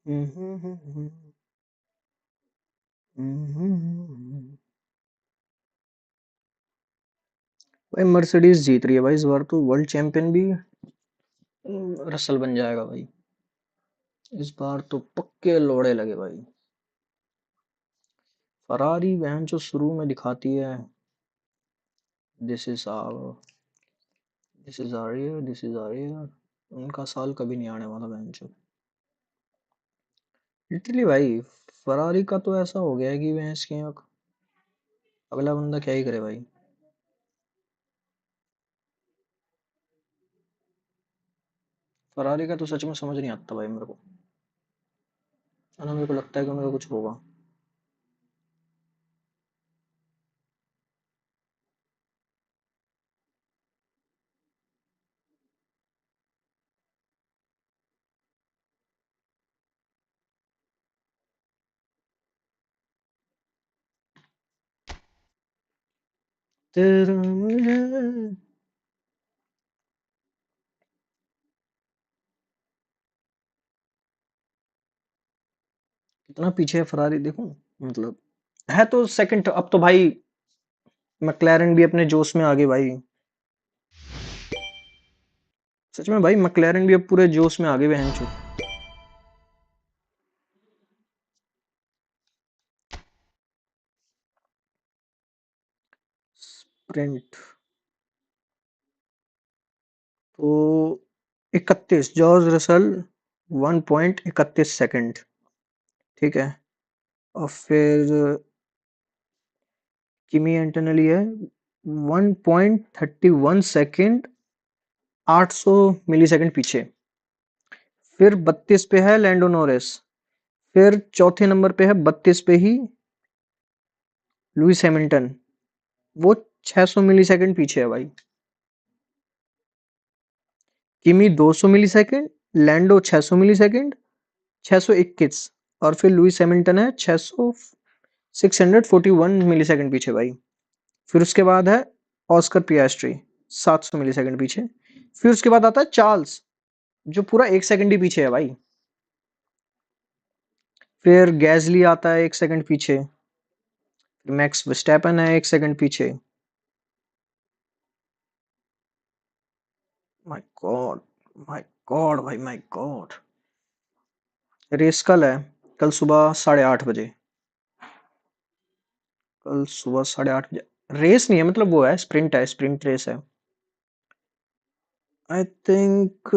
भाई मर्सिडीज जीत रही है भाई, इस बार तो वर्ल्ड चैंपियन भी रसल बन जाएगा भाई। इस बार तो पक्के लोड़े लगे भाई। फरारी वहन जो शुरू में दिखाती है, this is our, this is our year, this is our year, उनका साल कभी नहीं आने वाला वहन जो। लिटरली भाई, फरारी का तो ऐसा हो गया है कि भैंस की आंख, अगला बंदा क्या ही करे भाई। फरारी का तो सच में समझ नहीं आता भाई मेरे को, है ना। मेरे को लगता है कि मेरे को कुछ होगा। तेरा मुझे कितना पीछे है फरारी देखो, मतलब है तो सेकंड अब तो भाई। मैक्लेरन भी अपने जोश में आ गई भाई। सच में भाई, मैक्लेरन भी अब पूरे जोश में आ गई बहन चो। स्प्रिंट तो 31 जॉर्ज रसल 1.31 सेकंड, ठीक है। और फिर किमी एंटनली है 1.31 सेकंड, 800 मिली सेकंड पीछे। फिर 32 पे है लैंडो नोरिस। फिर चौथे नंबर पे है 32 पे ही लुइस हैमिल्टन, वो 600 मिली सेकंड पीछे है भाई। किमी 200 मिली सेकंड, लैंडो 600 मिली सेकंड, 621। और फिर लुइस हैमिल्टन है 600 641 मिली सेकंड पीछे भाई। फिर उसके बाद है ऑस्कर पियास्ट्री 700 मिली सेकंड पीछे। फिर उसके बाद आता है चार्ल्स, जो पूरा 1 सेकंड ही पीछे है भाई। फिर गैजली आता है 1 सेकंड पीछे। मैक्स विस्टैपन है 1 सेकंड पीछे। माय गॉड, माय गॉड भाई, माय गॉड। रेस कल है, कल सुबह 8:30 बजे। कल सुबह 8:30 बजे। रेस नहीं है, मतलब वो है, स्प्रिंट है, स्प्रिंट रेस है। आई थिंक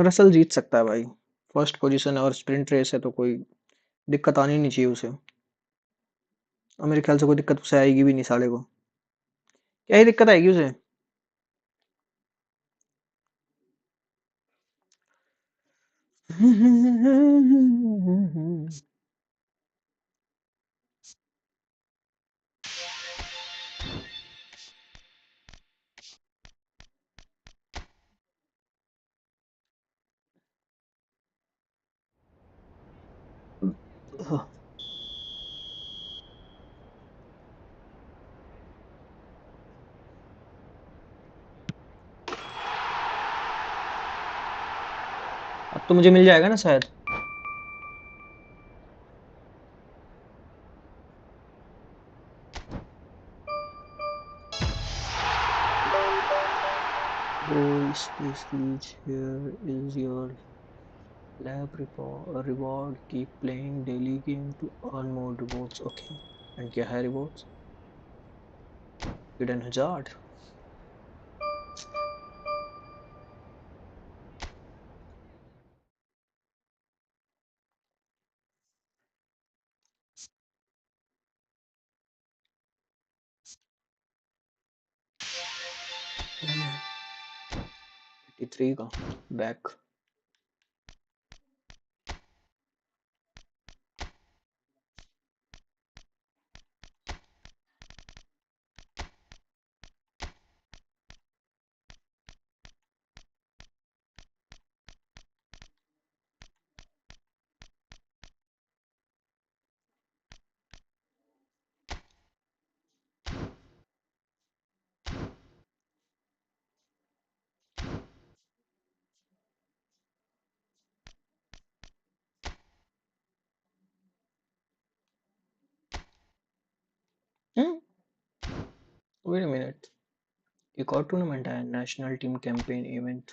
रसल जीत सकता है भाई। फर्स्ट पोजीशन है और स्प्रिंट रेस है तो कोई दिक्कत आनी नहीं चाहिए उसे। और मेरे ख्याल से कोई दिक्कत उसे आएगी भी नहीं साले को। क्या ही दिक्कत आएगी उसे। अब तो मुझे मिल जाएगा ना शायद। Goal space reach, here is your reward. Keep playing daily game to earn more rewards. Okay. And क्या है rewards? Hidden Hazard. Hmm. 83 का back. वेट अ मिनट, एक और टूर्नामेंट है, नेशनल टीम कैंपेन इवेंट।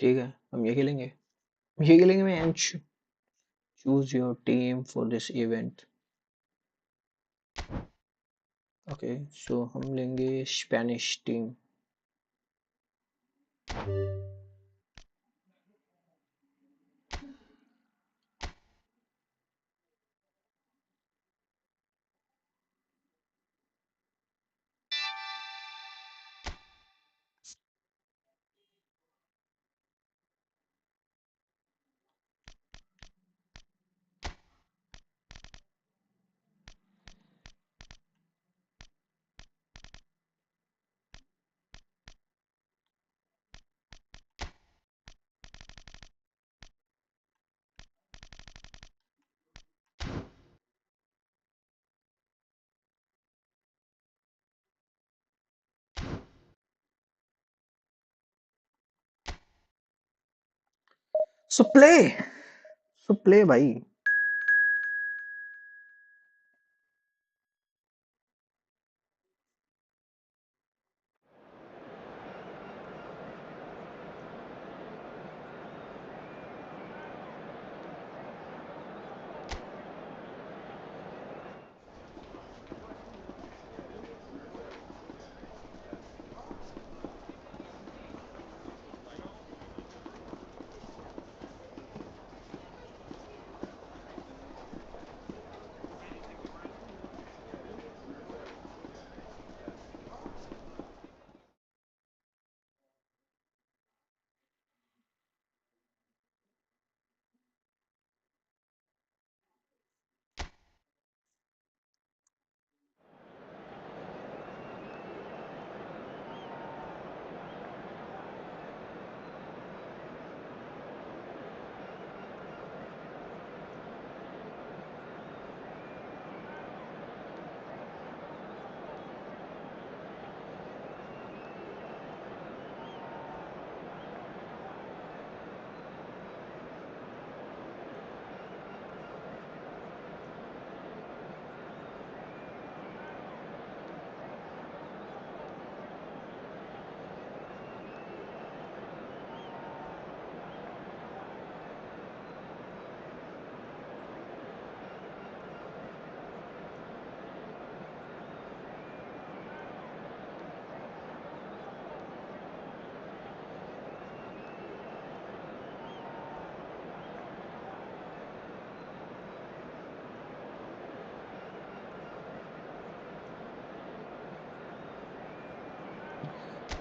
ठीक है, हम ये खेलेंगे, ये खेलेंगे match. Choose your team for this event. Okay, so हम लेंगे Spanish team. So play, so play भाई।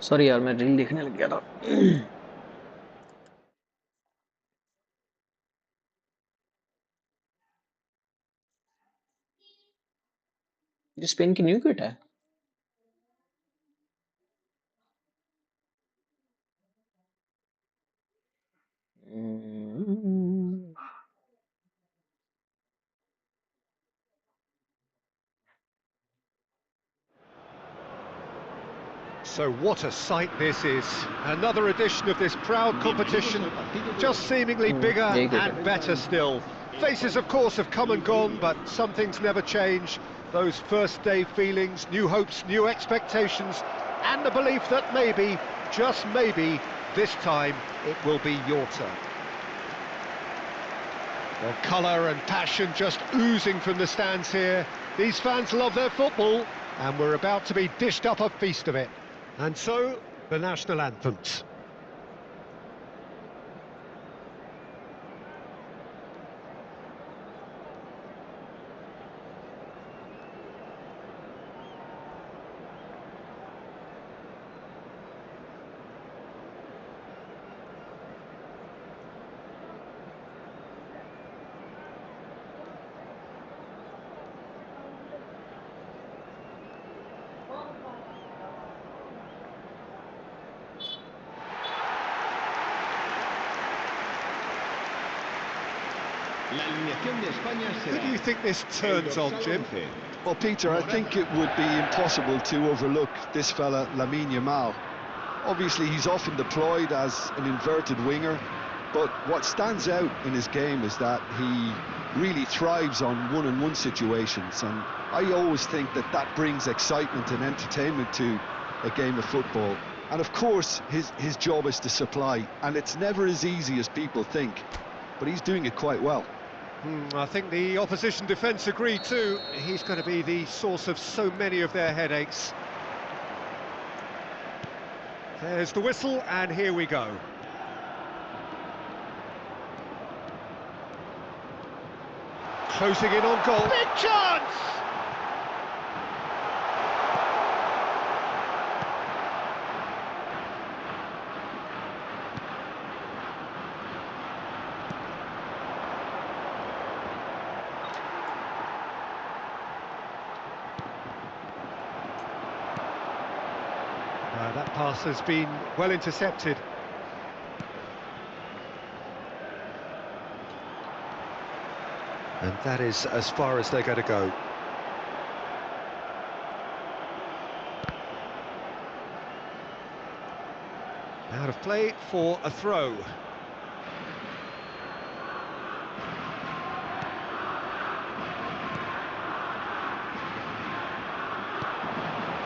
सॉरी यार, मैं रील देखने लग गया था। ये स्पेन की न्यू किट है। So what a sight this is. Another edition of this proud competition, just seemingly bigger यही किट and है। better still. Faces, of course, have come and gone, but some things never change. Those first day feelings, new hopes, new expectations, and the belief that maybe, just maybe, this time it will be your turn. The colour and passion just oozing from the stands here. These fans love their football, and we're about to be dished up a feast of it. And so, the national anthems. Who do you think this turns on, Jim? Well, Peter, I think it would be impossible to overlook this fella, Lamine Yamal. Obviously, he's often deployed as an inverted winger, but what stands out in his game is that he really thrives on one-on-one situations, and I always think that that brings excitement and entertainment to a game of football. And of course, his job is to supply, and it's never as easy as people think, but he's doing it quite well. I think the opposition defence agree too. He's going to be the source of so many of their headaches. There's the whistle, and here we go. Closing in on goal. Big chance! That pass has been well intercepted. And that is as far as they're going to go. Out of play for a throw.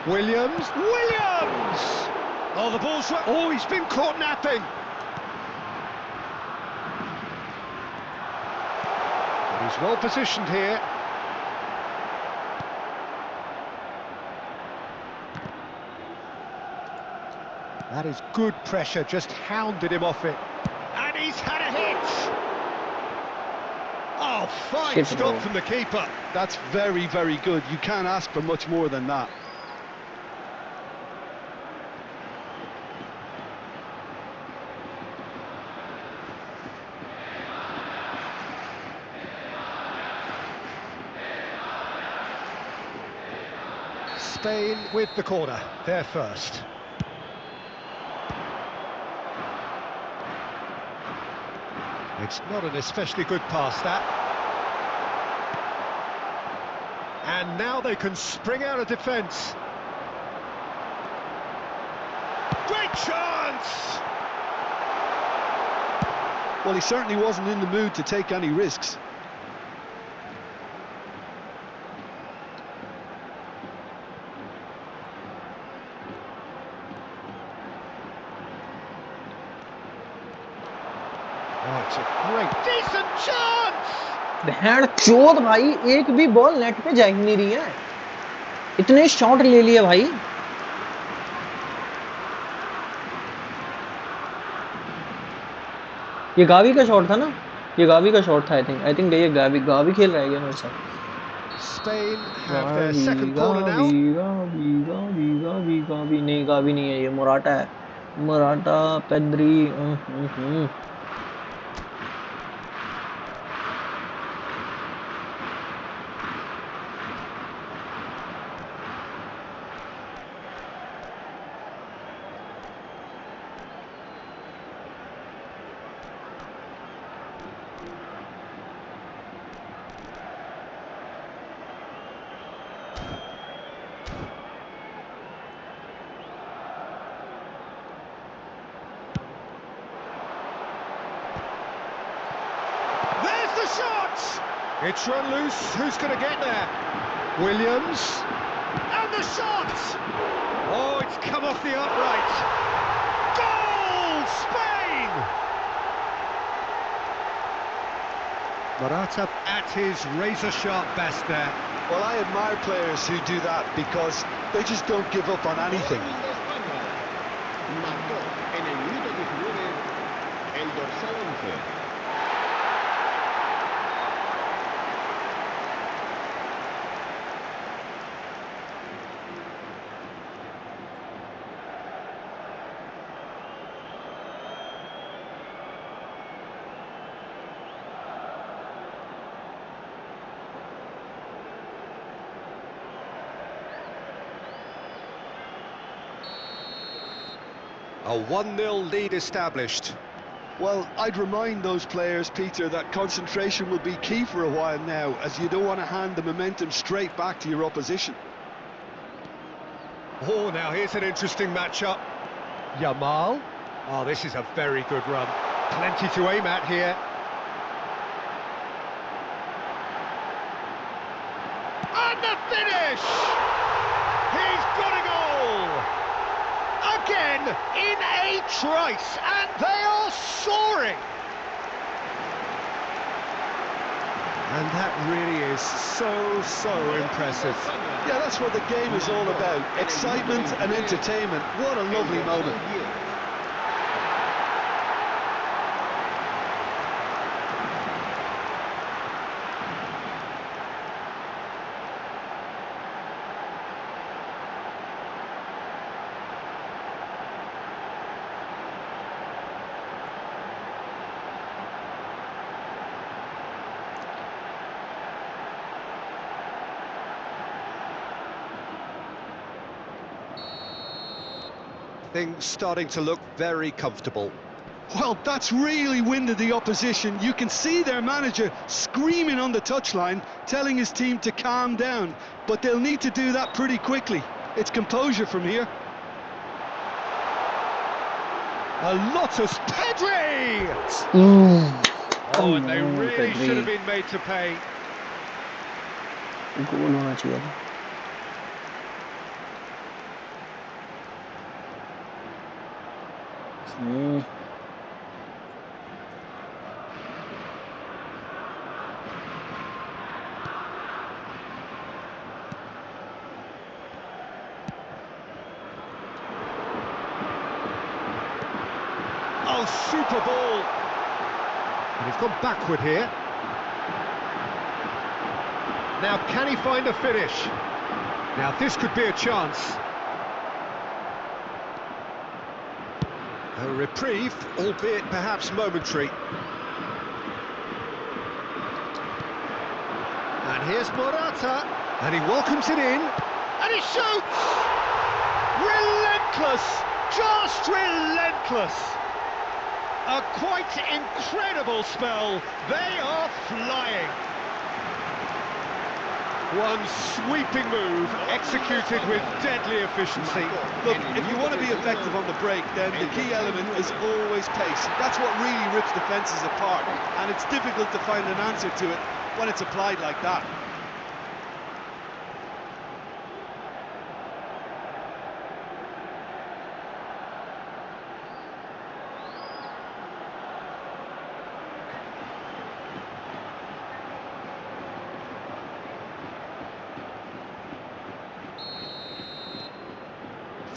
Williams! Oh, the ball's... Oh, he's been caught napping! And he's well positioned here. That is good pressure, just hounded him off it. And he's had a hit! Oh, fine stop from the keeper. That's very, very good. You can't ask for much more than that. Spain with the corner, they're first. It's not an especially good pass, that. And now they can spring out of defence. Great chance! Well, he certainly wasn't in the mood to take any risks. Oh, it's a great, decent chance! बहन चोद भाई, एक भी ball net पे जा ही नहीं रही है। इतने शॉट ले लिए भाई। ये गावी का शॉट था ना? ये गावी का शॉट था आई थिंक ये गावी खेल रहा है ये मेरे साथ। Spain have their second corner now. Gavi नहीं है, ये मोराटा है। Morata, Pedri. There's the shot! It's run loose, who's going to get there? Williams, and the shot! Oh, it's come off the upright. Goal, Spain! Morata at his razor-sharp best there. Well, I admire players who do that because they just don't give up on anything. A 1-0 lead established. Well, I'd remind those players, Peter, that concentration will be key for a while now, as you don't want to hand the momentum straight back to your opposition. Oh, now here's an interesting matchup. Yamal. Oh, this is a very good run. Plenty to aim at here. And the finish! He's got a goal! Again, in a trice, and they are soaring! And that really is so impressive. Yeah, that's what the game is all about. Excitement and entertainment. What a lovely moment. Things starting to look very comfortable. Well, that's really winded the opposition. You can see their manager screaming on the touchline, telling his team to calm down. But they'll need to do that pretty quickly. It's composure from here. A Lotus Pedri! Oh, and they really should have been made to pay. गोल होना चाहिए था. Oh, super ball! And he's gone backward here. Now, can he find a finish? Now, this could be a chance. A reprieve, albeit perhaps momentary. And here's Morata, and he welcomes it in, and he shoots! Relentless, just relentless! A quite incredible spell. They are flying. One sweeping move, executed with deadly efficiency. Look, if you want to be effective on the break, then the key element is always pace. That's what really rips defences apart, and it's difficult to find an answer to it when it's applied like that.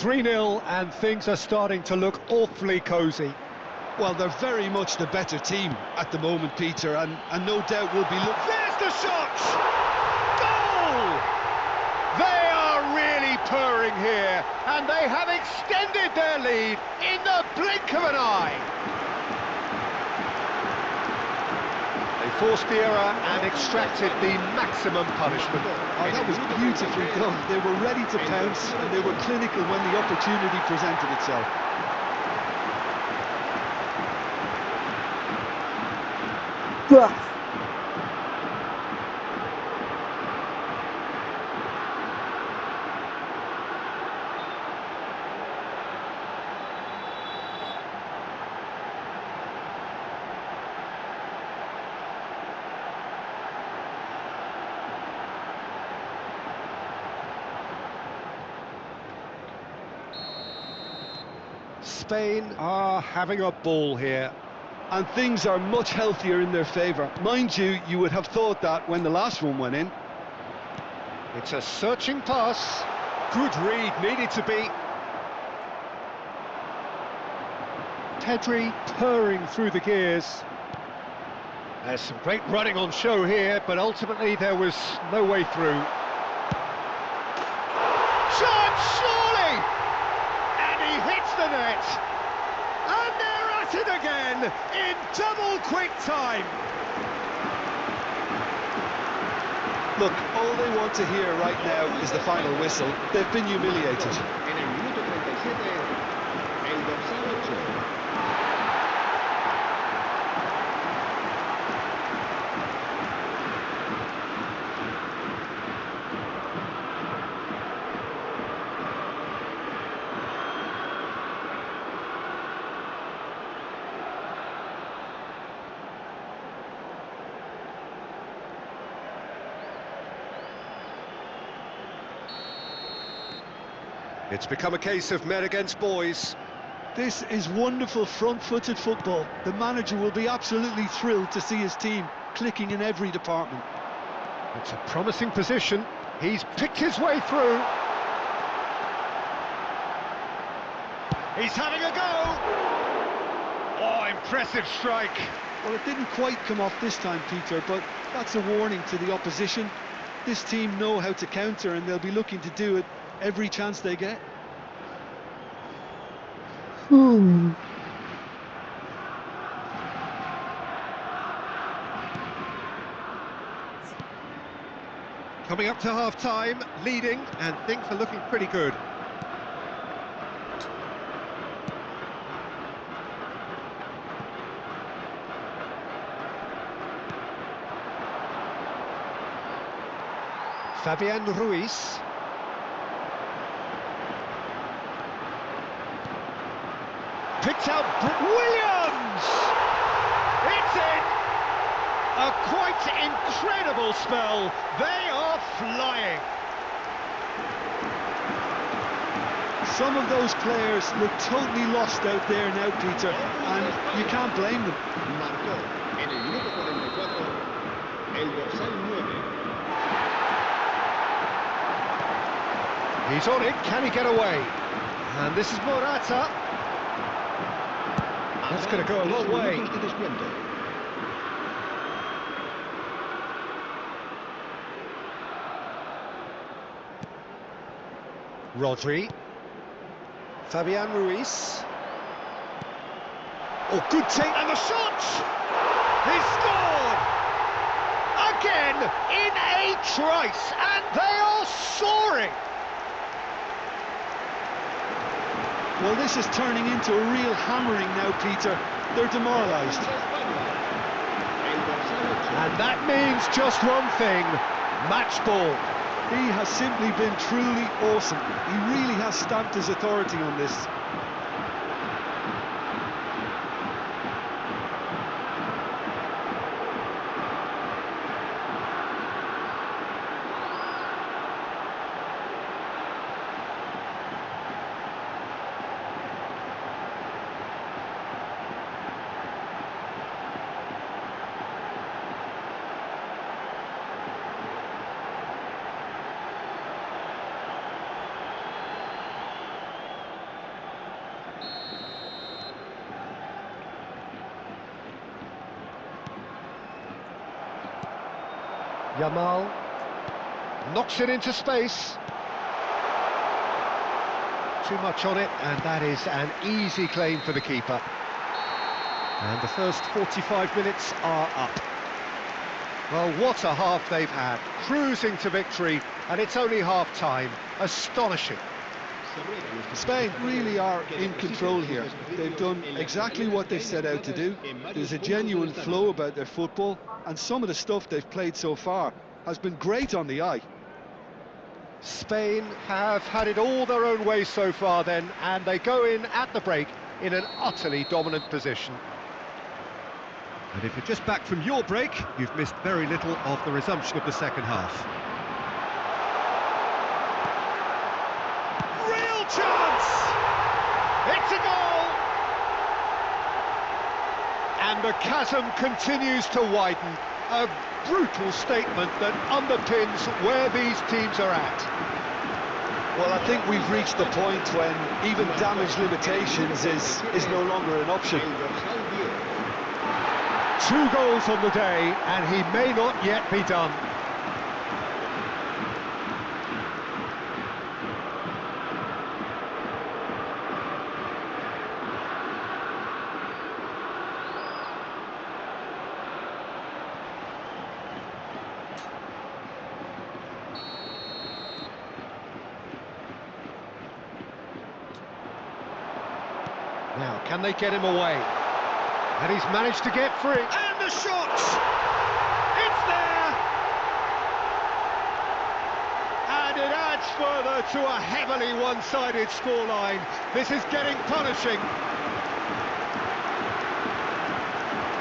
(3-0) and things are starting to look awfully cosy. Well, they're very much the better team at the moment, Peter, and no doubt will be looking. There's the shot! Goal! They are really purring here, and they have extended their lead in the blink of an eye. They forced the error and extracted the maximum punishment. Oh, that was beautifully done. They were ready to pounce, and they were clinical when the opportunity presented itself. Spain are having a ball here. And things are much healthier in their favour. Mind you, you would have thought that when the last one went in. It's a searching pass. Good read, needed to be. Pedri purring through the gears. There's some great running on show here, but ultimately there was no way through. Shot, surely! And he hits the net. And they're at it again in double quick time. Look, all they want to hear right now is the final whistle. They've been humiliated. En el minuto 37, el dorsal 8. It's become a case of men against boys. This is wonderful front-footed football. The manager will be absolutely thrilled to see his team clicking in every department. It's a promising position. He's picked his way through. He's having a go. Oh, impressive strike. Well, it didn't quite come off this time, Peter, but that's a warning to the opposition. This team know how to counter, and they'll be looking to do it every chance they get. Coming up to half-time, leading, and things are looking pretty good. Fabian Ruiz. Picked out Williams! It's in! A quite incredible spell. They are flying. Some of those players look totally lost out there now, Peter, and you can't blame them. Marcó en el minuto 44 el dorsal 9. He's on it, can he get away? And this is Morata. That's going to go a long way. Rodri. Fabian Ruiz. Oh, good take, and the shot! He scored! Again, in a trice, and they are soaring! Well, this is turning into a real hammering now, Peter. They're demoralised. And that means just one thing, match ball. He has simply been truly awesome. He really has stamped his authority on this. Yamal knocks it into space. Too much on it, and that is an easy claim for the keeper. And the first 45 minutes are up. Well, what a half they've had, cruising to victory, and it's only half-time. Astonishing. Spain really are in control here. They've done exactly what they set out to do. There's a genuine flow about their football, and some of the stuff they've played so far has been great on the eye. Spain have had it all their own way so far then, and they go in at the break in an utterly dominant position. And if you're just back from your break, you've missed very little of the resumption of the second half. Real chance! It's a goal! And the chasm continues to widen. A brutal statement that underpins where these teams are at. Well, I think we've reached the point when even damage limitations is no longer an option. 2 goals on the day, and he may not yet be done. Now, can they get him away? And he's managed to get free. And the shot! It's there! And it adds further to a heavily one-sided scoreline. This is getting punishing.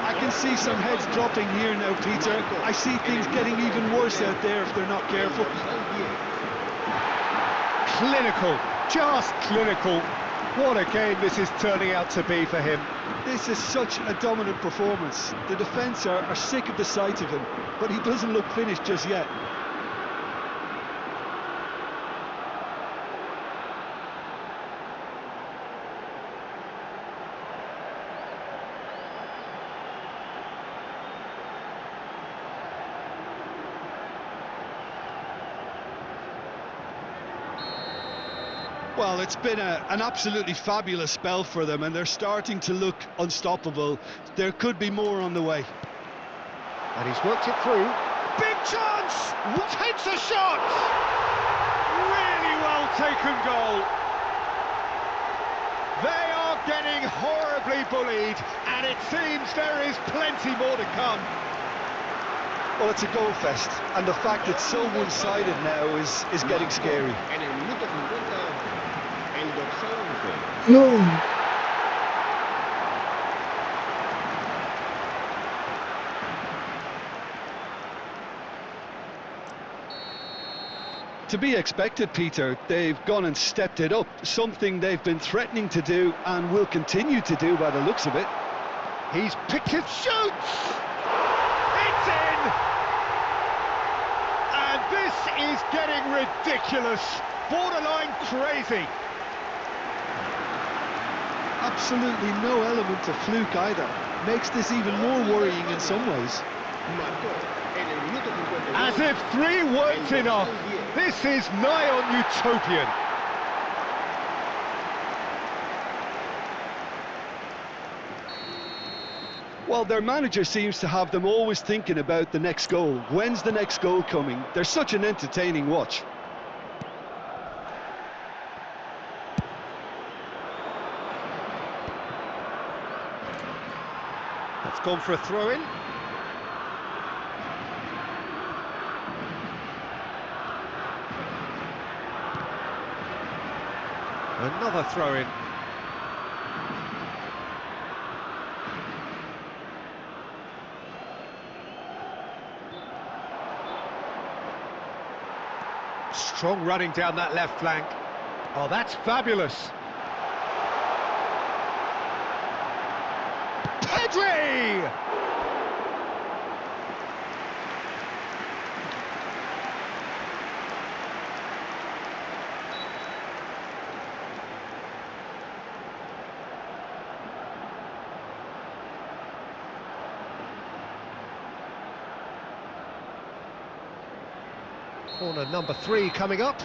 I can see some heads dropping here now, Peter. I see things getting even worse out there if they're not careful. Clinical, Just clinical. What a game this is turning out to be for him. This is such a dominant performance. The defence are sick of the sight of him, but he doesn't look finished just yet. Well, it's been an absolutely fabulous spell for them, and they're starting to look unstoppable. There could be more on the way. And he's worked it through. Big chance! Takes a shot! Really well taken goal. They are getting horribly bullied, and it seems there is plenty more to come. Well, it's a goal fest, and the fact it's so one-sided now is getting scary. En el minuto 50, el dorsal 11. No. To be expected, Peter. They've gone and stepped it up, something they've been threatening to do and will continue to do by the looks of it. He's picked it, shoots! It's in! And this is getting ridiculous, borderline crazy. Absolutely no element of fluke either. Makes this even more worrying in some ways. Marcó en el minuto 52. As if 3 weren't enough, this is nigh on utopian. Well, their manager seems to have them always thinking about the next goal. When's the next goal coming? They're such an entertaining watch. That's gone for a throw-in. Another throw-in. Strong running down that left flank. Oh, that's fabulous. Pedri! Corner number 3 coming up.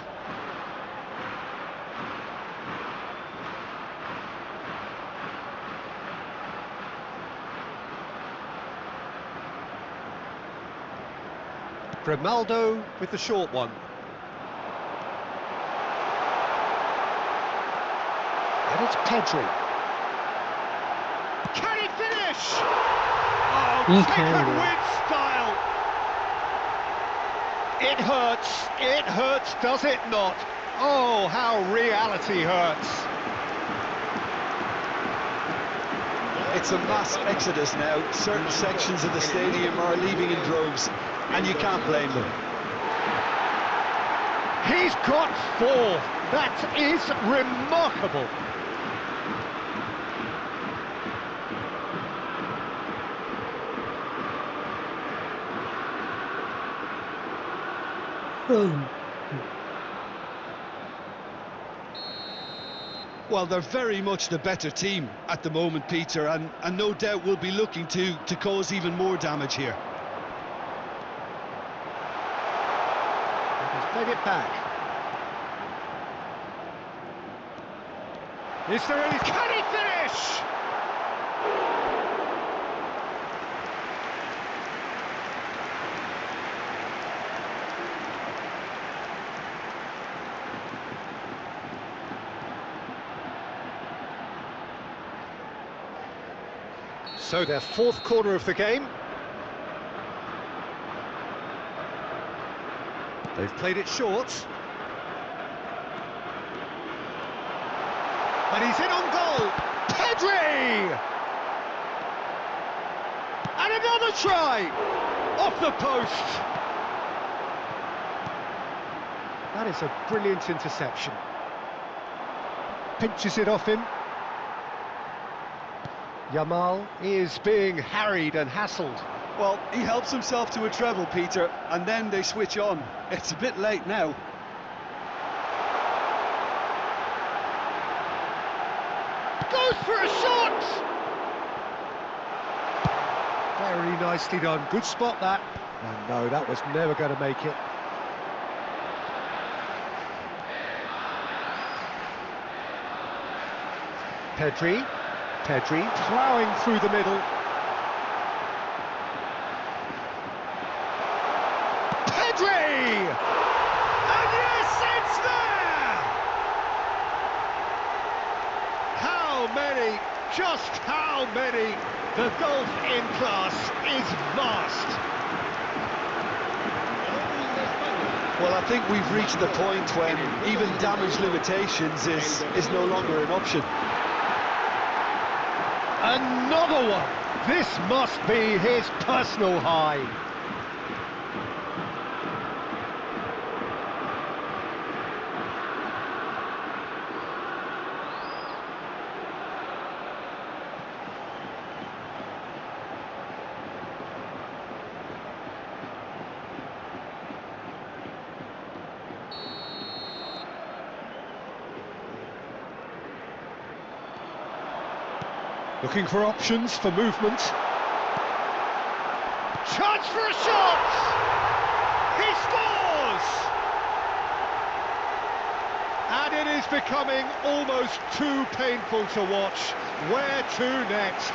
Grimaldo with the short one. And it's Pedri. Can he finish? Oh, He taken can, yeah. with style. It hurts, does it not? Oh, how reality hurts. It's a mass exodus now. Certain sections of the stadium are leaving in droves, and you can't blame them. He's got 4. That is remarkable. Well, they're very much the better team at the moment, Peter, and no doubt will be looking to cause even more damage here. He's played it back. Is there any... Can he finish? So their 4th quarter of the game. They've played it short. And he's in on goal. Pedri! And another try! Off the post! That is a brilliant interception. pinches it off him. Yamal is being harried and hassled. Well, he helps himself to a treble, Peter, and then they switch on. It's a bit late now. Goes for a shot! Very nicely done. Good spot, that. And no, that was never going to make it. Pedri ploughing through the middle. Pedri! And yes, it's there! How many? Just how many? The gulf in class is vast. Well, I think we've reached the point when even damage limitations is no longer an option. Another one! This must be his personal high. Looking for options for movement. Chance for a shot! He scores! And it is becoming almost too painful to watch. Where to next?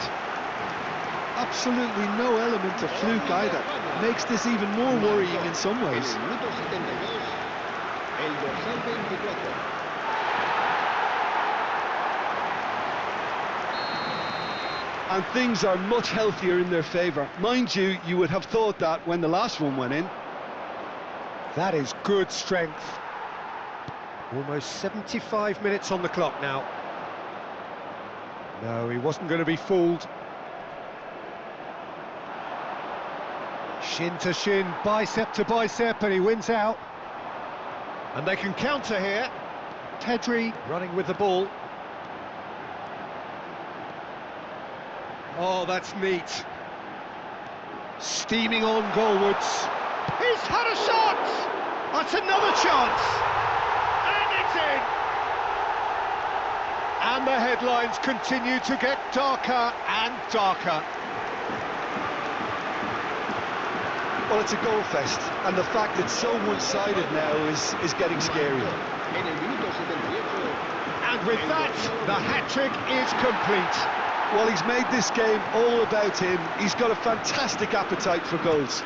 Absolutely no element of fluke either. Makes this even more worrying in some ways. And things are much healthier in their favour. Mind you, you would have thought that when the last one went in. That is good strength. Almost 75 minutes on the clock now. No, he wasn't going to be fooled. Shin to shin, bicep to bicep, and he wins out. And they can counter here. Pedri running with the ball. Oh, that's neat. Steaming on goalwards. He's had a shot! That's another chance! And it's in! And the headlines continue to get darker and darker. Well, it's a goal fest, and the fact it's so one-sided now is getting scary. And with that, the hat-trick is complete. Well, he's made this game all about him. He's got a fantastic appetite for goals.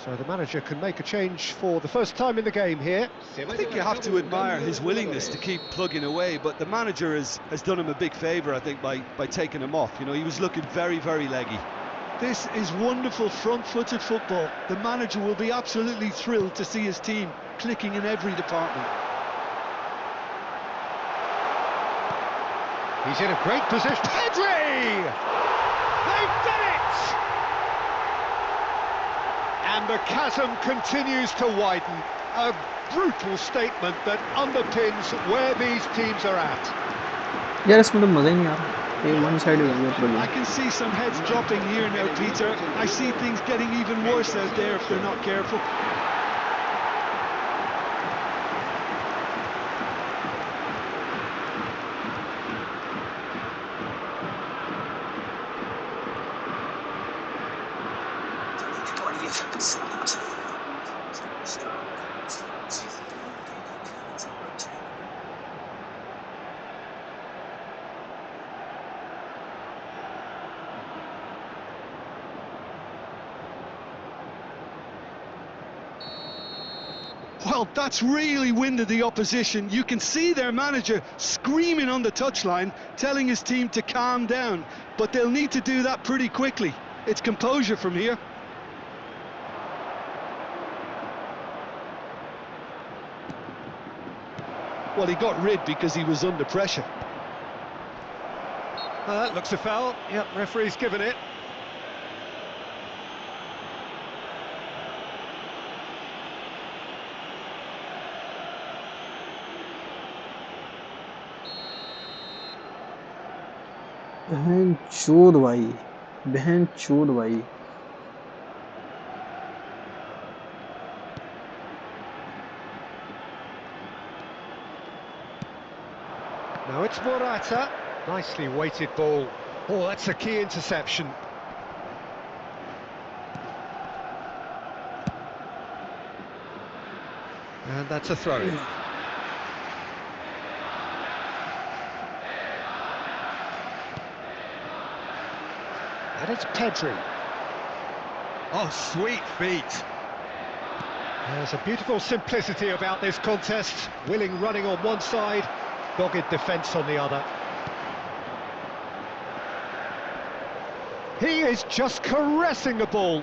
So the manager can make a change for the first time in the game here. I think you have to admire his willingness to keep plugging away, but the manager has done him a big favour, I think, by taking him off. You know, he was looking very, very leggy. This is wonderful front-footed football. The manager will be absolutely thrilled to see his team clicking in every department. He's in a great position. Pedri! They've done it! And the chasm continues to widen. A brutal statement that underpins where these teams are at. यार इसमें तो मजा ही नहीं आ रहा, ये one side हो गया पूरा. I can see some heads dropping here now, Peter. I see things getting even worse out there if they're not careful. Well, that's really winded the opposition. You can see their manager screaming on the touchline, telling his team to calm down. But they'll need to do that pretty quickly. It's composure from here. Well, he got rid because he was under pressure. That looks a foul. Yep, referee's given it. बहन चोद भाई, बहन चोद भाई। Now it's Morata. Nicely weighted ball. Oh, that's a key interception. And that's a throw-in. And it's Pedri. Oh, sweet feet. There's a beautiful simplicity about this contest. Willing running on one side, dogged defence on the other. He is just caressing the ball.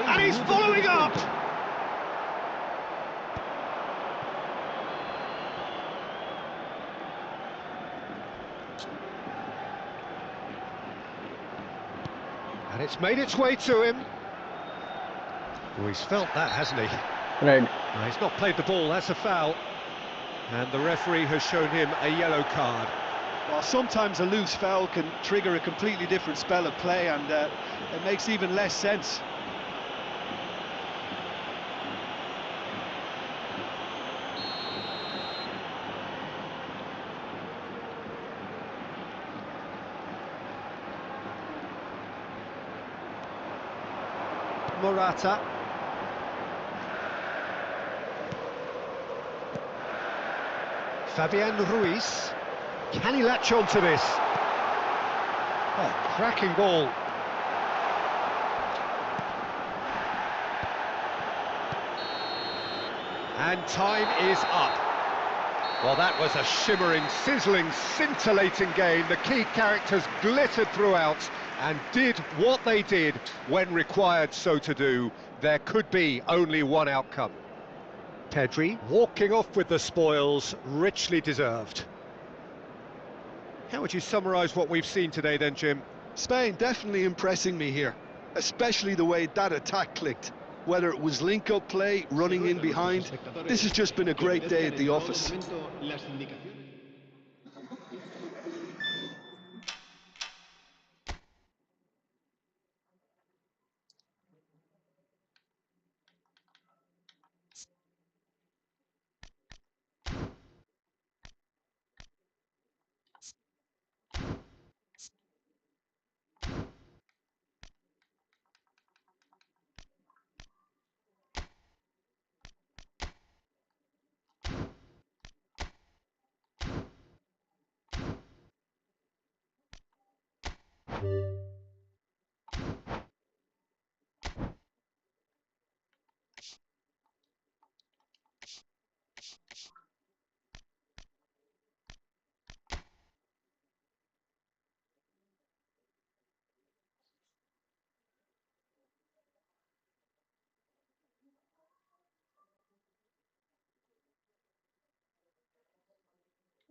And he's following up! And it's made its way to him. Oh, he's felt that, hasn't he? Right. No, he's not played the ball, that's a foul. And the referee has shown him a yellow card. Well, sometimes a loose foul can trigger a completely different spell of play, and it makes even less sense. Morata. Fabian Ruiz. Can he latch on to this? Oh, cracking ball. And time is up. Well, that was a shimmering, sizzling, scintillating game. The key characters glittered throughout and did what they did when required so to do. There could be only one outcome. Pedri walking off with the spoils, richly deserved. How would you summarise what we've seen today then, Jim? Spain definitely impressing me here, especially the way that attack clicked. Whether it was link-up play, running in behind, this has just been a great day at the office.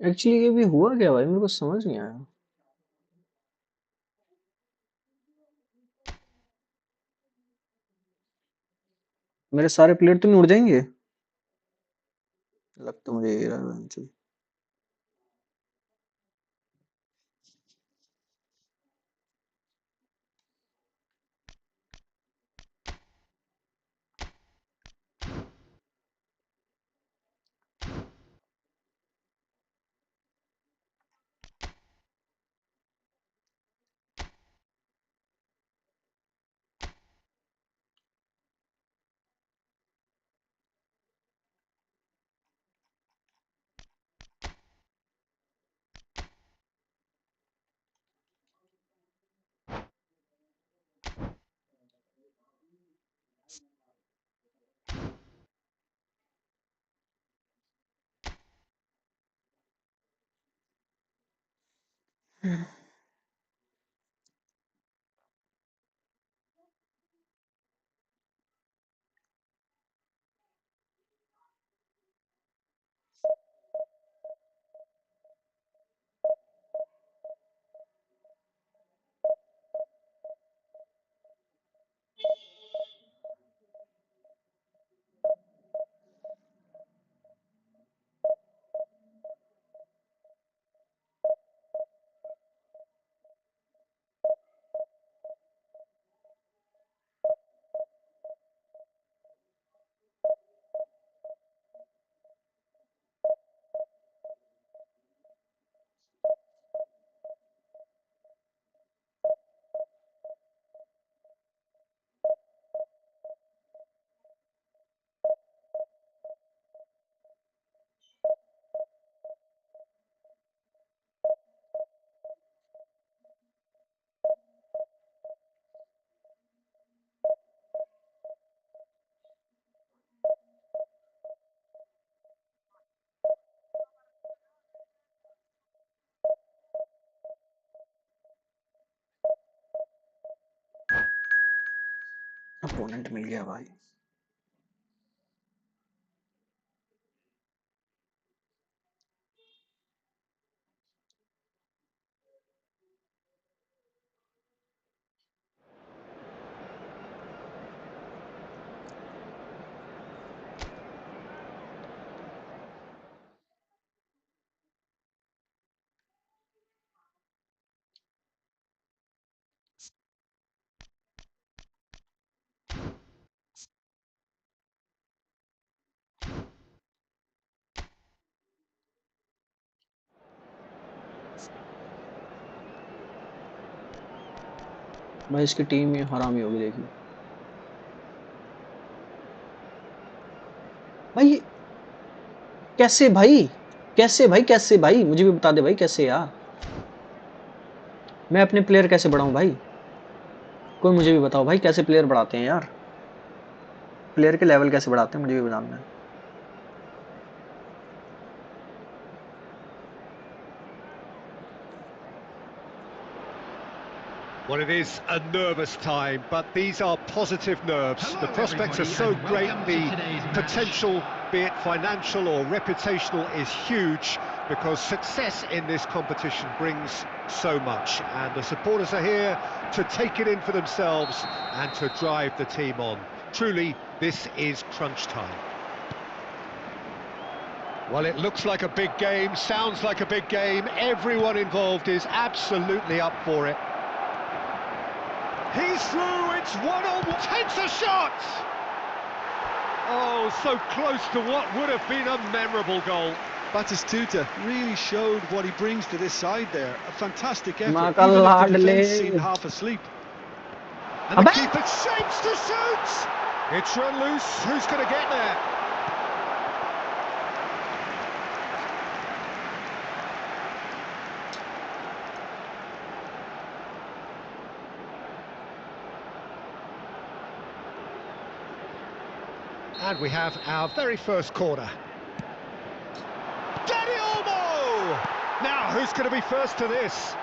Actually ये भी हुआ क्या भाई, मेरे को समझ नहीं आया। मेरे सारे प्लेयर तो नहीं उड़ जाएंगे? लग तो मुझे ये रहा है। अपोनेंट मिल गया भाई। भाई इसकी टीम ये हरामी होगी देखिए भाई। कैसे भाई, कैसे भाई, कैसे भाई, मुझे भी बता दे भाई कैसे यार। मैं अपने प्लेयर कैसे बढ़ाऊं भाई, कोई मुझे भी बताओ भाई कैसे प्लेयर बढ़ाते हैं यार। प्लेयर के लेवल कैसे बढ़ाते हैं मुझे भी जानना है। Well, it is a nervous time, but these are positive nerves. The prospects are so great, the potential, be it financial or reputational, is huge because success in this competition brings so much. And the supporters are here to take it in for themselves and to drive the team on. Truly, this is crunch time. Well, it looks like a big game, sounds like a big game. Everyone involved is absolutely up for it. He's through, it's 1-1, takes a shot! Oh, so close to what would have been a memorable goal. Batistuta really showed what he brings to this side there. A fantastic effort, माँ का even if the लाडले। defence seemed half asleep. And the keeper shapes to shoot! It's run loose, who's going to get there? And we have our very first corner. Danny Olmo! Now, who's going to be first to this?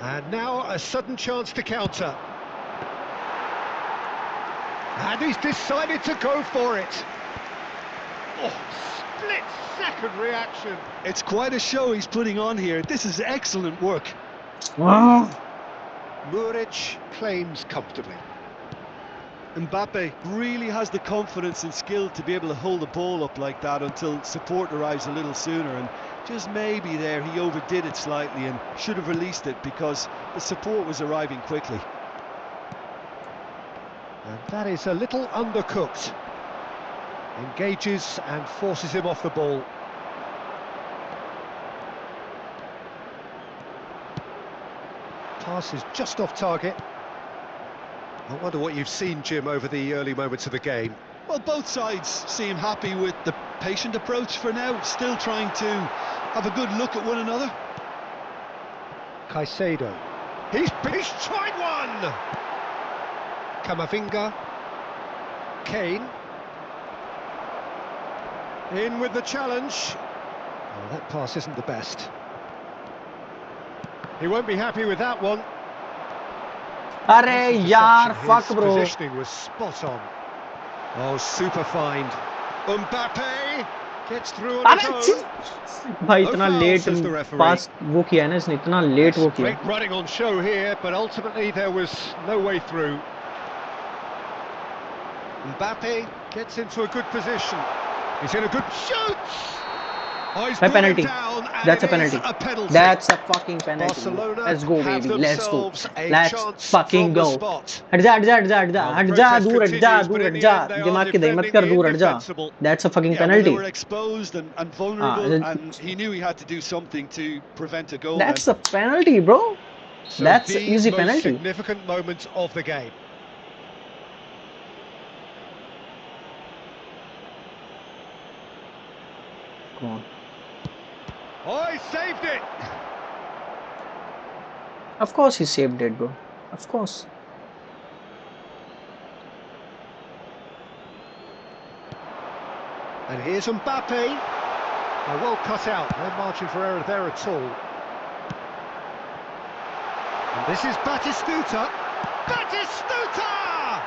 And now a sudden chance to counter. And he's decided to go for it. Oh, split-second reaction. It's quite a show he's putting on here. This is excellent work. Muric claims comfortably. Mbappe really has the confidence and skill to be able to hold the ball up like that until support arrives a little sooner, and just maybe there he overdid it slightly and should have released it because the support was arriving quickly. And that is a little undercooked. Engages and forces him off the ball. Pass is just off target. I wonder what you've seen, Jim, over the early moments of the game. Well, both sides seem happy with the patient approach for now, still trying to have a good look at one another. Caicedo. He's tried one! Camavinga. Kane. In with the challenge. Oh, that pass isn't the best. He won't be happy with that one. अरे यार, fuck His bro. positioning was spot on. Oh, super find. Mbappe gets through on his own. भाई No इतना foul, late says the referee. Pass वो किया है ना इसने, इतना लेट वो किया. Great running on show here, but ultimately there was no way through. Mbappe gets into a good position. He's in a good shoot. Oh, he's brought penalty. him down, and That's a it is penalty. a penalty. That's a fucking penalty. Barcelona Let's go have baby. Let's go. themselves a Let's chance fucking from the go. spot. हट जा हट जा हट जा हट जा Well, the हट जा, protest दूर हट जा, continues, but दूर in हट the जा, end they are दिमाग की दही मत defending कर, the दूर हट जा. indefensible. That's a fucking Yeah, well, penalty. they were exposed and vulnerable, and he knew he had to do something to prevent a goal. That's a penalty, bro. So That's the easy most penalty. significant moment of the game. Come on. Oh, he saved it. Of course he saved it, bro. Of course. And here's Mbappe. Oh, well cut out. No margin for error there at all. And this is Batistuta. Batistuta!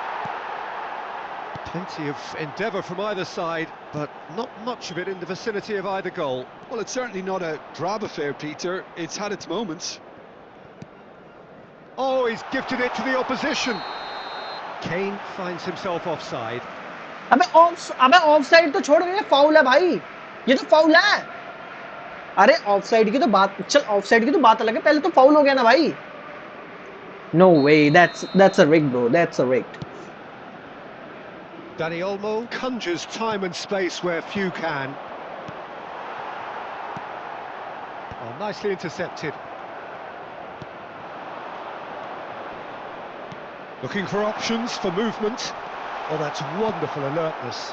Plenty of endeavour from either side, but not much of it in the vicinity of either goal. Well, it's certainly not a drab affair, Peter. It's had its moments. Oh, he's gifted it to the opposition. Kane finds himself offside. अबे offside तो छोड़, ये foul है भाई, ये तो foul है. अरे ऑफसाइड की तो बात, चल ऑफसाइड की तो बात अलग है, पहले तो फाउल हो गया ना भाई. No way, that's a rig, bro. That's a rig. Dani Olmo conjures time and space where few can. Oh, nicely intercepted. Looking for options for movement. Oh, that's wonderful alertness.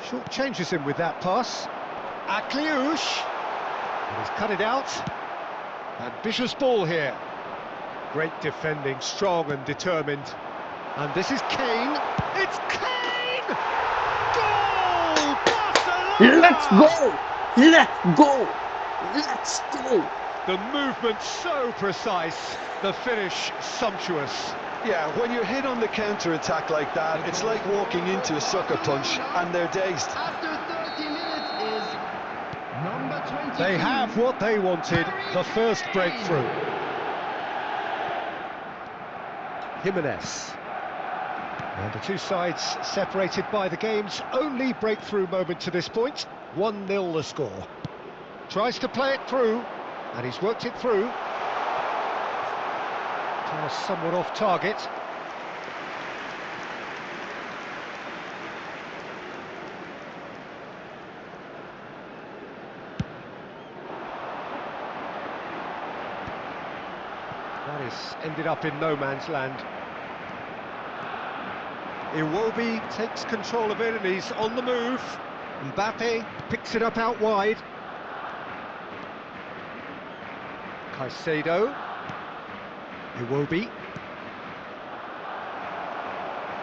Short changes him with that pass. Akliouche. And he's cut it out. Ambitious ball here. Great defending, strong and determined. And this is Kane. It's Kane! Goal! Barcelona! Let's go! Let's go! Let's go! The movement so precise, the finish sumptuous. Yeah, when you're hit on the counter-attack like that, it's like walking into a sucker punch and they're dazed. After 30 minutes is number 22. They have what they wanted, the first breakthrough. Jimenez. And the two sides separated by the game's only breakthrough moment to this point. 1-0 the score. Tries to play it through, and he's worked it through. Pass somewhat off target. That has ended up in no man's land. Iwobi takes control of it and he's on the move. Mbappe picks it up out wide. Caicedo. Iwobi.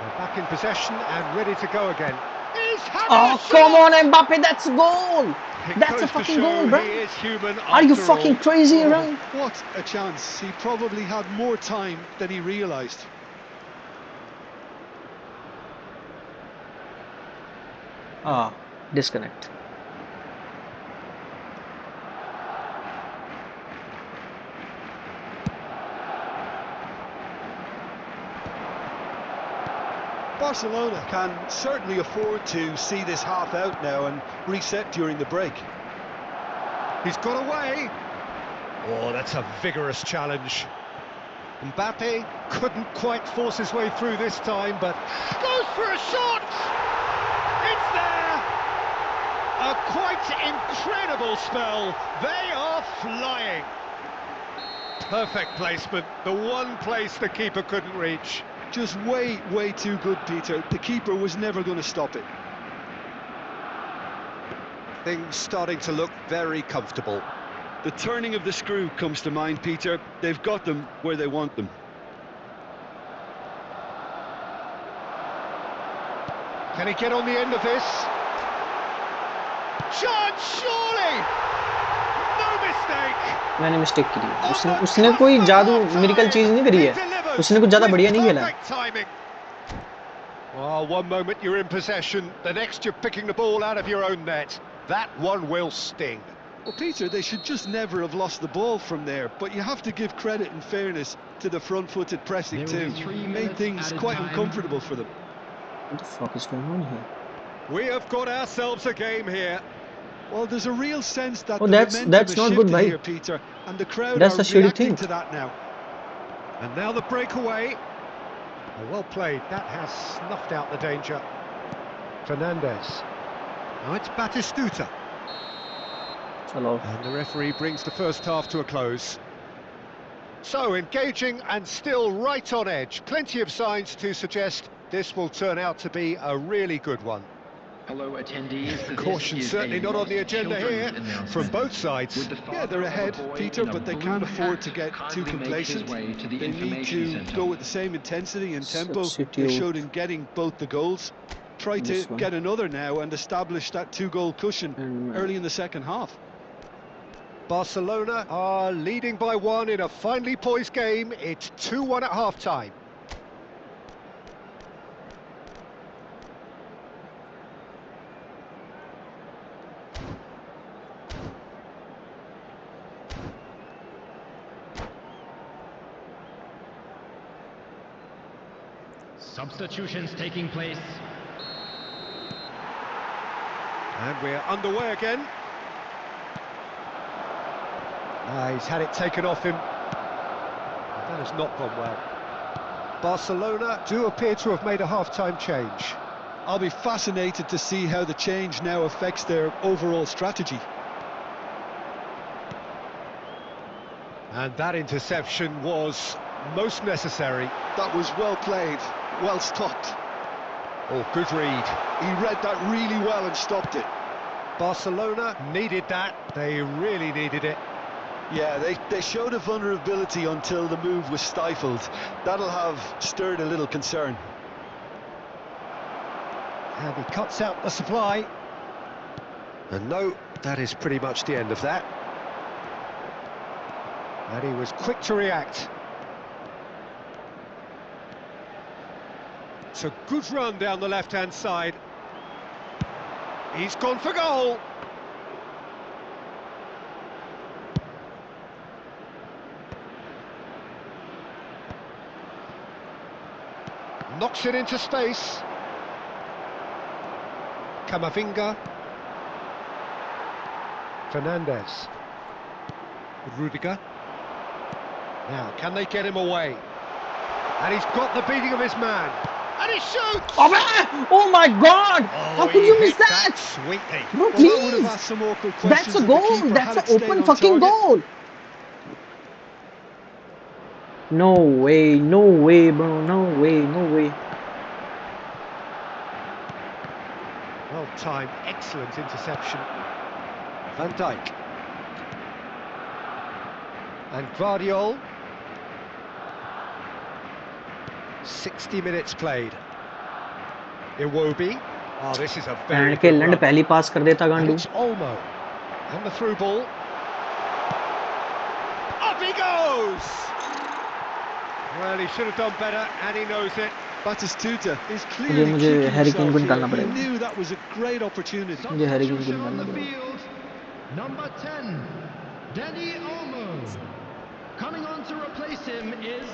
They're back in possession and ready to go again. He's had Oh, come on, Mbappe, that's a goal! That's a fucking goal, bro. He is human Are you after fucking all. crazy around? What a chance. He probably had more time than he realised. Ah, disconnect. Barcelona can certainly afford to see this half out now and reset during the break. He's got away. Oh, that's a vigorous challenge. Mbappe couldn't quite force his way through this time, but goes for a shot! It's there! A quite incredible spell. They are flying. Perfect placement, the one place the keeper couldn't reach. Just way, way too good, Peter. The keeper was never going to stop it. Things starting to look very comfortable. The turning of the screw comes to mind, Peter. They've got them where they want them. Can he get on the end of this? Chance, surely! No mistake! मैंने mistake की थी। उसने कोई जादू miracle चीज नहीं करी है, उसने कुछ ज्यादा बढ़िया नहीं खेला। Oh, one moment you're in possession, the next you're picking the ball out of your own net. That one will sting. Well, Peter, they should just never have lost the ball from there, but you have to give credit and fairness to the front-footed pressing too. Made things quite uncomfortable for them. What the fuck is going on here? We have got ourselves a game here. Well, there's a real sense that Oh, the that's momentum has not shifted good, here, Peter, and the crowd that's are a shitty reacting thing. to that now. And now the breakaway. Oh, well played. That has snuffed out the danger. Fernandez. Now it's Batistuta. Hello. And the referee brings the first half to a close. So engaging and still right on edge. Plenty of signs to suggest this will turn out to be a really good one. Hello, attendees. Caution certainly not on the agenda here from both sides. Yeah, they're ahead, Peter, but they can't afford to get too complacent. They need to go with the same intensity and tempo they showed in getting both the goals. Try to get another now and establish that two-goal cushion early in the second half. Barcelona are leading by one in a finely poised game. It's 2-1 at half-time. Substitutions taking place. And we're underway again. He's had it taken off him. That has not gone well. Barcelona do appear to have made a half-time change. I'll be fascinated to see how the change now affects their overall strategy. And that interception was most necessary. That was well played, well stopped. Oh, good read. He read that really well and stopped it. Barcelona needed that. They really needed it. Yeah, they showed a vulnerability until the move was stifled. That'll have stirred a little concern. And he cuts out the supply. And no, that is pretty much the end of that. And he was quick to react. It's a good run down the left-hand side. He's gone for goal. Knocks it into space. Camavinga. Fernandez. Rudiger. Now, can they get him away? And he's got the beating of his man. And he shoots! Oh my God! How could you miss that? Sweetly. Bro, Well, that would please! have asked some awkward questions That's a of the goal! keeper That's had an it stayed open on fucking target. goal! No way, no way, bro, no way, no way. Well timed, excellent interception. Van Dijk. And Guardiol. 60 minutes played. Iwobi. Oh, this is a very And के good लंड run. पहली पास कर देता And गांडू. it's Olmo. And the through ball. Up he goes! Well, he should have done better, and he knows it. Batistuta is मुझे clearly मुझे kicking Harry Kane को himself निकालना here. He पड़ेगा. knew that was a great opportunity. मुझे Harry Kane को Substitution on निकालना the पड़ेगा. field. Number 10, Danny Olmo. Coming on to replace him is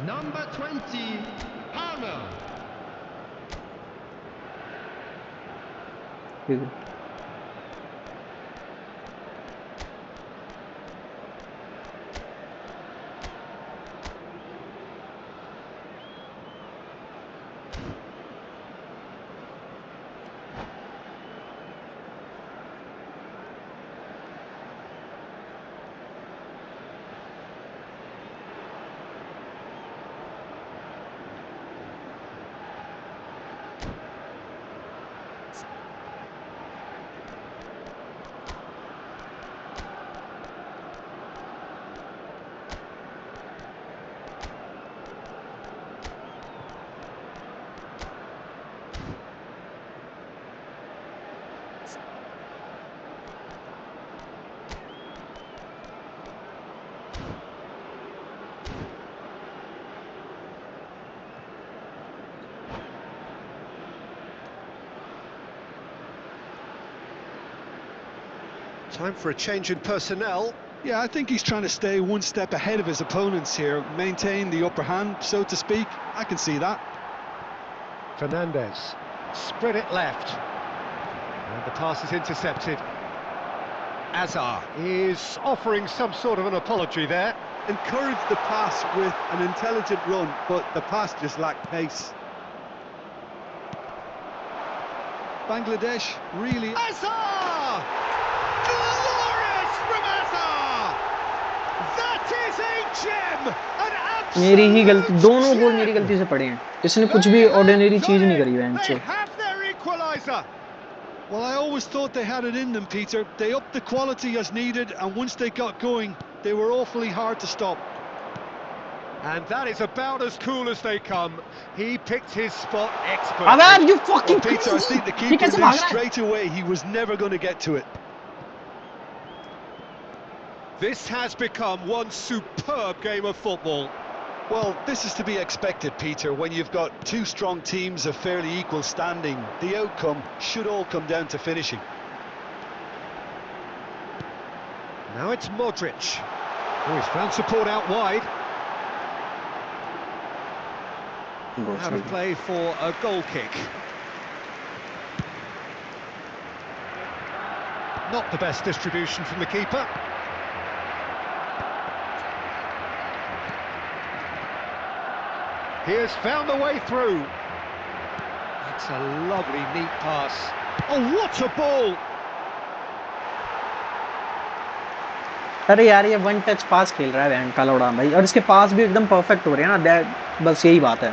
number 20, Palmer. ठीक है. Time for a change in personnel. Yeah, I think he's trying to stay one step ahead of his opponents here, maintain the upper hand, so to speak. I can see that. Fernandez spread it left, and the pass is intercepted. Azar is offering some sort of an apology there. Encouraged the pass with an intelligent run, but the pass just lacked pace. Bangladesh really... Azar! Glorious from Azar! That is a gem! An मेरी ही absolute गलती, दोनों गोल gem! मेरी गलती से पड़े हैं। इसने कुछ भी ऑर्डिनरी चीज नहीं करी है They इनसे। have their equalizer. Well, I always thought they had it in them, Peter. They upped the quality as needed, and once they got going, they were awfully hard to stop. And that is about as cool as they come. He picked his spot expertly. अबे you Well, fucking Peter, I think the ये keeper कैसे knew भाग रहा है? straight away he was never going to get to it. This has become one superb game of football. Well, this is to be expected, Peter. When you've got two strong teams of fairly equal standing, the outcome should all come down to finishing. Now it's Modric. Oh, he's found support out wide. Out of play for a goal kick. Not the best distribution from the keeper. He has found the way through. It's a lovely, neat pass. Oh, what a ball! अरे यार ये one touch पास खेल रहा है van का लौड़ा भाई, और इसके पास भी एकदम परफेक्ट हो रहे हैं ना। बस यही बात है,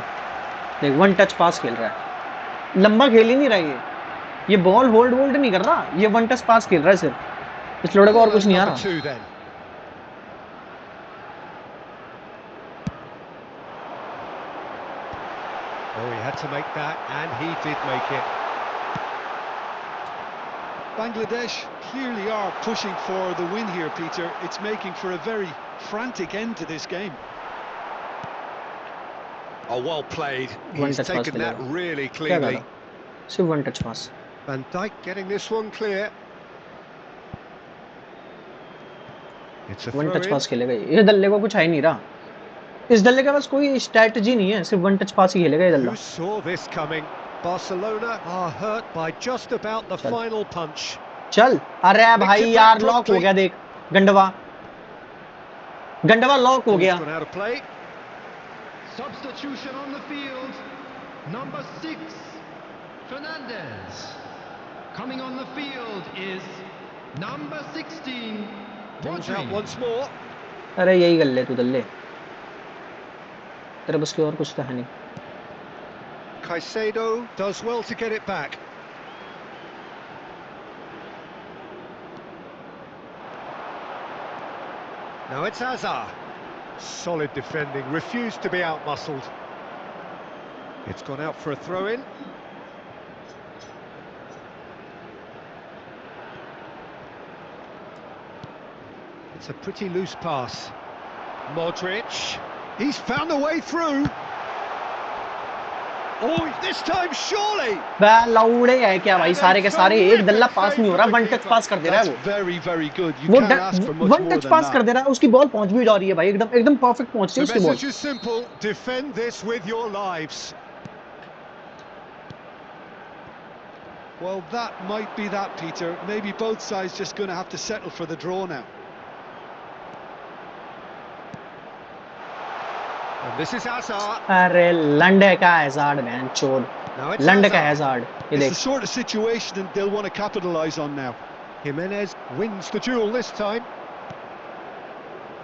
देख वन टच पास खेल रहा है, लंबा खेल ही नहीं रहा ये बॉल होल्ड नहीं कर रहा, ये वन टच पास खेल रहा है सिर्फ। इस लौड़े को और कुछ नहीं आ रहा। Oh, he had to make that, and he did make it. Bangladesh clearly are pushing for the win here, Peter. It's making for a very frantic end to this game. Oh, well played. He's taken that really cleanly. सिर्फ one touch pass. Van Dijk getting this one clear. It's a one throw touch in. पास खेलेगा ये दल्ले को कुछ है ही नहीं रहा। इस दल्ले के पास कोई स्ट्रेटजी नहीं है, सिर्फ वन टच पास ही खेलेगा ये दल्ला। Who saw this coming? Barcelona are hurt by just about the final punch. चल, अरे भाई यार लॉक हो गया, देख गंडवा लॉक हो गया। Gone out of play. Substitution on the field. Number 6, Fernandez. Coming on the field is number 16, Brings out Rodri. once more. अरे यही कर ले तू दल्ले, तेरे बस की और कुछ तो है नहीं। Caicedo does well to get it back. Now it's Azar. Solid defending, refused to be out-muscled. It's gone out for a throw-in. It's a pretty loose pass. Modric. He's found a way through. Oh, this time surely. बे लौड़े है क्या भाई, सारे के सारे एक दल्ला पास नहीं हो रहा, वन टच पास कर दे रहा है वो। Very, very good. You वो can't ask for much one more touch than pass that. कर दे रहा है, उसकी बॉल पहुंच भी जा रही है भाई, एकदम परफेक्ट पहुंच रही है The उसकी ball. message is simple: defend this with your lives. Well, that might be that, Peter. Maybe both sides just going to have to settle for the draw now. And this is Azar. अरे लंडे का hazard man चोद, Now it's लंडे का Azar. Hazard ये It's देख। the sort of situation that they'll want to capitalise on now. Jimenez wins the duel this time.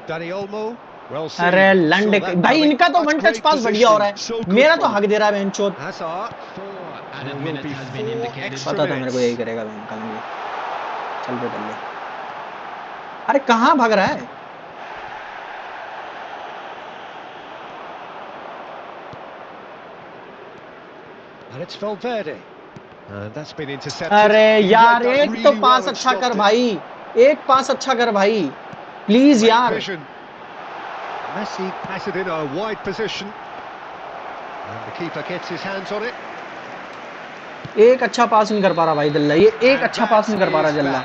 Dani Olmo, well seen. अरे लंडे Saw that भाई coming. इनका तो That's one touch great पास बढ़िया हो रहा positioning. So है, good मेरा तो from हक दे रहा है मैन चोद। Azar. 4 added Will minutes be has been 4 indicated. extra पता था मेरे को minutes. यही करेगा मैन कल। चल पे दल्ले, अरे कहाँ भाग रहा है? And it's Valverde. And that's been intercepted. अरे यार that एक really तो well पास and अच्छा stopped कर it. भाई, एक पास अच्छा कर भाई प्लीज Great यार। vision. Messi has it in a wide position. And the keeper gets his hands on it. एक अच्छा पास नहीं कर पा रहा भाई दल्ला, ये एक अच्छा पास नहीं कर पा रहा जल्ला,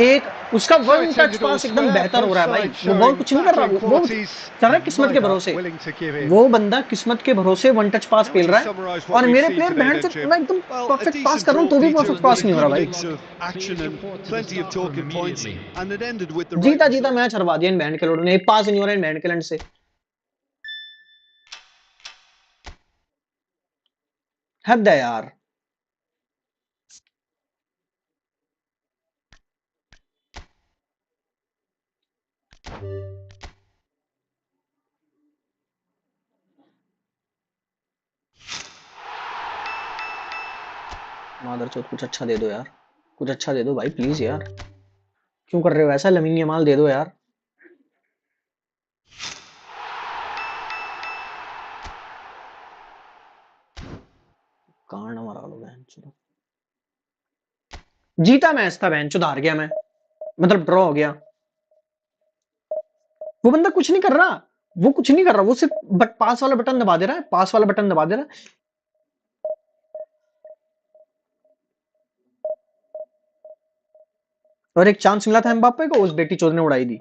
एक उसका So one it's touch ended all पास एकदम square, बेहतर हो both रहा है भाई, sides वो बॉल showing कुछ नहीं कर रहा, battling वो qualities चल रहा है किस्मत के neither भरोसे, willing to give in. वो बंदा किस्मत के भरोसे वन टच पास How खेल would you रहा है, summarise what और we've मेरे seen प्लेयर today बहन then, से Jim? मैं एकदम Well, a perfect pass decent कर रहा हूँ draw, तो भी Peter, perfect with pass a नहीं हो रहा good भाई। mix of action and plenty of talking points, and it ended with the right जीता जीता result. मैच हरवा दिया इन बैंड के लोगों ने, एक पास नहीं हो रहा इन बैंड के लैंड से, हद है यार। मादरचोद कुछ अच्छा दे दो यार, कुछ अच्छा दे दो भाई प्लीज यार, क्यों कर रहे हो ऐसा, लमीन यमाल दे दो यार। कांड मरा लो बहन चलो। जीता मैच था बहन चोद, हार गया मैं, मतलब ड्रॉ हो गया। वो बंदा कुछ नहीं कर रहा, वो कुछ नहीं कर रहा, वो सिर्फ पास वाला बटन दबा दे रहा है, पास वाला बटन दबा दे रहा है। और एक चांस मिला था एम्बाप्पे को, उस बेटी चोद ने उड़ाई दी।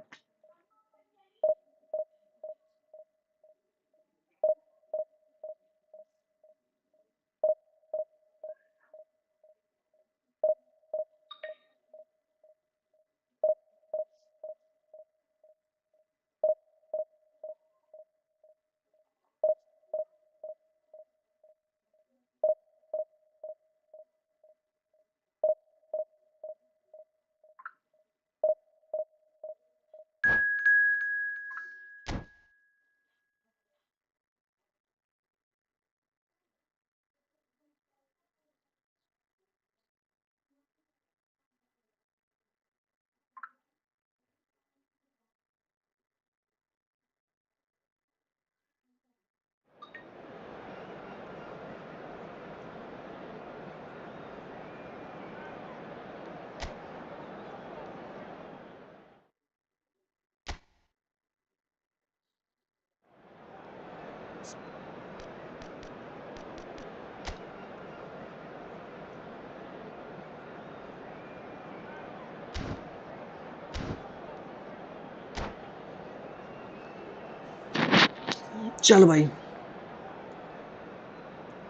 चल भाई,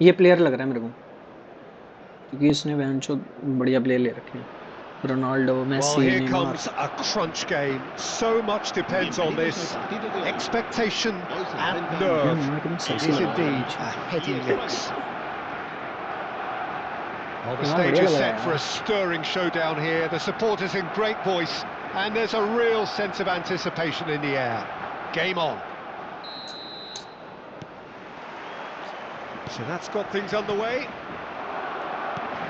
ये प्लेयर लग रहा है मेरे को, क्योंकि इसने बहनचो बढ़िया प्लेयर ले रखे हैं, Ronaldo, Well, Messi, here Neymar. comes a crunch game. So much depends on this. Expectation and nerve. मैं कितना It सेक्सी is लग रहा है indeed a heady mix. Well, the यार, stage बढ़िया is लग रहा set है for a यार। stirring showdown here. The supporters in great voice, and there's a real sense of anticipation in the air. Game on. So that's got things underway.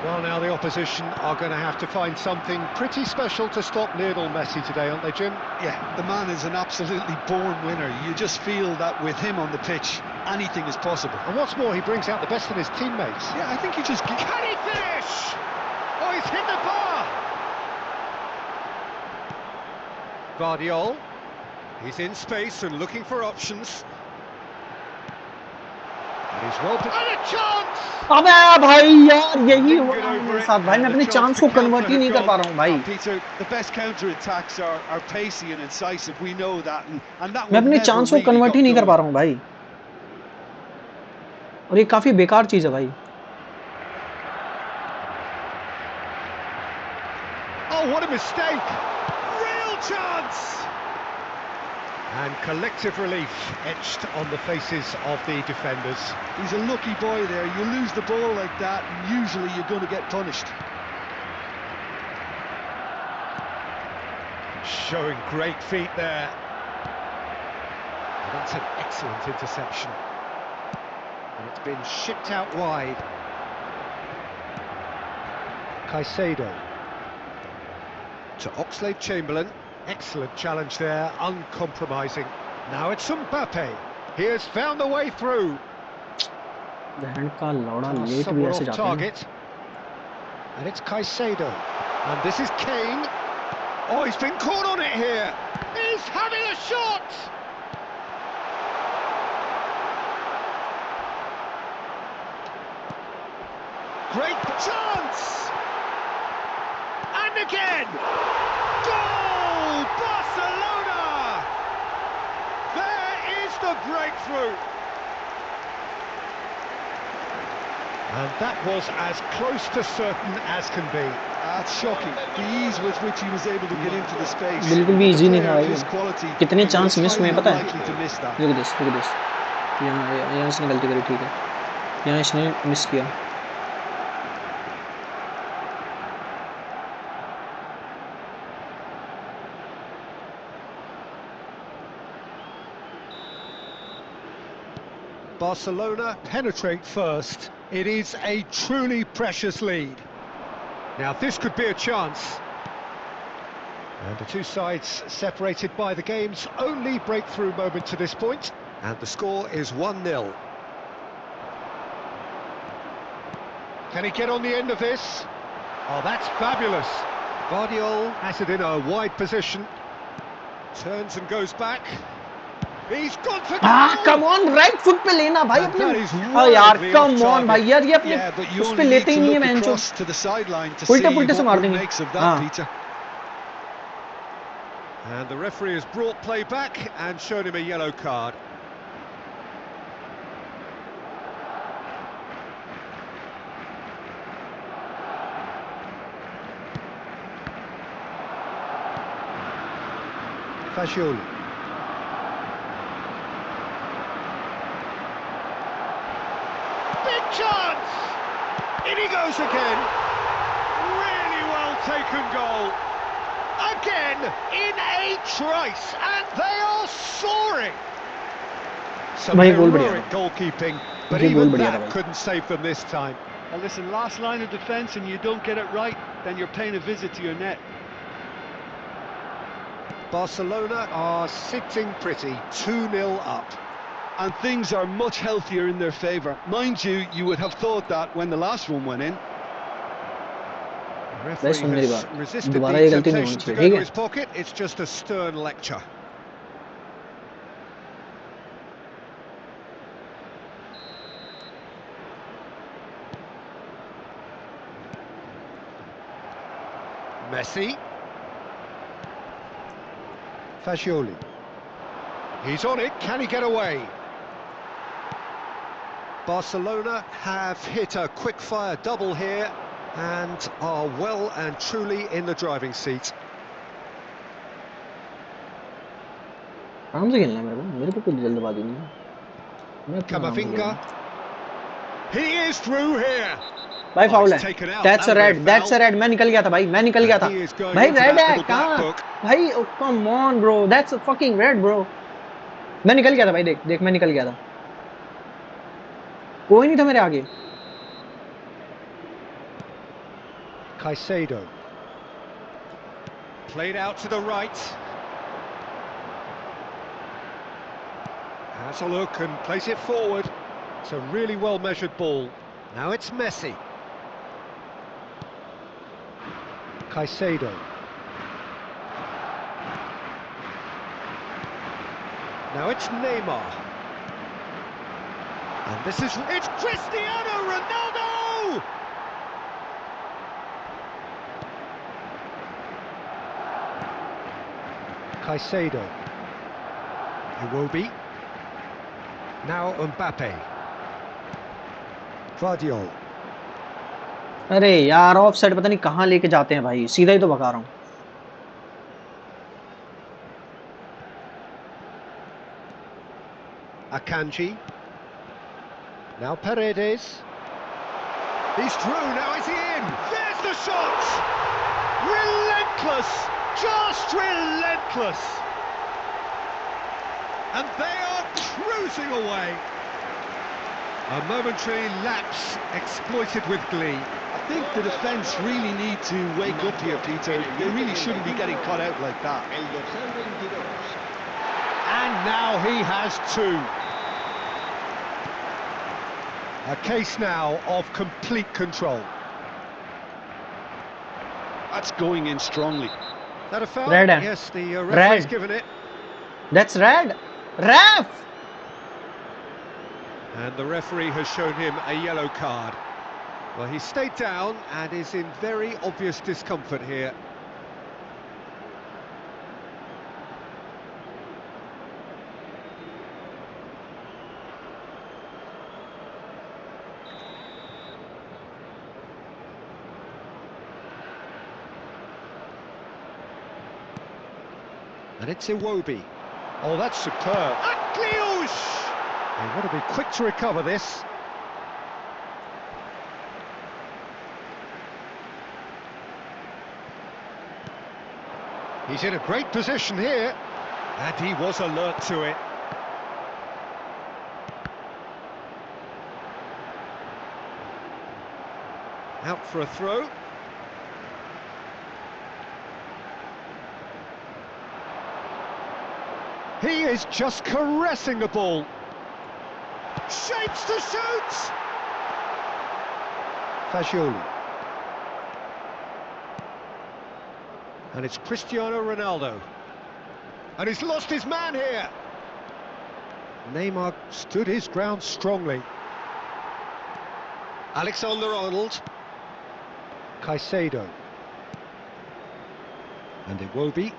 Well, now the opposition are going to have to find something pretty special to stop Lionel Messi today, aren't they, Jim? Yeah, the man is an absolutely born winner. You just feel that with him on the pitch, anything is possible. And what's more, he brings out the best in his teammates. Yeah, I think he just... Can he finish? Oh, he's hit the bar! Guardiol. He's in space and looking for options. And he's well... And a chance! अबे भाई यार, यही हो Lingered रहा है over मेरे it, साथ भाई, and मैं the अपने chance चांस to को counter कन्वर्ट ही had नहीं कर gone. पा रहा हूँ भाई। Now, Peter, the best counter-attacks are pacey and incisive. We know that, and that मैं one अपने never चांस को really कन्वर्ट ही got नहीं कर going. पा रहा हूँ भाई, और ये काफी बेकार चीज है भाई। Oh, what a mistake! Real chance! And collective relief etched on the faces of the defenders. He's a lucky boy there. You lose the ball like that, and usually you're going to get punished. Showing great feet there. That's an excellent interception. And it's been shipped out wide. Caicedo. To Oxlade-Chamberlain. Excellent challenge there, uncompromising. Now it's Mbappe. He has found the way through. बहन का लौड़ा Oh, late भी somewhat ऐसे off जाते हैं। target. And it's Caicedo. And this is Kane. Oh, he's been caught on it here. He's having a shot! Great chance! And again! Goal! the breakthrough! And that was as close to certain as can be. That's shocking. The ease with which he was able to get into the space. बिल्कुल भी A easy नहीं player था of भाई his quality, कितने he chance was miss हुए हैं highly पता है unlikely to miss that. look at this यहाँ से गलती करी ठीक है यहाँ इसने मिस किया Barcelona penetrate first. It is a truly precious lead. Now this could be a chance. And the two sides separated by the game's only breakthrough moment to this point. And the score is 1-0. Can he get on the end of this? Oh, that's fabulous. Guardiola has it in a wide position. Turns and goes back. He's gone for goal! come on right foot पे लेना भाई And अपने that is यार wildly come off on target. भाई यार ये अपने Yeah, but you उस पे only need लेते ही to नहीं है look मैंचो across to the sideline to see उल्टे पुल्टे से what मार one देंगे makes of that, हाँ Peter. And the referee has brought play back and shown him a yellow card. Fascioli. Big chance! In he goes again. Really well taken goal. Again, in a trice, and they are soaring. Some भाई गोल बढ़िया heroic था goalkeeping, but ये गोल even बढ़िया था that भाई couldn't save them this time. And listen, last line of defence and you don't get it right, then you're paying a visit to your net. Barcelona are sitting pretty, 2-0 up. And things are much healthier in their favour. Mind you, you would have thought that when the last one went in. The भाई referee सुन मेरी has बात resisted दोबारा the ये गलती नहीं होनी temptation to चाहिए go ठीक to है his pocket. It's just a stern lecture. Messi. Fascioli. He's on it, can he get away? Barcelona have hit a quick-fire double here and are well and truly in the driving seat. आराम से खेलना है मेरे को कोई जल्दबाजी नहीं है मैं अपना आराम से खेल रहा Camavinga. हूँ He is through here. भाई Oh, फाउल he's है taken out. That's a That'll be a red that's a foul. Red मैं निकल गया था भाई मैं निकल गया था And he is going भाई into रेड that है little black कहाँ book. भाई come on bro that's a fucking red bro मैं निकल गया था भाई देख देख मैं निकल गया था कोई नहीं था मेरे आगे Caicedo. Played out to the right. Has a look and plays it forward. It's a really well measured ball. Now it's Messi. Caicedo. Now it's Neymar. And this is... It's Cristiano Ronaldo! Caicedo. Iwobi. Now Mbappe. Guardiola. अरे यार of side पता नहीं कहाँ लेके जाते हैं भाई सीधा ही तो भगा रहा हूँ Akanji. Now Paredes. He's through, now is he in? There's the shot! Relentless! Just relentless! And they are cruising away. A momentary lapse exploited with glee. I think the defence really need to wake up here, Peter. They really shouldn't be getting caught out like that. El dorsal 22. And now he has two. A case now of complete control. That's going in strongly. That a foul? Red. Yes, the referee's Red. given it. That's red RAF And the referee has shown him a yellow card. Well, he stayed down and is in very obvious discomfort here. And it's Iwobi. Oh, that's superb. Akliouche! They want to be quick to recover this. He's in a great position here. And he was alert to it. Out for a throw. He is just caressing the ball. Shapes to shoot! Fagioli. And it's Cristiano Ronaldo. And he's lost his man here. Neymar stood his ground strongly. Alexander-Arnold. Caicedo. And Iwobi.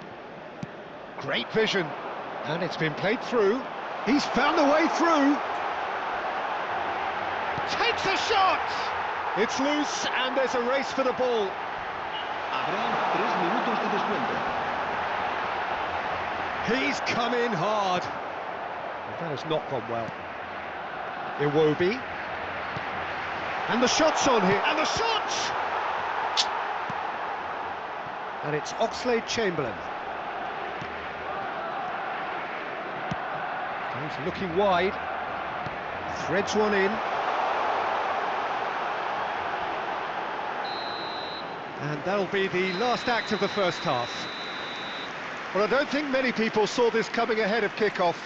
Great vision. And it's been played through. He's found a way through. Takes a shot! It's loose and there's a race for the ball. Habrá 3 minutos de descuento. He's come in hard. That has not gone well. Iwobi. And the shot's on here. And the shot! And it's Oxlade-Chamberlain. He's looking wide. Threads one in. And that'll be the last act of the first half. Well, I don't think many people saw this coming ahead of kickoff.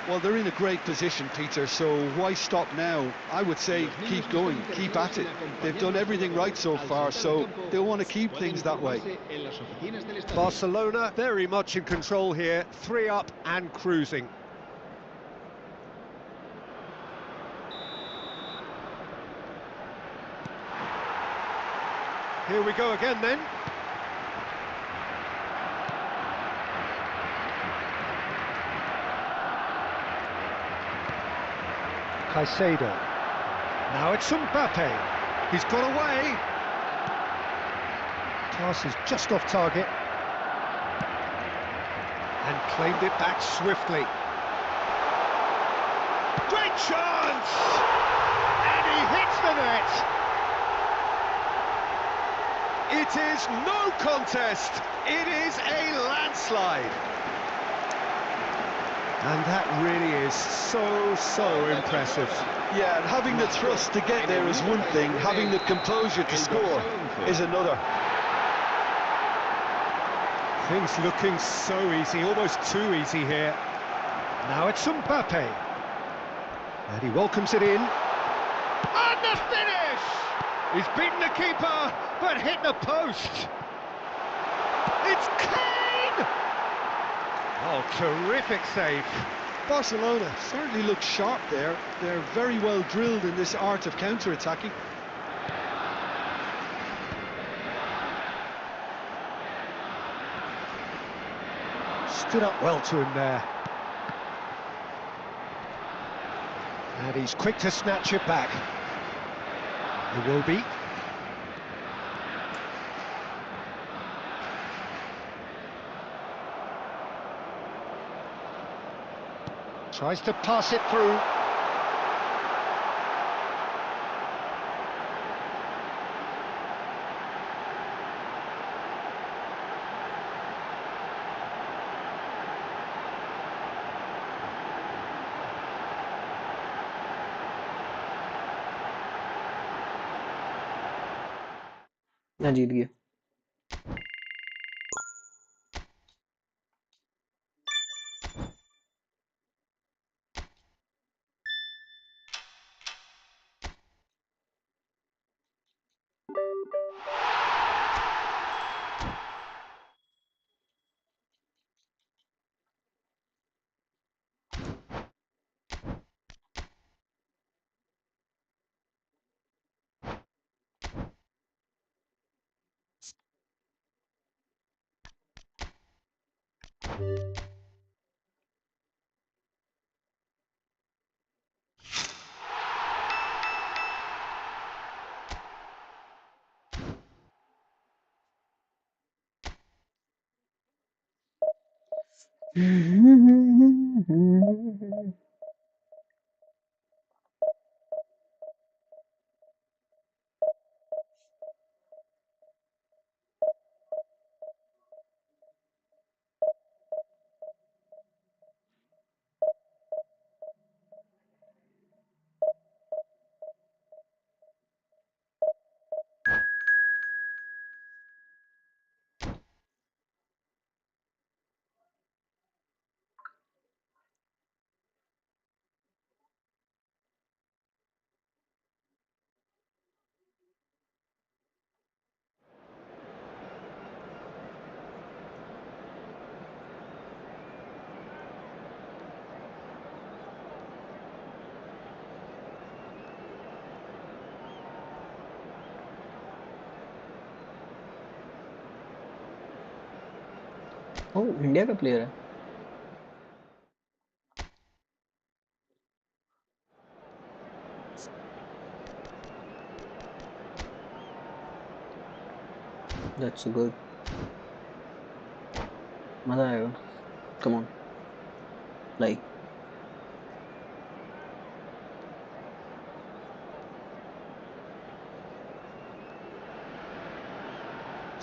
Well, they're in a great position, Peter, so why stop now? I would say keep going, keep at it. They've done everything right so far, so they'll want to keep things that way. Barcelona very much in control here, 3 up and cruising. Here we go again then. Caicedo. Now it's Mbappe. He's got away. Pass is just off target. And claimed it back swiftly. Great chance! And he hits the net. It is no contest. It is a landslide. And that really is so impressive. Yeah, and having the thrust to get there is one thing, having the composure to score is another. Things looking so easy, almost too easy here. Now it's Mbappe. And he welcomes it in. And the finish! He's beaten the keeper, but hit the post. It's Kane! Oh, terrific save. Barcelona certainly look sharp there. They're very well drilled in this art of counter-attacking. Stood up well to him there. And he's quick to snatch it back. It will be. Tries to pass it through. ना जीत गए। ओ India का player है। That's good, मजा आएगा। Come on play.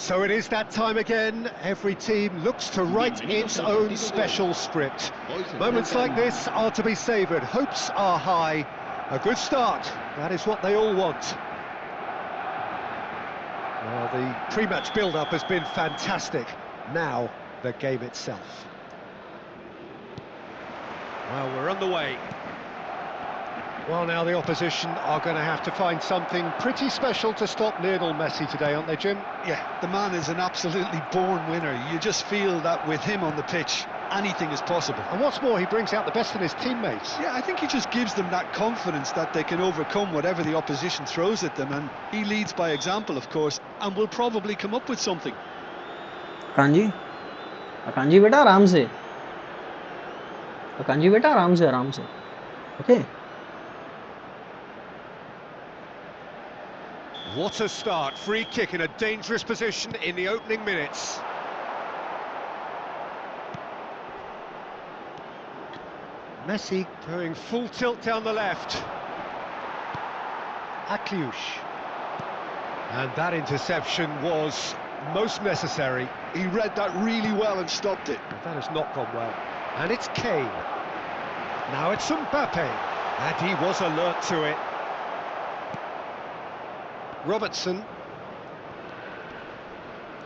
So it is that time again. Every team looks to write its own special script. Moments like this are to be savoured. Hopes are high. A good start. That is what they all want. Well, the pre-match build-up has been fantastic. Now, the game itself. Well, we're underway. Well, now the opposition are going to have to find something pretty special to stop Lionel Messi today, aren't they, Jim? Yeah, the man is an absolutely born winner. You just feel that with him on the pitch, anything is possible. And what's more, he brings out the best in his teammates. Yeah, I think he just gives them that confidence that they can overcome whatever the opposition throws at them, and he leads by example, of course, and will probably come up with something. अकांजी बेटा आराम से, अकांजी बेटा आराम से, okay? What a start. Free kick in a dangerous position in the opening minutes. Messi going full tilt down the left. Akliush. And that interception was most necessary. He read that really well and stopped it. But that has not gone well. And it's Kane. Now it's Mbappe. And he was alert to it. Robertson.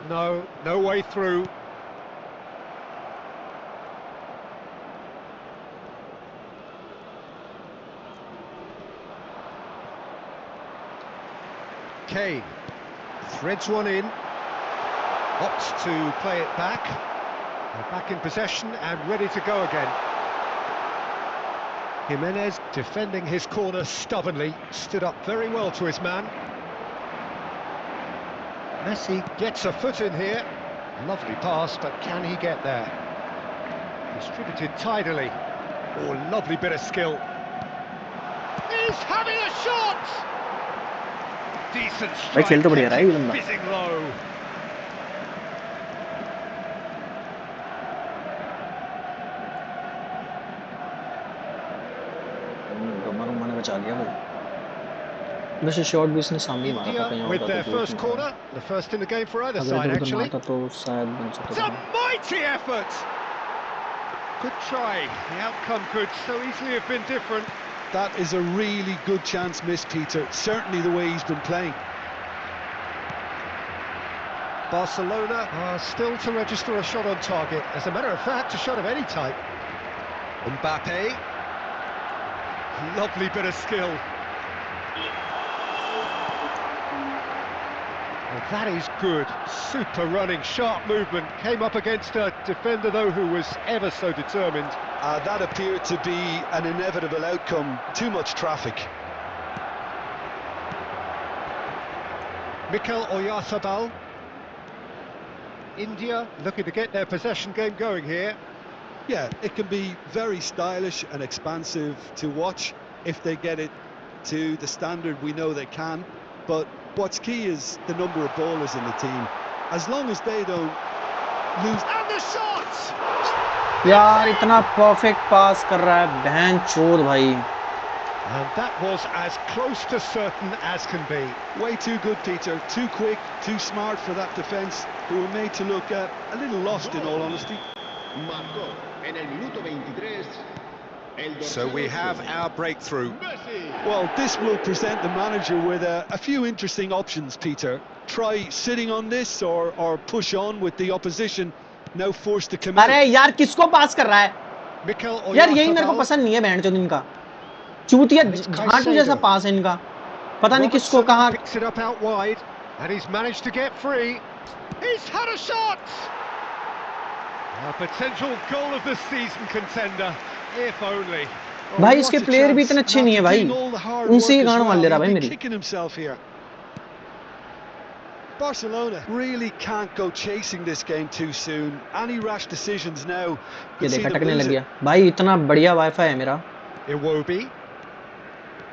No way through. Kane threads one in, opts to play it back. They're back in possession and ready to go again. Jimenez defending his corner stubbornly, stood up very well to his man. Messi gets a foot in here. Lovely pass, but can he get there? Distributed tidily. Oh, lovely bit of skill. He's having a shot! Decent भाई खेल strike, तो बढ़िया रहा है ये kept बंदा। it fizzing low. Roma ने बचा लिया भाई। वैसे शॉट भी इसने सामने ही मारा था, कहीं India और with था their तो दूर first नहीं corner, मारा। the first in the game for either अगर side इधर उधर actually. मारता तो शायद बन सकता It's a था। mighty effort! Good try, the outcome could so easily have been different. That is a really good chance missed, Peter. Certainly the way he's been playing. Barcelona are still to register a shot on target. As a matter of fact, a shot of any type. Mbappe. Lovely bit of skill. Well, that is good. Super running, sharp movement. Came up against a defender, though, who was ever so determined. That appeared to be an inevitable outcome. Too much traffic. Mikel Oyarzabal. India looking to get their possession game going here. Yeah, it can be very stylish and expansive to watch if they get it to the standard we know they can. But what's key is the number of ballers in the team. As long as they don't lose... And the shot! यार इतना perfect पास कर रहा है बहन चोद भाई. And that was as close to certain as can be. Way too good, Peter. Too quick, too smart for that defence, who were made to look a little lost, in all honesty. Marcó en el minuto 23. So we have our breakthrough. Well, this will present the manager with a few interesting options, Peter. Try sitting on this or push on with the opposition, now forced to commit. अरे यार किसको पास कर रहा है यार, यही मेरे को Oyarzabal. पसंद नहीं है बहन चोद इनका. चूतिया झाटू जैसा पास है इनका, पता नहीं किसको कहाँ. Picks it up out wide, and he's managed to get free. He's had a shot. A potential goal of the season contender, if only. भाई इसके प्लेयर भी इतने अच्छे नहीं है भाई, उनसे ही गांड मार ले रहा भाई मेरी. Kicking himself here. Barcelona really can't go chasing this game too soon. Any rash decisions now. ये देखा टकने लग गया भाई, इतना बढ़िया वाईफाई है मेरा. Iwobi.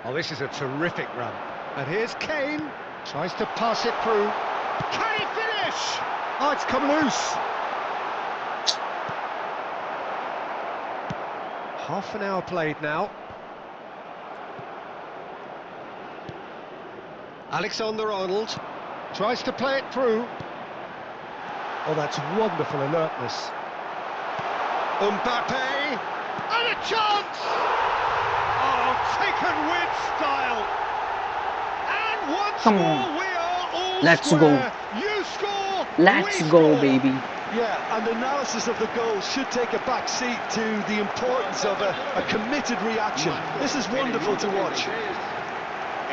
Oh, this is a terrific run. And here's Kane. Tries to pass it through. Can he finish? Oh, it's come loose. Half an hour played now. Alexander-Arnold tries to play it through. Oh, that's wonderful alertness. Mbappe. And a chance! Oh, taken with style. And once Come more on. we are all Let's square. go. You score. Let's we go score. baby. Yeah, and analysis of the goal should take a back seat to the importance of a committed reaction. This is wonderful to watch.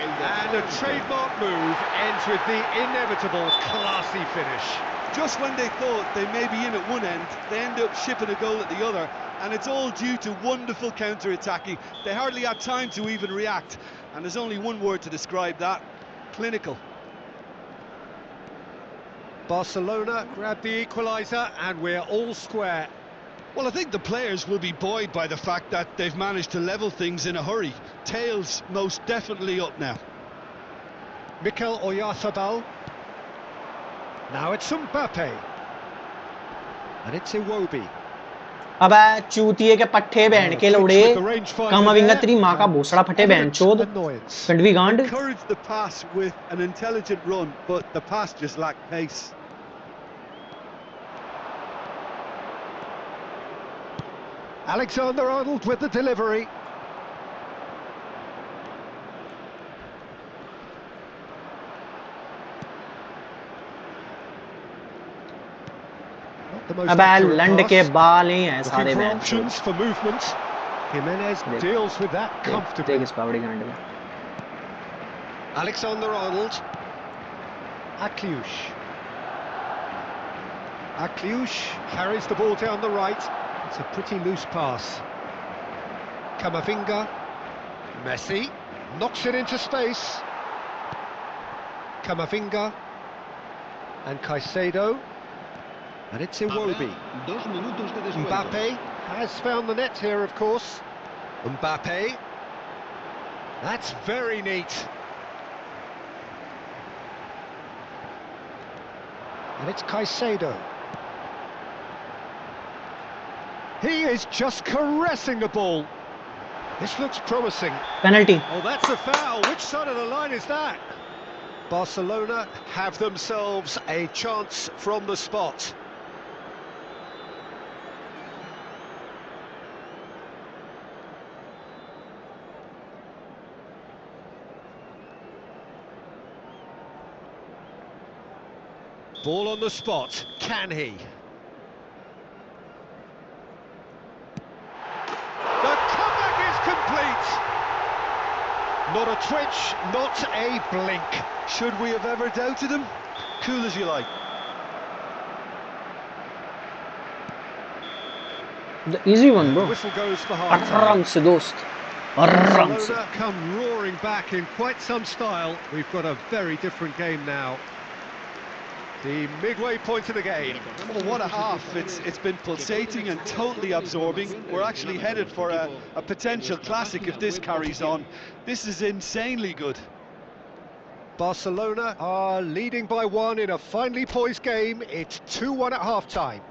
And a trademark move ends with the inevitable classy finish. Just when they thought they may be in at one end, they end up shipping a goal at the other, and it's all due to wonderful counter-attacking. They hardly had time to even react, and there's only one word to describe that: clinical. Barcelona grab the equaliser and we're all square. Well, I think the players will be buoyed by the fact that they've managed to level things in a hurry. Tails most definitely up now. Mikel Oyarzabal. Now it's Mbappe. And it's Iwobi. अबे चूतिए के पट्टे band के लौड़े, कमाविंगा तेरी माँ का भोसड़ा फटे band चोद, कंडवी गांड. Encouraged the pass with an intelligent run, but the pass just lacked pace. Alexander-Arnold with the delivery. अबे लंड के बाल ही हैं सारे Looking for बैंड चोद. options for movement. Jimenez deals with that comfortably. देख इस पावड़ी गांड में. Alexander-Arnold. Akliush. Akliush carries the ball down the right. It's a pretty loose pass. Camavinga. Messi. Knocks it into space. Camavinga. And Caicedo. And it's Iwobi. Mbappe has found the net here, of course. Mbappe. That's very neat. And it's Caicedo. He is just caressing the ball. This looks promising. Penalty. Oh, that's a foul. Which side of the line is that? Barcelona have themselves a chance from the spot. Ball on the spot. Can he? The comeback is complete. Not a twitch, not a blink. Should we have ever doubted him? Cool as you like. The easy one, bro. Whistle goes for half time. आराम से दोस्त, आराम से. Barcelona come roaring back in quite some style. We've got a very different game now. The midway point of the game. Oh, what a half. It's been pulsating and totally absorbing. We're actually headed for a potential classic if this carries on. This is insanely good. Barcelona are leading by 1 in a finely poised game. It's 2-1 at half-time.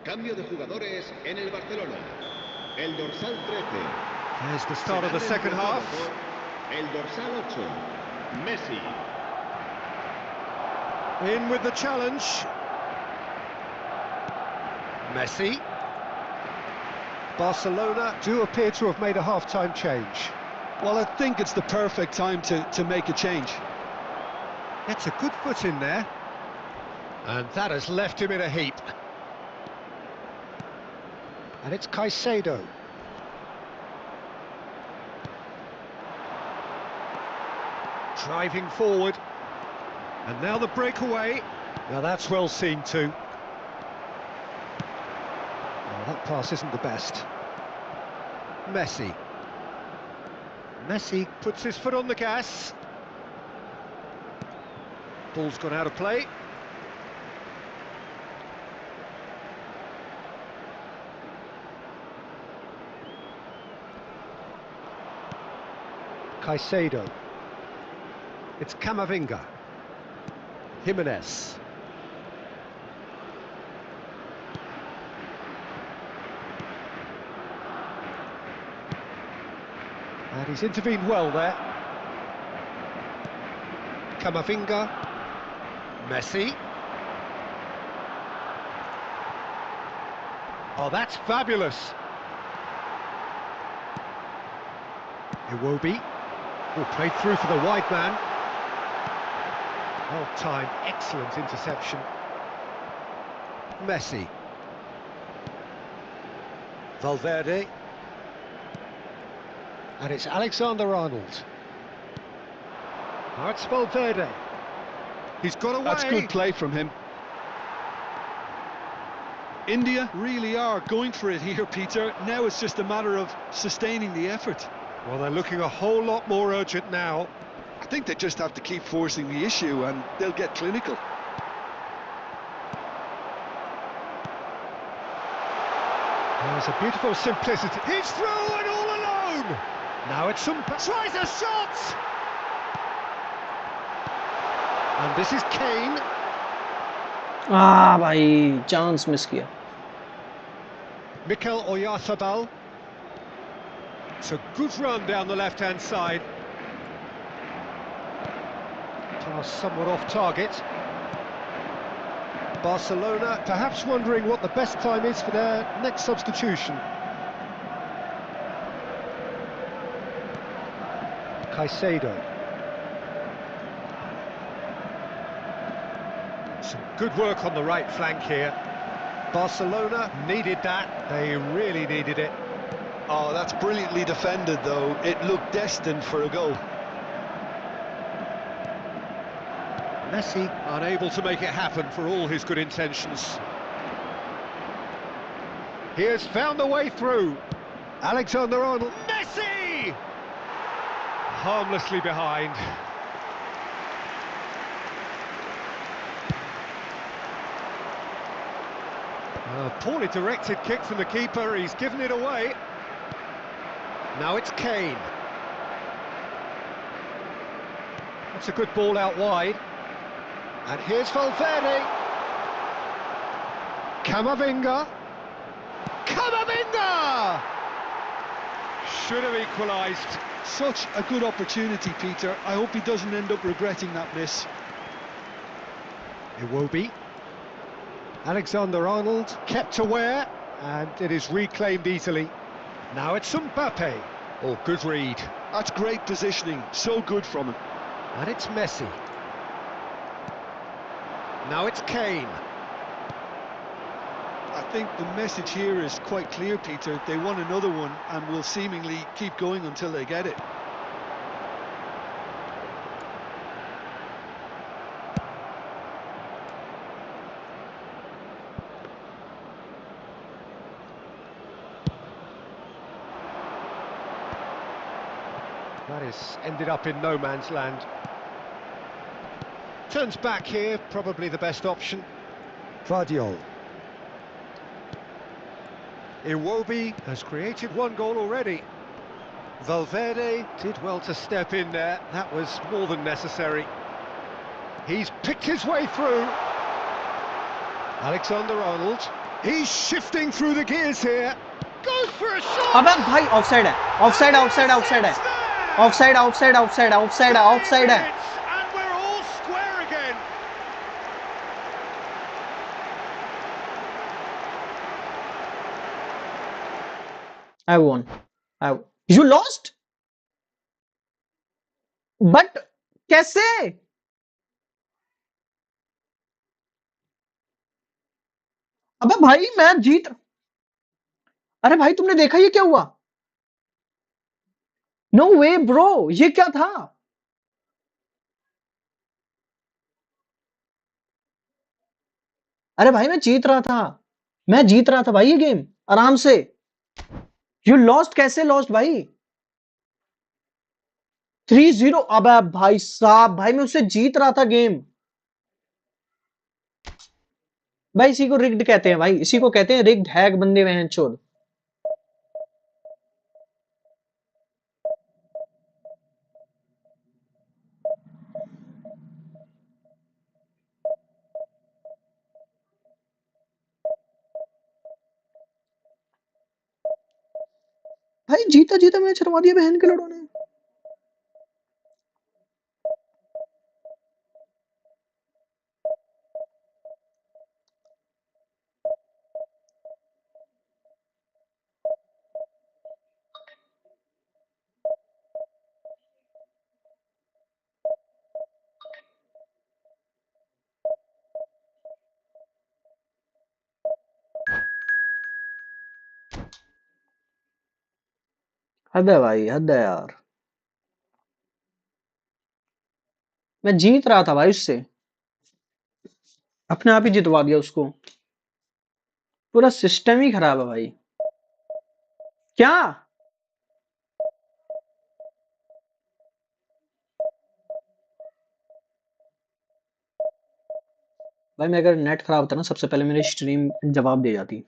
Cambio de jugadores en el Barcelona. El dorsal 13. There's the start of the second half. El dorsal 8. Messi. In with the challenge. Messi. Barcelona do appear to have made a half-time change. Well, I think it's the perfect time to make a change. Gets a good foot in there. And that has left him in a heap. And it's Caicedo. Driving forward. And now the breakaway. Now that's well seen too. Oh, that pass isn't the best. Messi. Messi puts his foot on the gas. Ball's gone out of play. Caicedo. It's Camavinga. Jimenez. And he's intervened well there. Camavinga. Messi. Oh, that's fabulous. Iwobi. Oh, played through for the wide man. Well timed, excellent interception. Messi. Valverde. And it's Alexander-Arnold. Now it's Valverde. He's got away. That's good play from him. India really are going for it here, Peter. Now it's just a matter of sustaining the effort. Well, they're looking a whole lot more urgent now. I think they just have to keep forcing the issue and they'll get clinical. There's a beautiful simplicity. He's through and all alone! Now it's some... Tries a shot! And this is Kane. भाई chance miss किया. Mikel Oyarzabal. It's a good run down the left-hand side. Pass somewhat off target. Barcelona perhaps wondering what the best time is for their next substitution. Caicedo. Some good work on the right flank here. Barcelona needed that. They really needed it. Oh, that's brilliantly defended, though. It looked destined for a goal. Messi unable to make it happen for all his good intentions. He has found a way through. Alexander-Arnold. Messi! Harmlessly behind. A poorly directed kick from the keeper. He's given it away. Now it's Kane. That's a good ball out wide. And here's Valverde. Camavinga. Camavinga! Should have equalised. Such a good opportunity, Peter. I hope he doesn't end up regretting that miss. Iwobi. Alexander-Arnold kept aware, and it is reclaimed easily. Now it's Mbappe. Oh, good read. That's great positioning. So good from him. And it's Messi. Now it's Kane. I think the message here is quite clear, Peter. They want another one and will seemingly keep going until they get it. That is ended up in no man's land. Turns back here, probably the best option. Vardiol. Iwobi has created one goal already. Valverde did well to step in there. That was more than necessary. He's picked his way through. Alexander-Arnold. He's shifting through the gears here. Goes for a shot. अबे भाई offside है, offside है, offside है, offside है, offside, offside, offside, offside, offside है। And we're all square again. I won. You lost? But कैसे? अबे भाई मैं जीत, अरे भाई तुमने देखा ये क्या हुआ? नो वे ब्रो, ये क्या था? अरे भाई मैं जीत रहा था, मैं जीत रहा था भाई ये गेम आराम से। यू लॉस्ट, कैसे लॉस्ट भाई? 3-0। अबे भाई साहब, भाई मैं उससे जीत रहा था गेम। भाई इसी को रिग्ड कहते हैं भाई, इसी को कहते हैं रिग्ड, हैक बंदे में हैं चोद। भाई जीता जीता मैच हरवा दिया बहन के लड़ों ने। हद है भाई, हद है यार। मैं जीत रहा था भाई उससे, अपने आप ही जितवा दिया उसको। पूरा सिस्टम ही खराब है भाई। क्या? भाई मैं अगर नेट खराब होता ना, सबसे पहले मेरी स्ट्रीम जवाब दे जाती।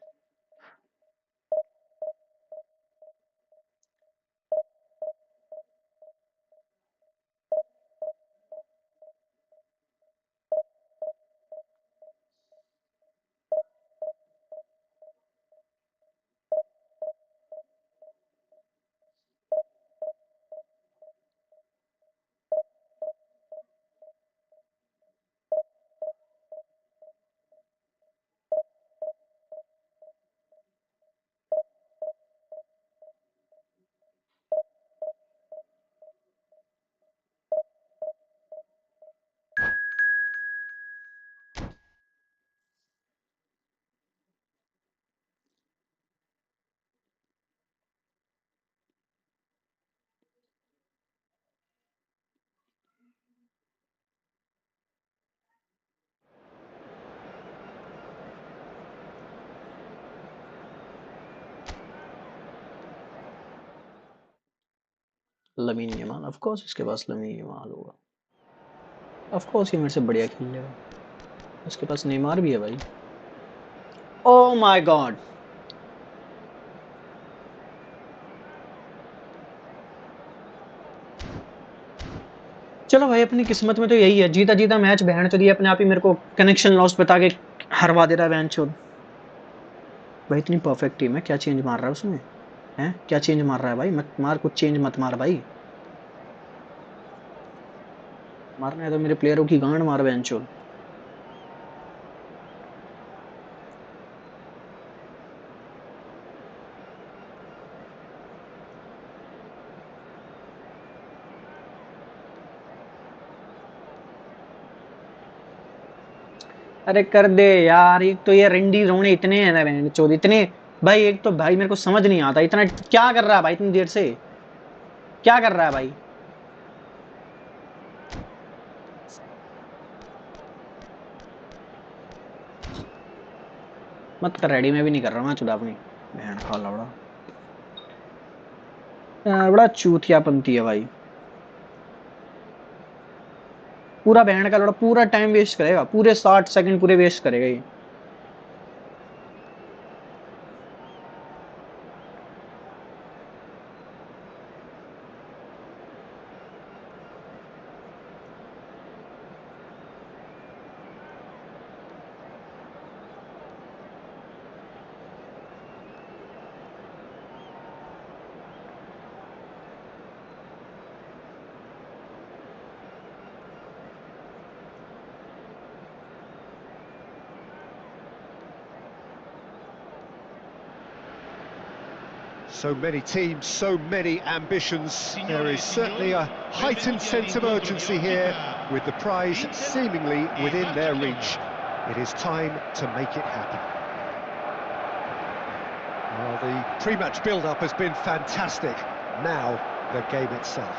लमीन यमाल, ऑफ कोर्स इसके पास लमीन यमाल होगा, ऑफ कोर्स ये मेरे से बढ़िया खेल लेगा। उसके पास नेमार भी है भाई। Oh my God. चलो भाई, अपनी किस्मत में तो यही है, जीता जीता मैच बहन चोदी अपने आप ही मेरे को कनेक्शन लॉस बता के हरवा दे रहा है बहन चोद। भाई इतनी परफेक्ट टीम है, क्या चेंज मार रहा है उसमें? हैं, क्या चेंज मार रहा है भाई? मत मार, कुछ चेंज मत मार भाई। मारना है तो मेरे प्लेयरों की गांड मार बहन चोद। अरे कर दे यार, एक तो ये रंडी रोने इतने हैं ना बहन चोद, इतने। भाई एक तो भाई मेरे को समझ नहीं आता इतना क्या कर रहा है भाई, इतनी देर से क्या कर रहा है भाई? मत कर रेडी, मैं भी नहीं कर रहा, मैं चुदा अपनी बहन खा लौड़ा। यार बड़ा चूतियापंती है भाई। पूरा बहन का लौड़ा पूरा टाइम वेस्ट करेगा, पूरे 60 सेकंड पूरे वेस्ट करेगा ये। So many teams, so many ambitions. There is certainly a heightened sense of urgency here, with the prize seemingly within their reach. It is time to make it happen. Well, the pre-match build-up has been fantastic. Now, the game itself.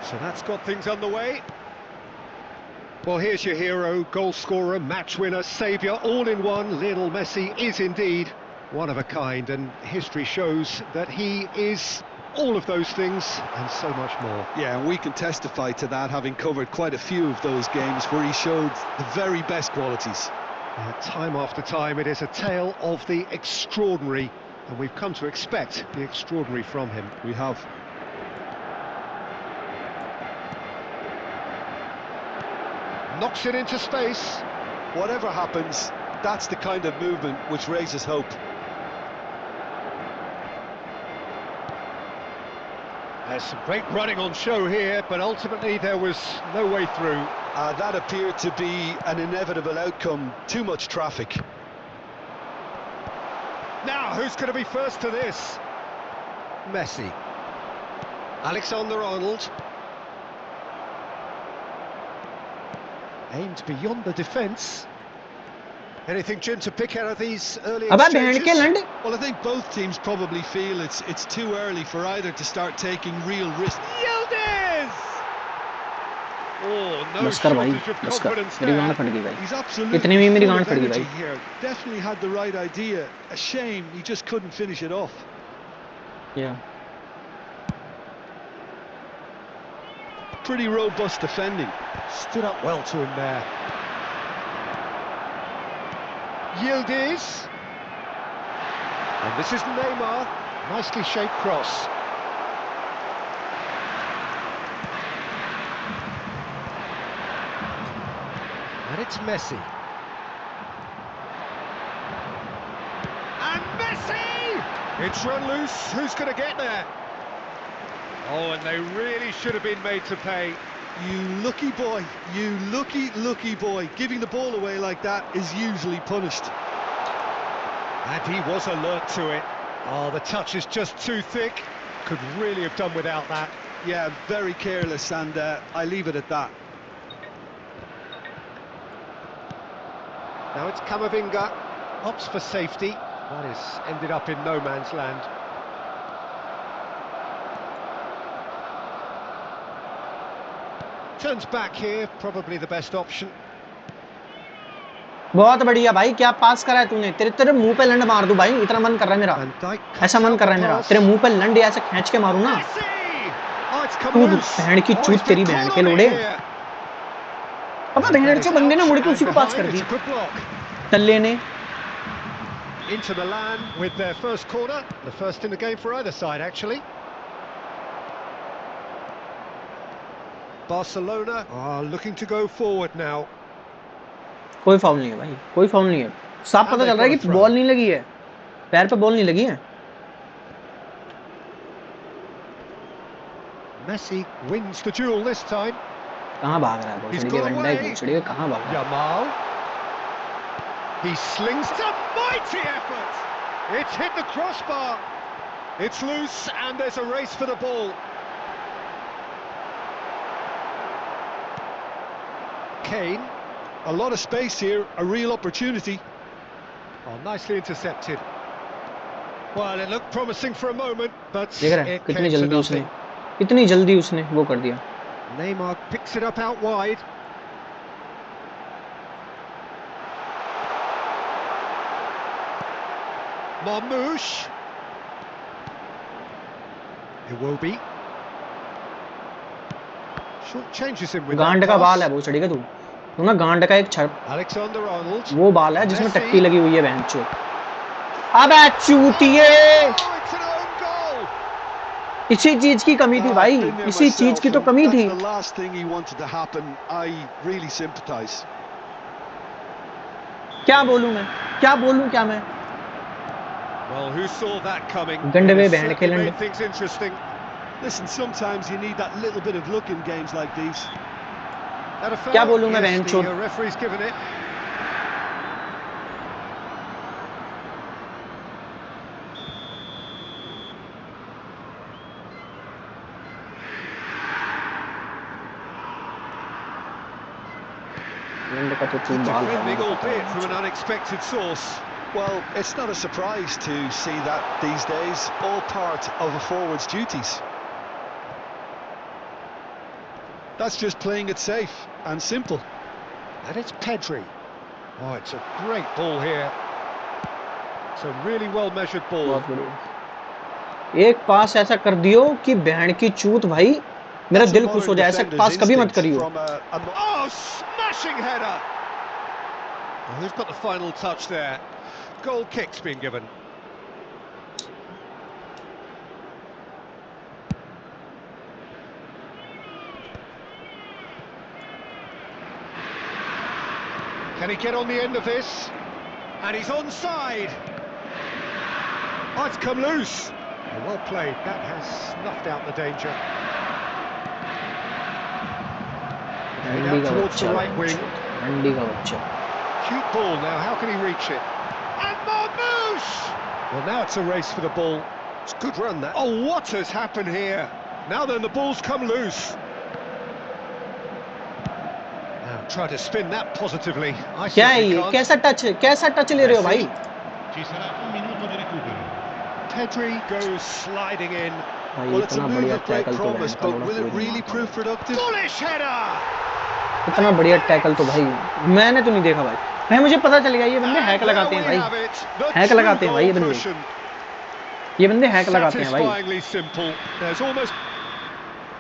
So that's got things underway. Well, here's your hero, goal scorer, match winner, saviour, all in one. Lionel Messi is indeed one of a kind, and history shows that he is all of those things and so much more. Yeah, and we can testify to that, having covered quite a few of those games where he showed the very best qualities. Time after time, it is a tale of the extraordinary, and we've come to expect the extraordinary from him. We have. Knocks it into space. Whatever happens, that's the kind of movement which raises hope. There's some great running on show here, but ultimately there was no way through. That appeared to be an inevitable outcome. Too much traffic. Now, who's going to be first to this? Messi. Alexander-Arnold. Aimed beyond the defence. Anything, Jim, to pick out of these early exchanges? Well, I think both teams probably feel it's too early for either to start taking real risks. Yildiz! Oh, no shortage of confidence there. He's absolutely full of energy here. Definitely had the right idea. A shame he just couldn't finish it off. Yeah. Pretty robust defending. Stood up well to him there. Yildiz. And this is Neymar. Nicely shaped cross. And it's Messi. And Messi! It's run loose. Who's going to get there? Oh, and they really should have been made to pay. You lucky boy, you lucky boy. Giving the ball away like that is usually punished. And he was alert to it. Oh, the touch is just too thick. Could really have done without that. Yeah, very careless, and I leave it at that. Now it's Camavinga. Opts for safety. That is ended up in no man's land. Turns back here, probably the best option. बहुत बढ़िया भाई, क्या पास करा है तूने? तेरे मुंह पे लंड मार दूं भाई, इतना मन कर रहा है मेरा, ऐसा मन कर रहा है मेरा, तेरे मुंह पे लंड ऐसे खींच के मारूं ना, तू बहन की चूत, तेरी बहन के लोड़े, अब बहन के बंदे ने मुड़ के उसी को पास कर दी, टल्ले ने. Into Milan with their first corner, the first in the game for either side actually. Barcelona are looking to go forward now. कोई फाउल नहीं है भाई, कोई फाउल नहीं है, साफ पता चल रहा है कि बॉल नहीं लगी है, पैर पे बॉल नहीं लगी है. Messi wins the duel this time. कहाँ भाग रहा है भोसड़ी के बंदा, भोसड़ी के कहाँ भाग रहा है? Yamal. He slings a mighty effort. It's hit the crossbar. It's loose and there's a race for the ball. Kane. A lot of space here, a real opportunity. Oh, nicely intercepted. Well, it looked promising for a moment, but देख रहा है कितनी जल्दी उसने वो कर दिया. Neymar picks it up out wide. Marmoush. It will be. Short changes him with गांड का बाल है भोसड़ी का, तू ना गांड का एक छड़, Alexander-Arnold. वो बाल है जिसमें टट्टी लगी हुई है बहन चो. अबे चूतिए, इसी चीज की कमी थी भाई, इसी चीज की तो कमी थी. The last thing he wanted to happen. I really sympathize. क्या बोलूं मैं, क्या बोलूं क्या मैं? Well, who saw that coming? गंडे It way has band certainly खेलने। made things interesting. Listen, sometimes you need that little bit of luck in games like these. That a क्या foul? बोलूं मैं Yes, बहन the चोद? referee's given it. गंडे का तो तू Good बाल है, defending, मुझे पता albeit है। from an unexpected source. Well, it's not a surprise to see that these days, all part of a forward's duties. That's just playing it safe and simple. And it's Pedri. Oh, it's a great ball here. It's a really well-measured ball. बहुत बढ़िया। एक पास ऐसा कर दियो कि बहन की चूत भाई, मेरा That's a दिल खुश हो modern जाए। ऐसा defender's पास कभी मत instinct करियो। from a Oh, smashing header! Well, who's got the final touch there? Goal kick's been given. Can he get on the end of this? And he's onside. Oh, it's come loose. Oh, well played. That has snuffed out the danger. Played रंडी out का towards the बच्चा, right wing. रंडी का बच्चा। Cute ball now. How can he reach it? And Marmouche! Well, now it's a race for the ball. It's a good run, that. Oh, what has happened here? Now then, the ball's come loose. Now, try to spin that positively. I क्या है certainly ये? can't. कैसा touch ले रहे हो भाई? Ci sarà un minuto di recupero. Pedri goes sliding in. भाई well, it's a इतना move बढ़िया of great टैकल तो promise, बहन का but लोड़ा will कोई it नहीं really मारता। prove productive? Bullish header! इतना बढ़िया टैकल तो भाई मैंने तो नहीं देखा भाई। भाई मुझे पता चल गया ये बंदे हैक And लगाते there हैं we भाई। have it, the hack true लगाते हैं भाई ये goal बंदे। cushion. ये बंदे हैक लगाते हैं भाई। Satisfyingly simple. There's almost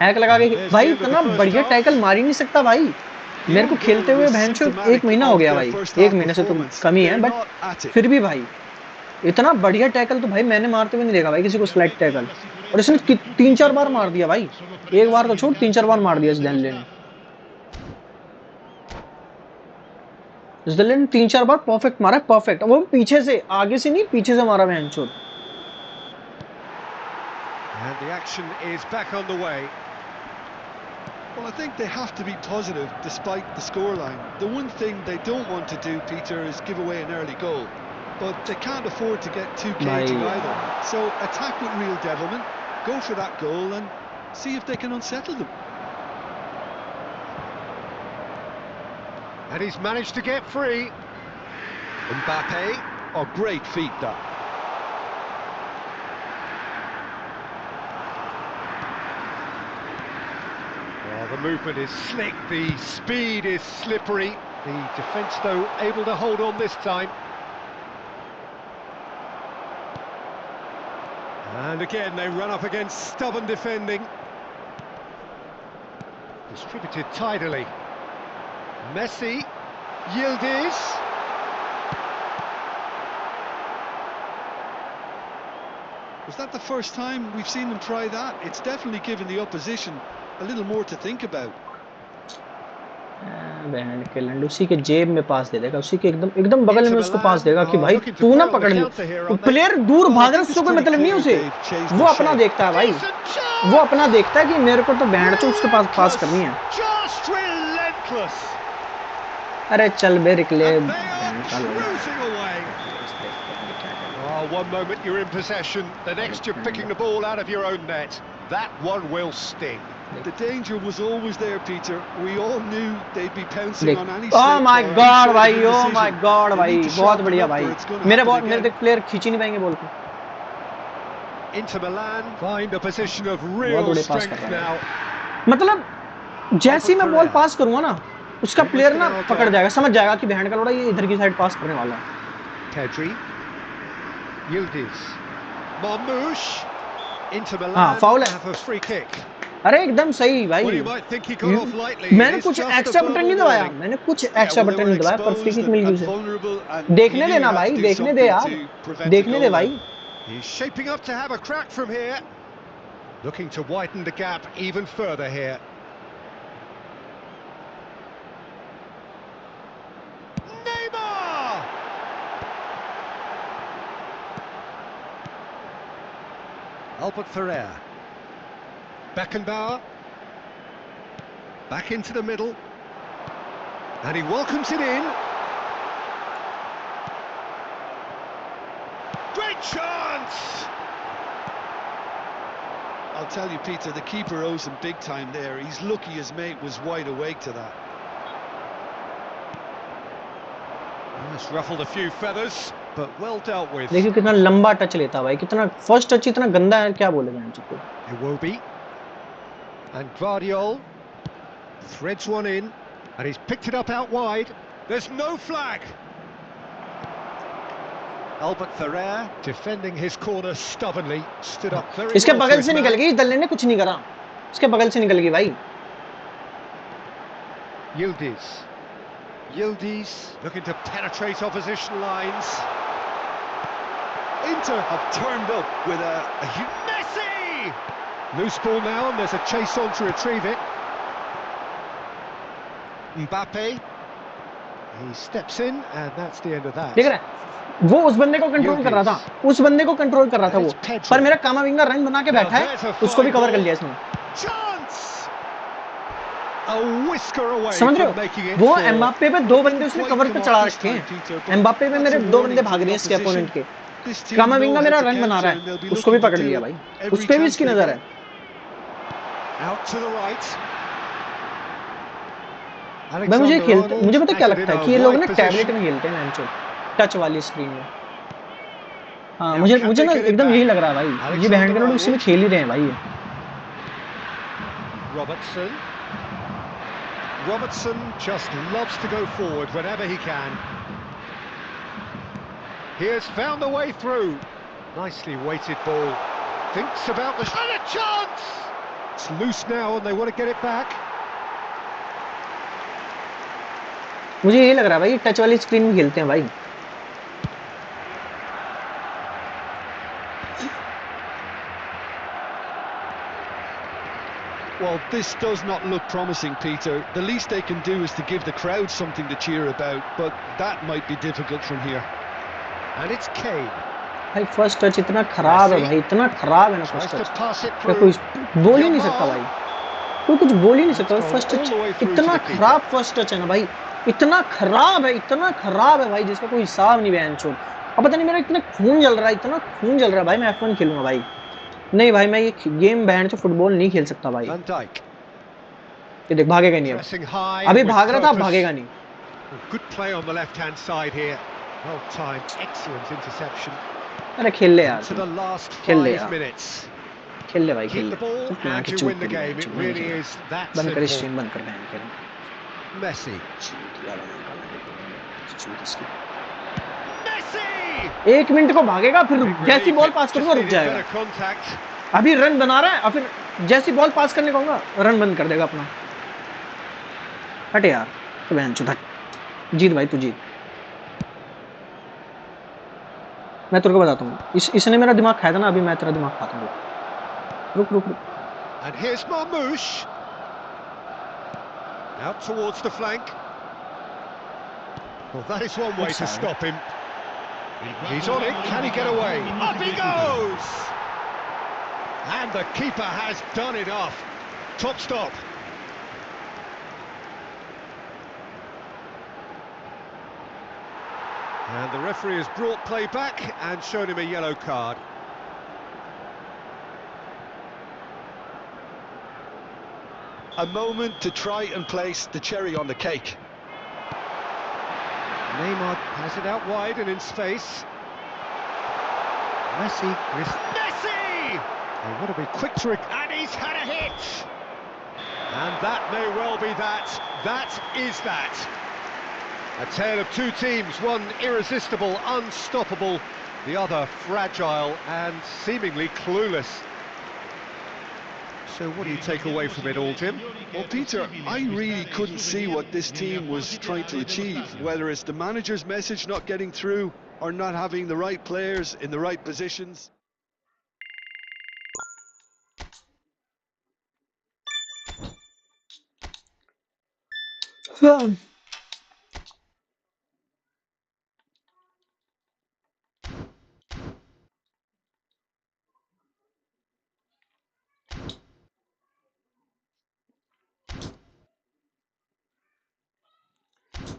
hack लगा के There's भाई the end of the इतना first बढ़िया half. टैकल मार ही नहीं सकता भाई। The मेरे को own खेलते goal हुए was बहनचोद symptomatic 1 महीना हो of गया their भाई। first 1 half महीने से तो performance. कम ही है, They're but not at it. फिर भी भाई इतना बढ़िया टैकल तो भाई मैंने मारते हुए नहीं देखा भाई किसी को स्लाइड टैकल। और इसने 3-4 बार मार दिया भाई। एक बार तो छोड़ 3-4 बार मार दिया इस डैनले ने। इस डैनले ने 3-4 बार परफेक्ट मारा, परफेक्ट। वो पीछे से, आगे से नहीं, पीछे से मारा बहनचोद। And the action is back on the way. Well, I think they have to be positive despite the scoreline. The one thing they don't want to do, Peter, is give away an early goal. But they can't afford to get too cagey Bhai. either. So attack with real devilment, go for that goal and see if they can unsettle them. And he's managed to get free. Mbappe. Oh, great feat that. Well, the movement is slick, the speed is slippery. The defence, though, able to hold on this time. And again, they run up against stubborn defending. Distributed tidily. Messi. Yildiz. Was that the first time we've seen them try that? It's definitely given the opposition a little more to think about. बहन के लंड उसी के जेब में पास दे देगा, उसी के एकदम बगल में उसको पास देगा कि भाई तू ना पकड़ ले। प्लेयर दूर भाग रहा है, उससे कोई मतलब नहीं है उसे। वो अपना देखता है भाई, वो अपना देखता है कि मेरे को तो बहन चो उसके पास पास करनी है। अरे चल बे रिकले बहन का लोड़ा। Oh, one moment you're in possession, the next you're picking the ball out of your own net. That one will sting. The danger was always there, Peter. We all knew they'd be pouncing on any slip. Oh my or any God sort of भाई, oh indecision. my God They भाई, need to बहुत sharpen बढ़िया up भाई। or it's gonna मेरे happen मेरे again. Player खींच ही नहीं पाएंगे बॉल को। Inter Milan find a position of बहुत real बड़े पास strength कर रहा now. है। मतलब जैसे ही मैं बॉल पास करूंगा ना, उसका प्लेयर ना पकड़ जाएगा, समझ जाएगा कि बहन का लोड़ा ये इधर की साइड पास करने वाला है। Pedri. Yildiz. Marmouche. Inter हाँ, Milan फाउल है। have a free kick. अरे एकदम सही भाई। Well, you might think he got off lightly. मैंने It's कुछ just a एक्स्ट्रा बटन नहीं verbal दबाया, warning. मैंने कुछ Yeah, extra well, they button were नहीं दबाया, पर फ्री exposed किक मिल गई and उसे। vulnerable, and देखने he दे knew ना he had भाई, to do देखने दे something यार, to prevent a देखने दे goal भाई। there. He's shaping up to have a crack from here. Looking to widen the gap even further here. Neymar! Albert Ferrer. Beckenbauer. Back into the middle. And he welcomes it in. Great chance! I'll tell you, Peter, the keeper owes him big time there. He's lucky his mate was wide awake to that. It's ruffled a few feathers, but well dealt with. देखिए कितना लंबा touch लेता भाई, कितना first touch इतना गंदा है, क्या बोलेगा इनको। Iwobi and Guardiol threads one in, and he's picked it up out wide. There's no flag. Albert Ferrer defending his corner stubbornly, stood up very इसके well बगल से निकल गई, दल्ले ने कुछ नहीं करा, इसके बगल से निकल गई भाई। Yildiz looking to penetrate opposition lines. Inter have turned up with a Messi! Loose ball now, and there's a chase on to retrieve it. Mbappe. He steps in, and that's the end of that. देख रहा है, वो उस बंदे को control कर रहा था, उस बंदे को कंट्रोल कर रहा था वो, पर मेरा कामाविंगा रन बना के बैठा है, उसको भी कवर कर लिया इसने। समझ रहे हो, वो एम्बाप्पे पे दो बंदे उसने कवर पे चढ़ा रखे हैं, एम्बाप्पे पे मेरे दो बंदे भाग रहे हैं इसके अपोनेंट के, कामाविंगा मेरा रन बना रहा है, उसको भी पकड़ लिया भाई, उस पे भी इसकी नजर है। भाई मुझे पता क्या लगता है कि ये लोग ना टैबलेट में खेलते हैं मैच, टच वाली स्क्रीन में। हाँ, मुझे ना एकदम यही लग रहा है भाई, ये बहन के लोग उसी में खेल ही रहे हैं भाई। Robertson just loves to go forward whenever he can. He has found the way through. Nicely weighted ball. Thinks about the shot. And a chance! It's loose now and they want to get it back. मुझे यही लग रहा है भाई, touch वाली screen में खेलते हैं भाई। Well, this does not look promising, Peter. The least they can do is to give the crowd something to cheer about, but that might be difficult from here. And it's Kane. भाई first touch इतना खराब है भाई, इतना खराब है ना first touch, कोई बोल ही नहीं सकता भाई, कोई कुछ बोल ही नहीं सकता। फर्स्ट टच इतना खराब फर्स्ट टच है ना भाई, इतना खराब है भाई, जिसका कोई हिसाब नहीं बहन चोद। अब पता नहीं मेरा इतना खून जल रहा है, इतना खून जल रहा है भाई, मैं F1 खेलूंगा भाई। नहीं भाई, मैं ये गेम बहन से फुटबॉल नहीं खेल सकता भाई। ये देख भागेगा नहीं, अब अभी भाग रहा था, अब भागेगा नहीं। Good play on the left-hand side here. Well timed, excellent interception. अरे खेल ले यार, खेल ले यार, खेल ले भाई, खेल ले। बंद कर स्ट्रीम, बंद कर बहन के। Messi. एक मिनट को भागेगा, फिर जैसी बॉल पास करूंगा रुक जाएगा। अभी रन बना रहा है और फिर जैसी बॉल पास करने कहूंगा रन बंद कर देगा अपना। हट यार, तो बहन चुदा, जीत भाई, तू जीत। मैं तेरे को बताता हूँ, इसने मेरा दिमाग खाया था ना, अभी मैं तेरा दिमाग खाता हूँ। रुक रुक रुक। And here's Marmoush. Out towards the flank. Well, that is one way to stop him. He's on it. Can he get away? Up he goes! And the keeper has done enough. Top stop. And the referee has brought play back and shown him a yellow card. A moment to try and place the cherry on the cake. Neymar has it out wide and in space. Messi! They want to be quick to... And he's had a hit! And that may well be that. That is that. A tale of two teams, one irresistible, unstoppable, the other fragile and seemingly clueless. So what do you take away from it all, Jim? Well, Peter, I really couldn't see what this team was trying to achieve, whether it's the manager's message not getting through or not having the right players in the right positions.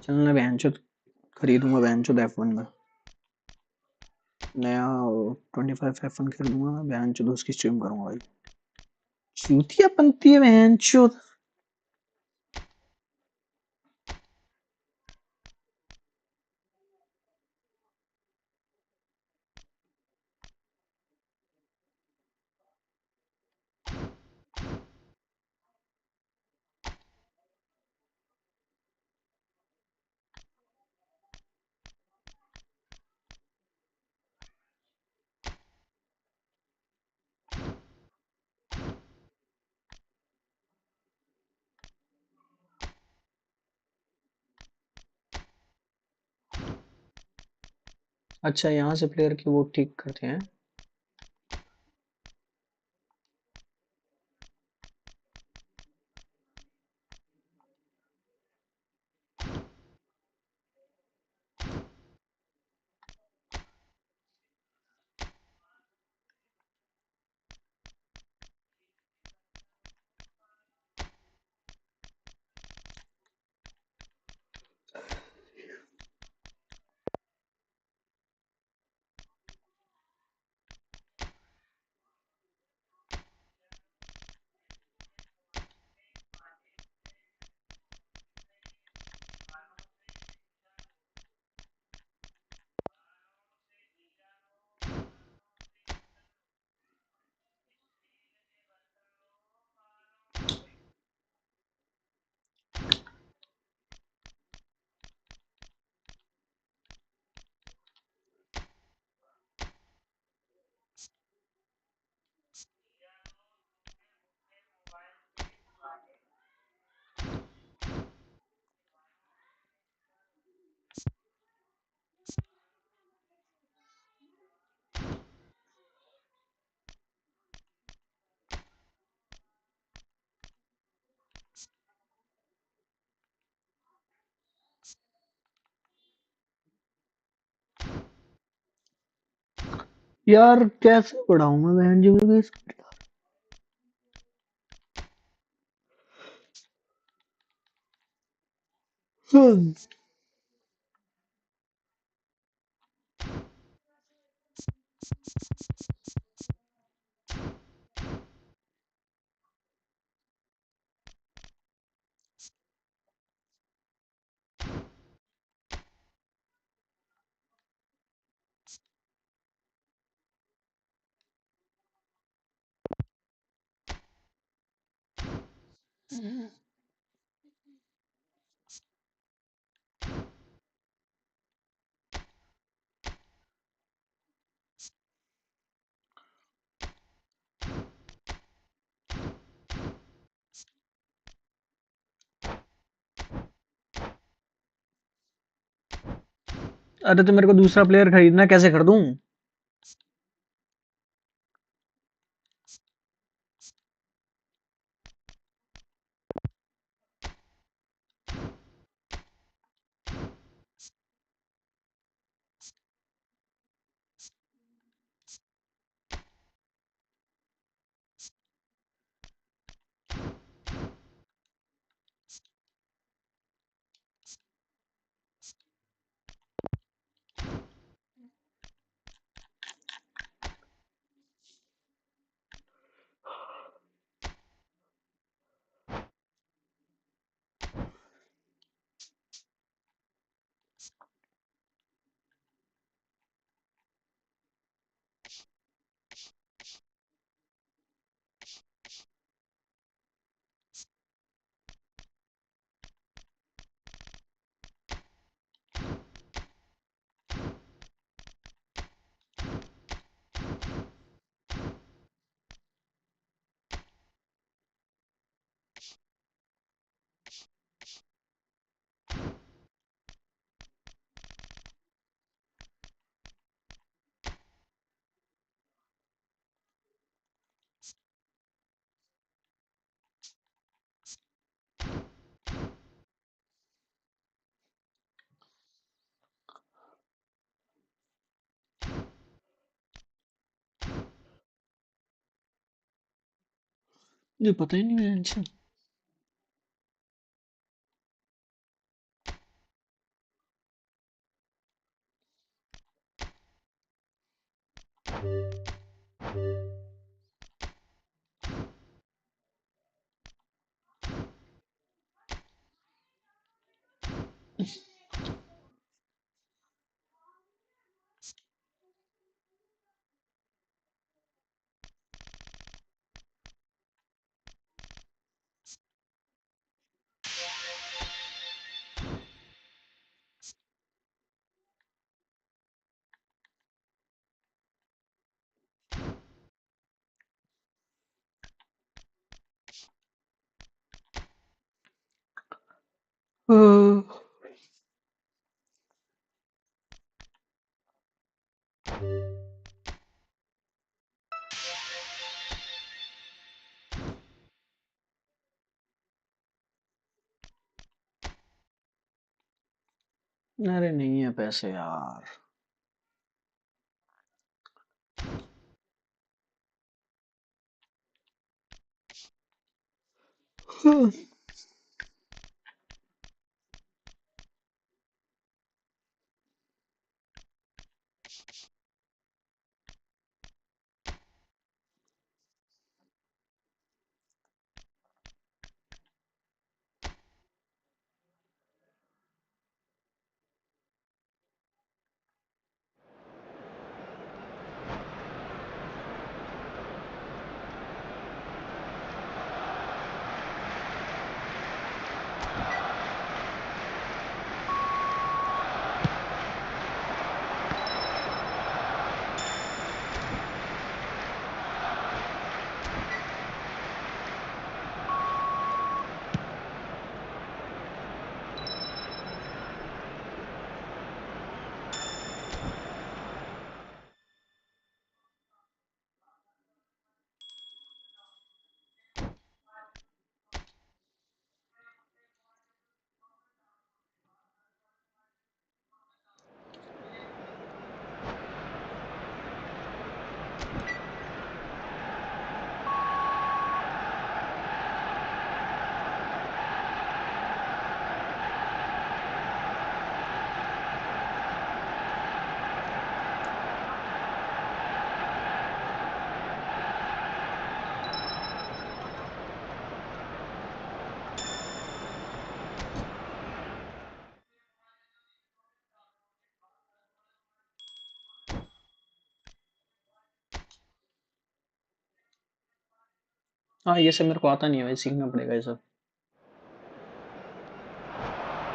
चलना बेंचो खरीदूंगा बेंचो F1 में नया 25 F1 खरीदूंगा मैं बेंचो तो उसकी stream करूंगा भाई चूतिया पंती है बेंचो अच्छा यहाँ से प्लेयर की वो ठीक करते हैं यार कैसे बढ़ाऊं मैं बहन जी मेरे को अरे तो मेरे को दूसरा प्लेयर खरीदना है, कैसे खरीदूं मुझे पता ही नहीं है अच्छा अरे नहीं है पैसे यार। हाँ ये सब मेरे को आता नहीं है भाई, सीखना पड़ेगा ये सब।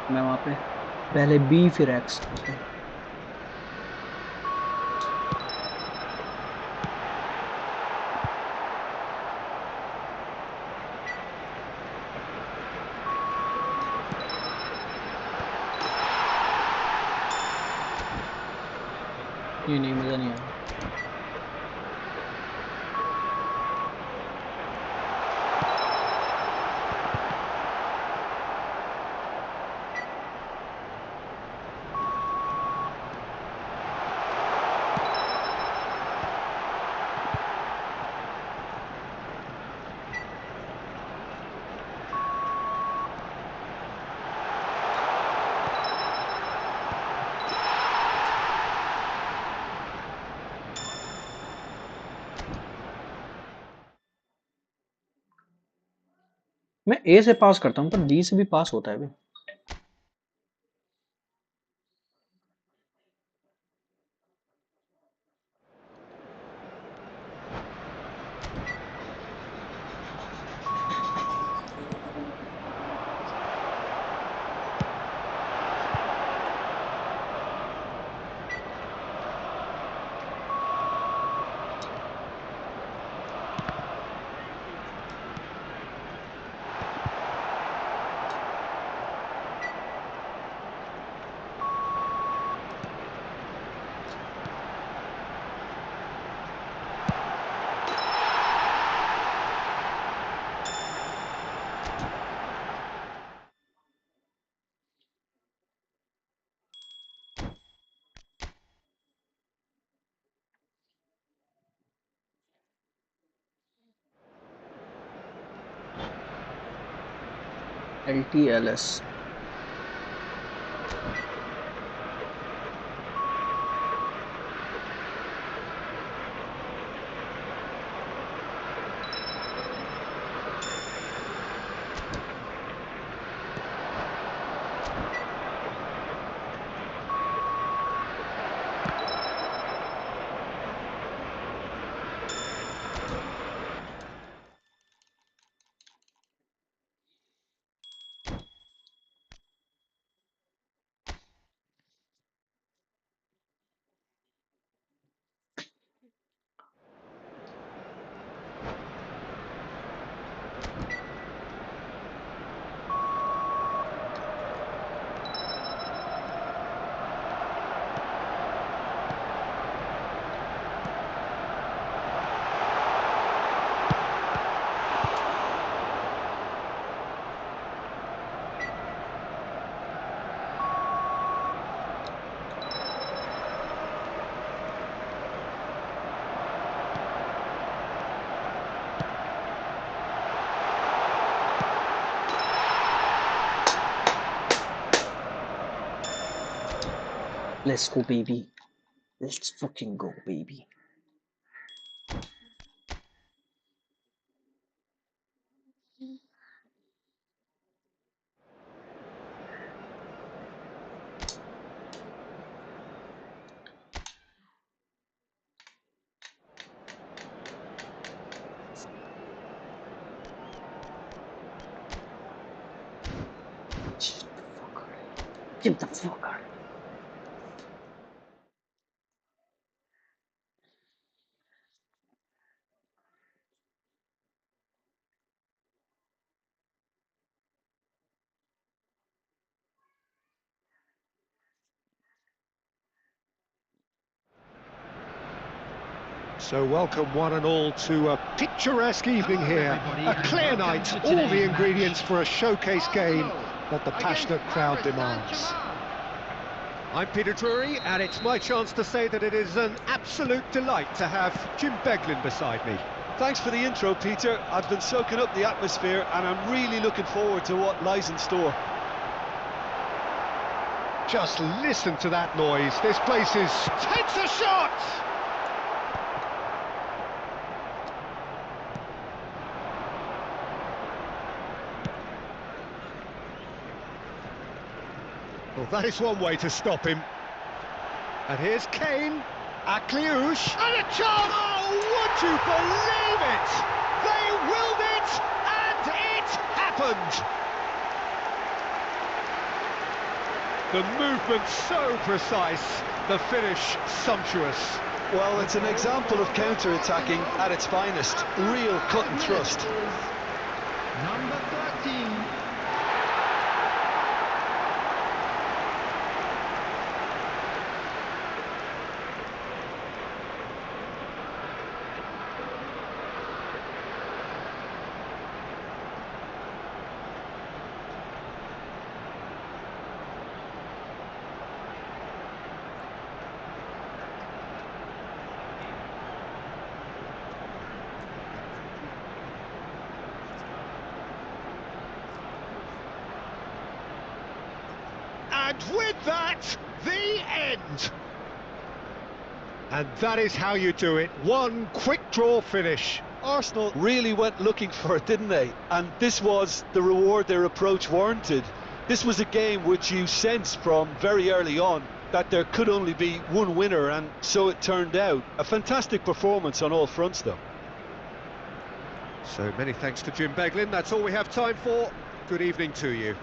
मैं वहाँ पे पहले बी फिर एक्स। ये नहीं, मज़ा नहीं आया। मैं ए से पास करता हूँ पर डी से भी पास होता है भाई। LTLS। Let's go, baby. Let's fucking go, baby. Get the fuck out. So welcome one and all to a picturesque evening here, a clear night, all the ingredients for a showcase game that the passionate crowd demands. I'm Peter Drury, and it's my chance to say that it is an absolute delight to have Jim Beglin beside me. Thanks for the intro, Peter. I've been soaking up the atmosphere and I'm really looking forward to what lies in store. Just listen to that noise. This place takes a shot! Well, that is one way to stop him. And here's Kane, Akliouche, and a chance! Oh, would you believe it? They willed it, and it happened! The movement so precise, the finish sumptuous. Well, it's an example of counter-attacking at its finest. Real cut and thrust. Number 13. And with that, the end. And that is how you do it. One quick draw finish. Arsenal really went looking for it, didn't they? And this was the reward their approach warranted. This was a game which you sensed from very early on that there could only be one winner, and so it turned out. A fantastic performance on all fronts, though. So many thanks to Jim Beglin. That's all we have time for. Good evening to you.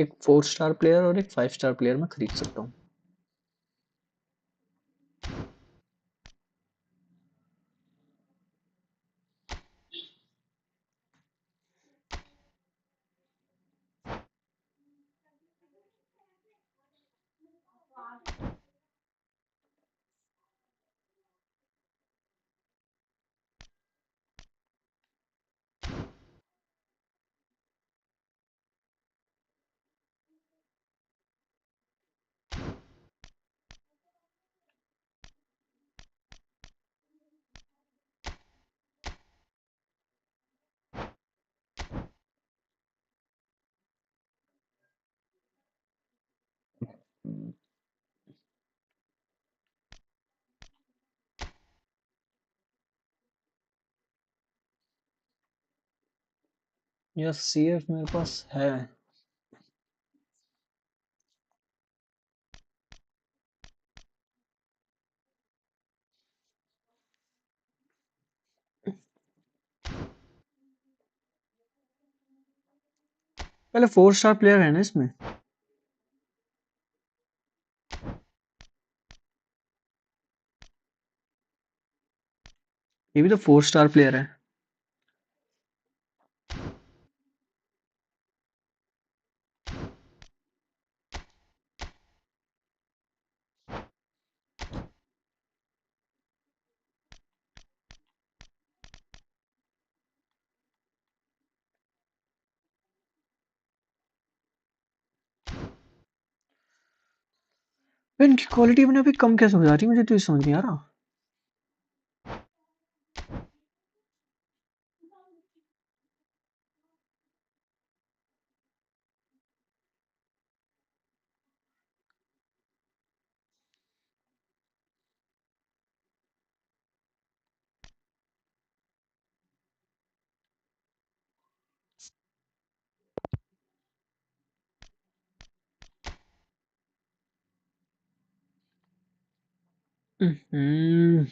एक 4 star player और एक 5 star player मैं खरीद सकता हूँ. Yes, CF मेरे पास है। पहले 4 स्टार प्लेयर है ना इसमें? ये भी तो 4 स्टार प्लेयर है। इनकी क्वालिटी मैंने अभी कम कैसे हो जा रही है, मुझे तो ये समझ नहीं आ रहा। हम्म,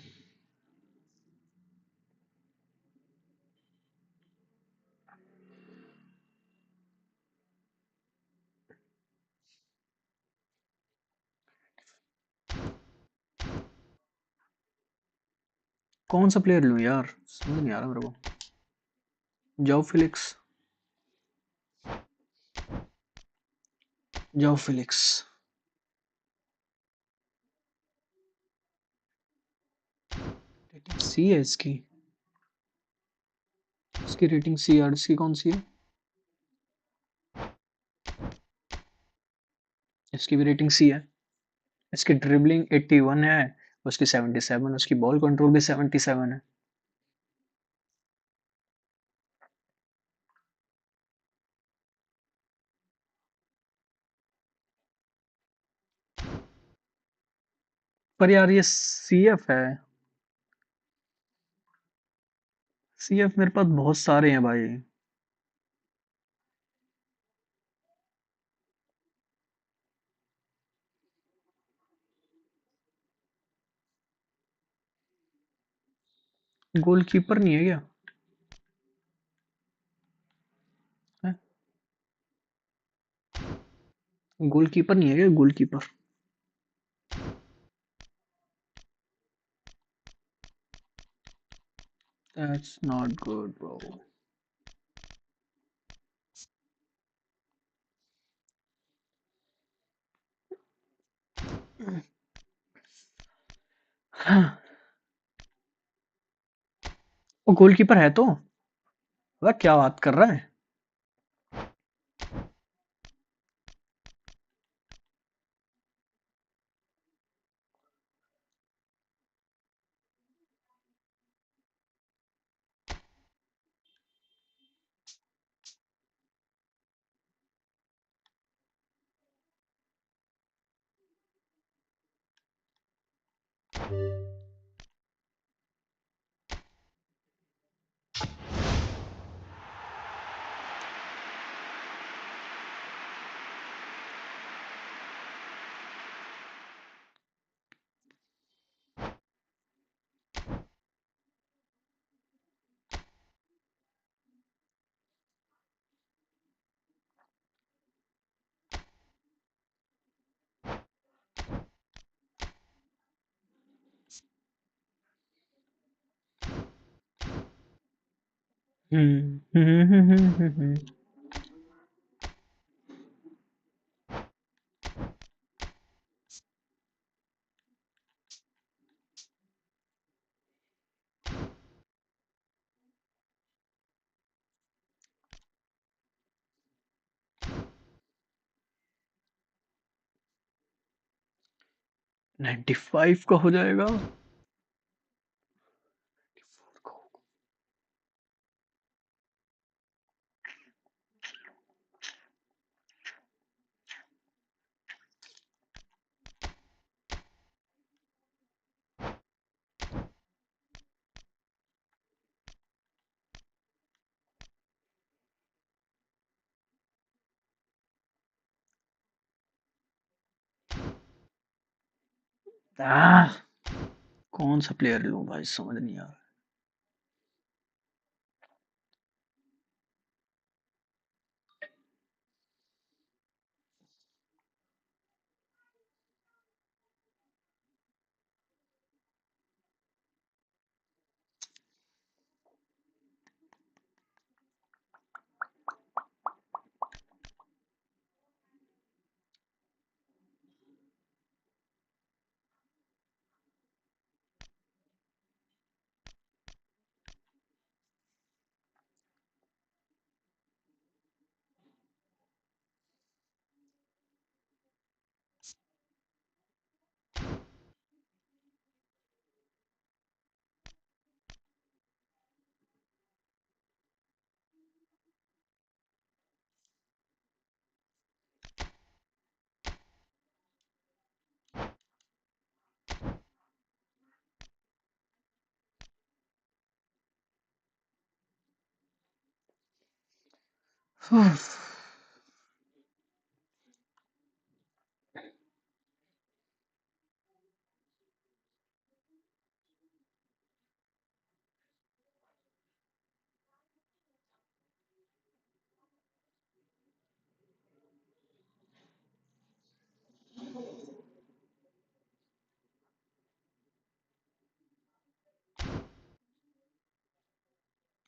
कौन सा प्लेयर लूं यार, समझ नहीं आ रहा मेरे को। जाओ फिलिक्स, जाओ फिलिक्स। रेटिंग सी है इसकी। इसकी रेटिंग सी है, इसकी कौन सी है? इसकी भी रेटिंग सी है। इसकी ड्रिबलिंग 81 है, उसकी 77, उसकी बॉल कंट्रोल भी 77 है। पर यार ये सीएफ है। सीएफ मेरे पास बहुत सारे हैं भाई। गोलकीपर नहीं है क्या? है? गोलकीपर नहीं है क्या? Goalkeeper. That's not good, bro. हाँ, वो गोलकीपर है तो। वह क्या बात कर रहा है? हम्म। 95 का हो जाएगा। आह, कौन सा प्लेयर लूं भाई, समझ नहीं आ रहा।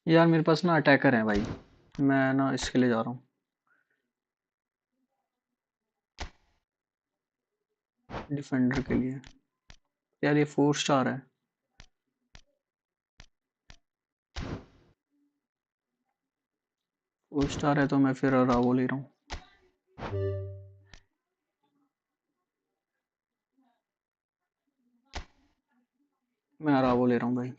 यार मेरे पास ना अटैकर है भाई, मैं ना इसके लिए जा रहा हूँ, डिफेंडर के लिए। यार ये 4 स्टार है। 4 स्टार है तो मैं फिर रावो ले रहा हूँ। मैं रावो ले रहा हूँ भाई।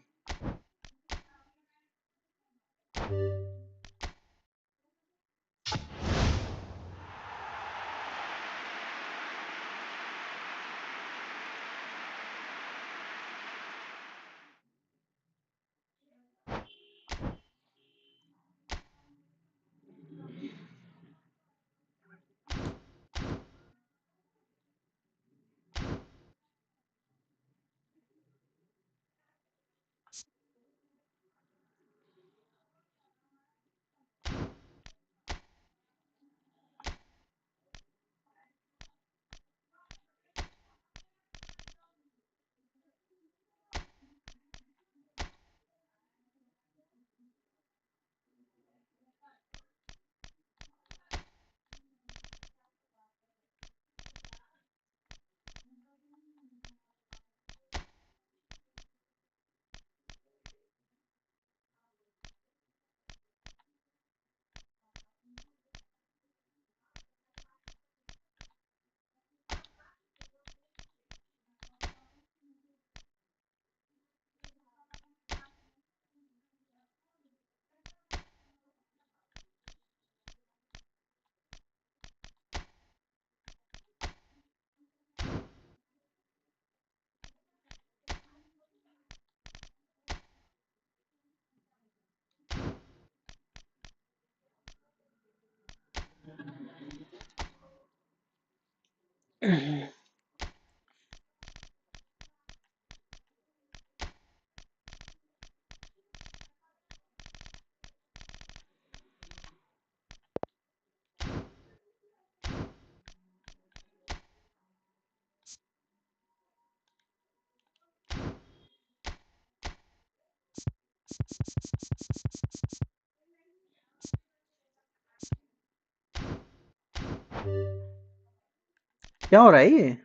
क्या हो रहा है ये?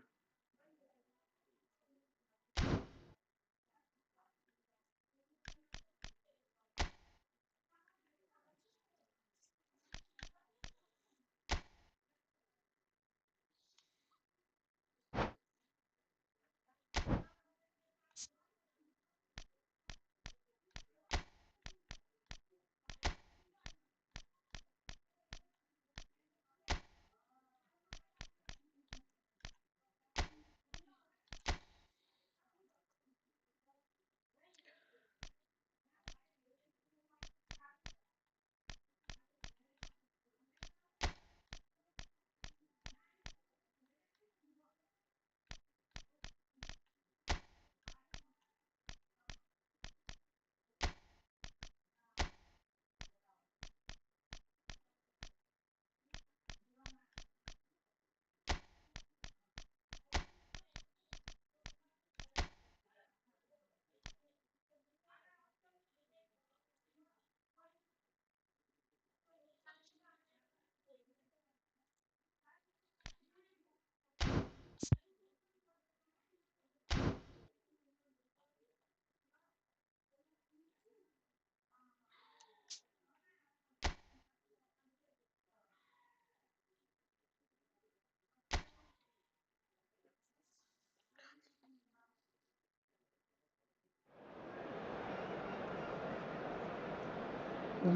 A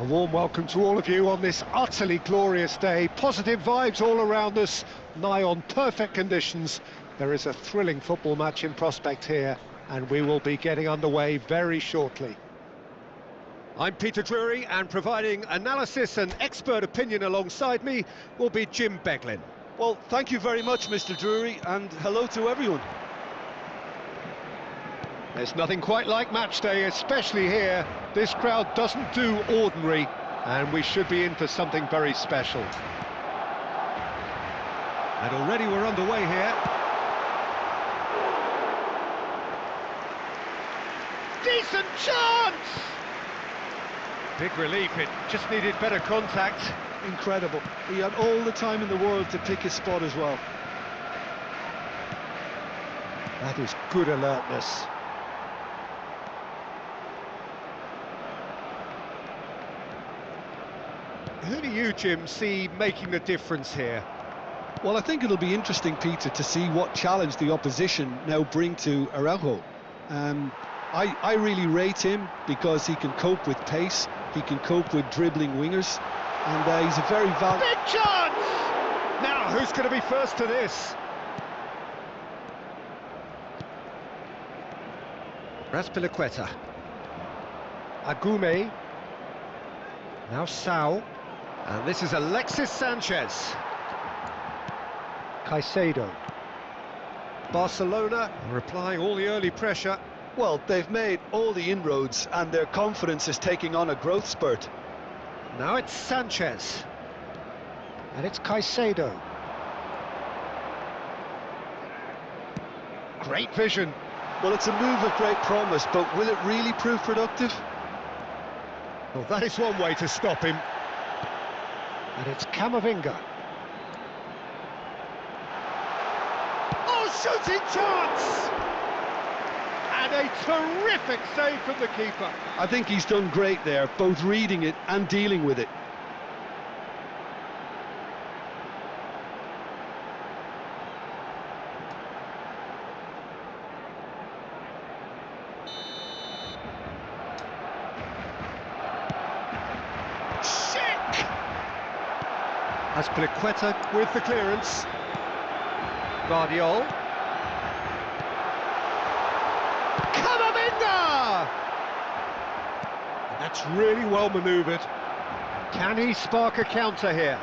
warm welcome to all of you on this utterly glorious day. Positive vibes all around us, nigh on perfect conditions. There is a thrilling football match in prospect here, and we will be getting underway very shortly. I'm Peter Drury, and providing analysis and expert opinion alongside me will be Jim Beglin. Well, thank you very much, Mr. Drury, and hello to everyone. There's nothing quite like match day, especially here. This crowd doesn't do ordinary, and we should be in for something very special. And already we're underway here. Decent chance! Big relief, it just needed better contact. Incredible. He had all the time in the world to pick his spot as well. That is good alertness. Who do you, Jim, see making the difference here? Well, I think it'll be interesting, Peter, to see what challenge the opposition now bring to Araujo. I really rate him because he can cope with pace, he can cope with dribbling wingers, and he's a very valuable... Big chance! Now, who's going to be first to this? Raspilicueta. Agume. Now Sao. And this is Alexis Sanchez. Caicedo. Barcelona are applying all the early pressure. Well, they've made all the inroads and their confidence is taking on a growth spurt. Now it's Sanchez. And it's Caicedo. Great vision. Well, it's a move of great promise, but will it really prove productive? Well, that is one way to stop him. And it's Camavinga. Oh, shooting chance! And a terrific save from the keeper. I think he's done great there, both reading it and dealing with it. Aspilicueta with the clearance. Guardiol. Camavinga! That's really well manoeuvred. Can he spark a counter here?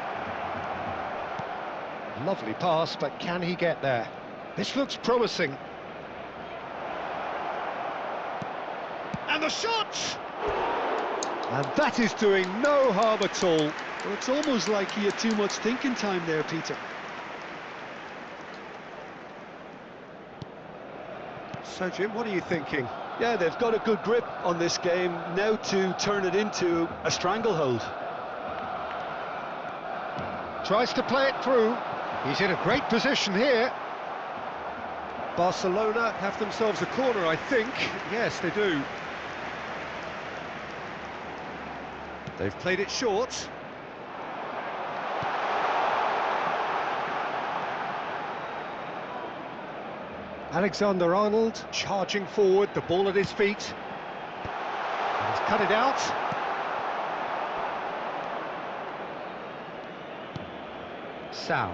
Lovely pass, but can he get there? This looks promising. And the shot! And that is doing no harm at all. Well, it's almost like he had too much thinking time there, Peter. So, Jim, what are you thinking? Yeah, they've got a good grip on this game, now to turn it into a stranglehold. Tries to play it through. He's in a great position here. Barcelona have themselves a corner, I think. Yes, they do. They've played it short. Alexander-Arnold charging forward, the ball at his feet. And he's cut it out. Sao.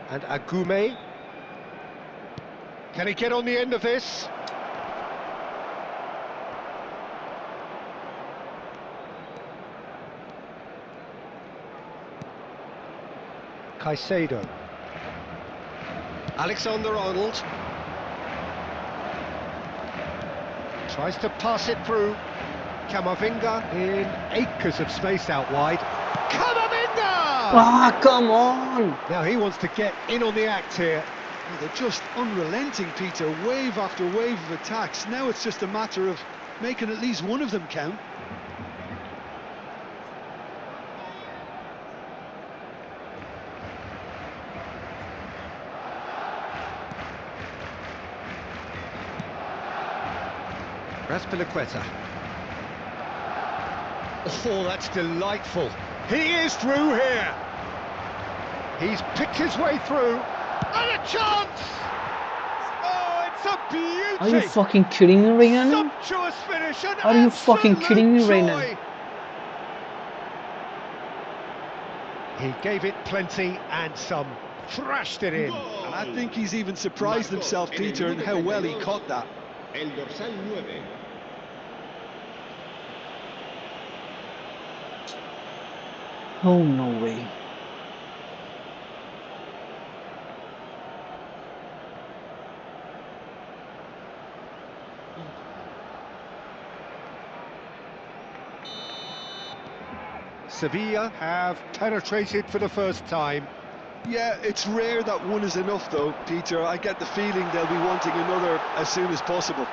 And Agume. Can he get on the end of this? Caicedo. Alexander-Arnold tries to pass it through. Camavinga in acres of space out wide. Camavinga! Ah, come on! Now he wants to get in on the act here. They're just unrelenting, Peter. Wave after wave of attacks. Now it's just a matter of making at least one of them count. Raspilicueta. Oh, that's delightful. He is through here. He's picked his way through. And a chance! Oh, it's a beauty! Are you fucking kidding me right now? Sumptuous finish, an Are you fucking kidding me right now? joy. He gave it plenty and some, thrashed it in. And I think he's even surprised himself, Peter, in how well he caught that. El dorsal 9. Oh, no way. Sevilla have penetrated for the first time. Yeah, it's rare that one is enough, though, Peter. I get the feeling they'll be wanting another as soon as possible.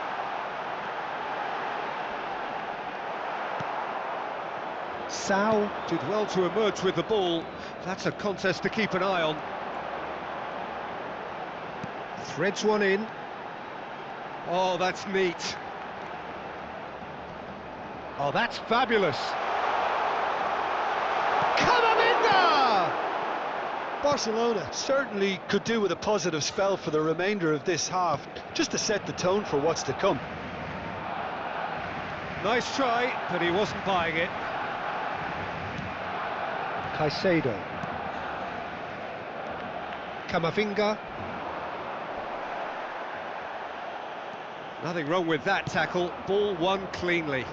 Sal did well to emerge with the ball. That's a contest to keep an eye on. Threads one in. Oh, that's neat. Oh, that's fabulous. Camavinga! Barcelona certainly could do with a positive spell for the remainder of this half, just to set the tone for what's to come. Nice try, but he wasn't buying it. Caicedo. Camavinga. Nothing wrong with that tackle. Ball won cleanly.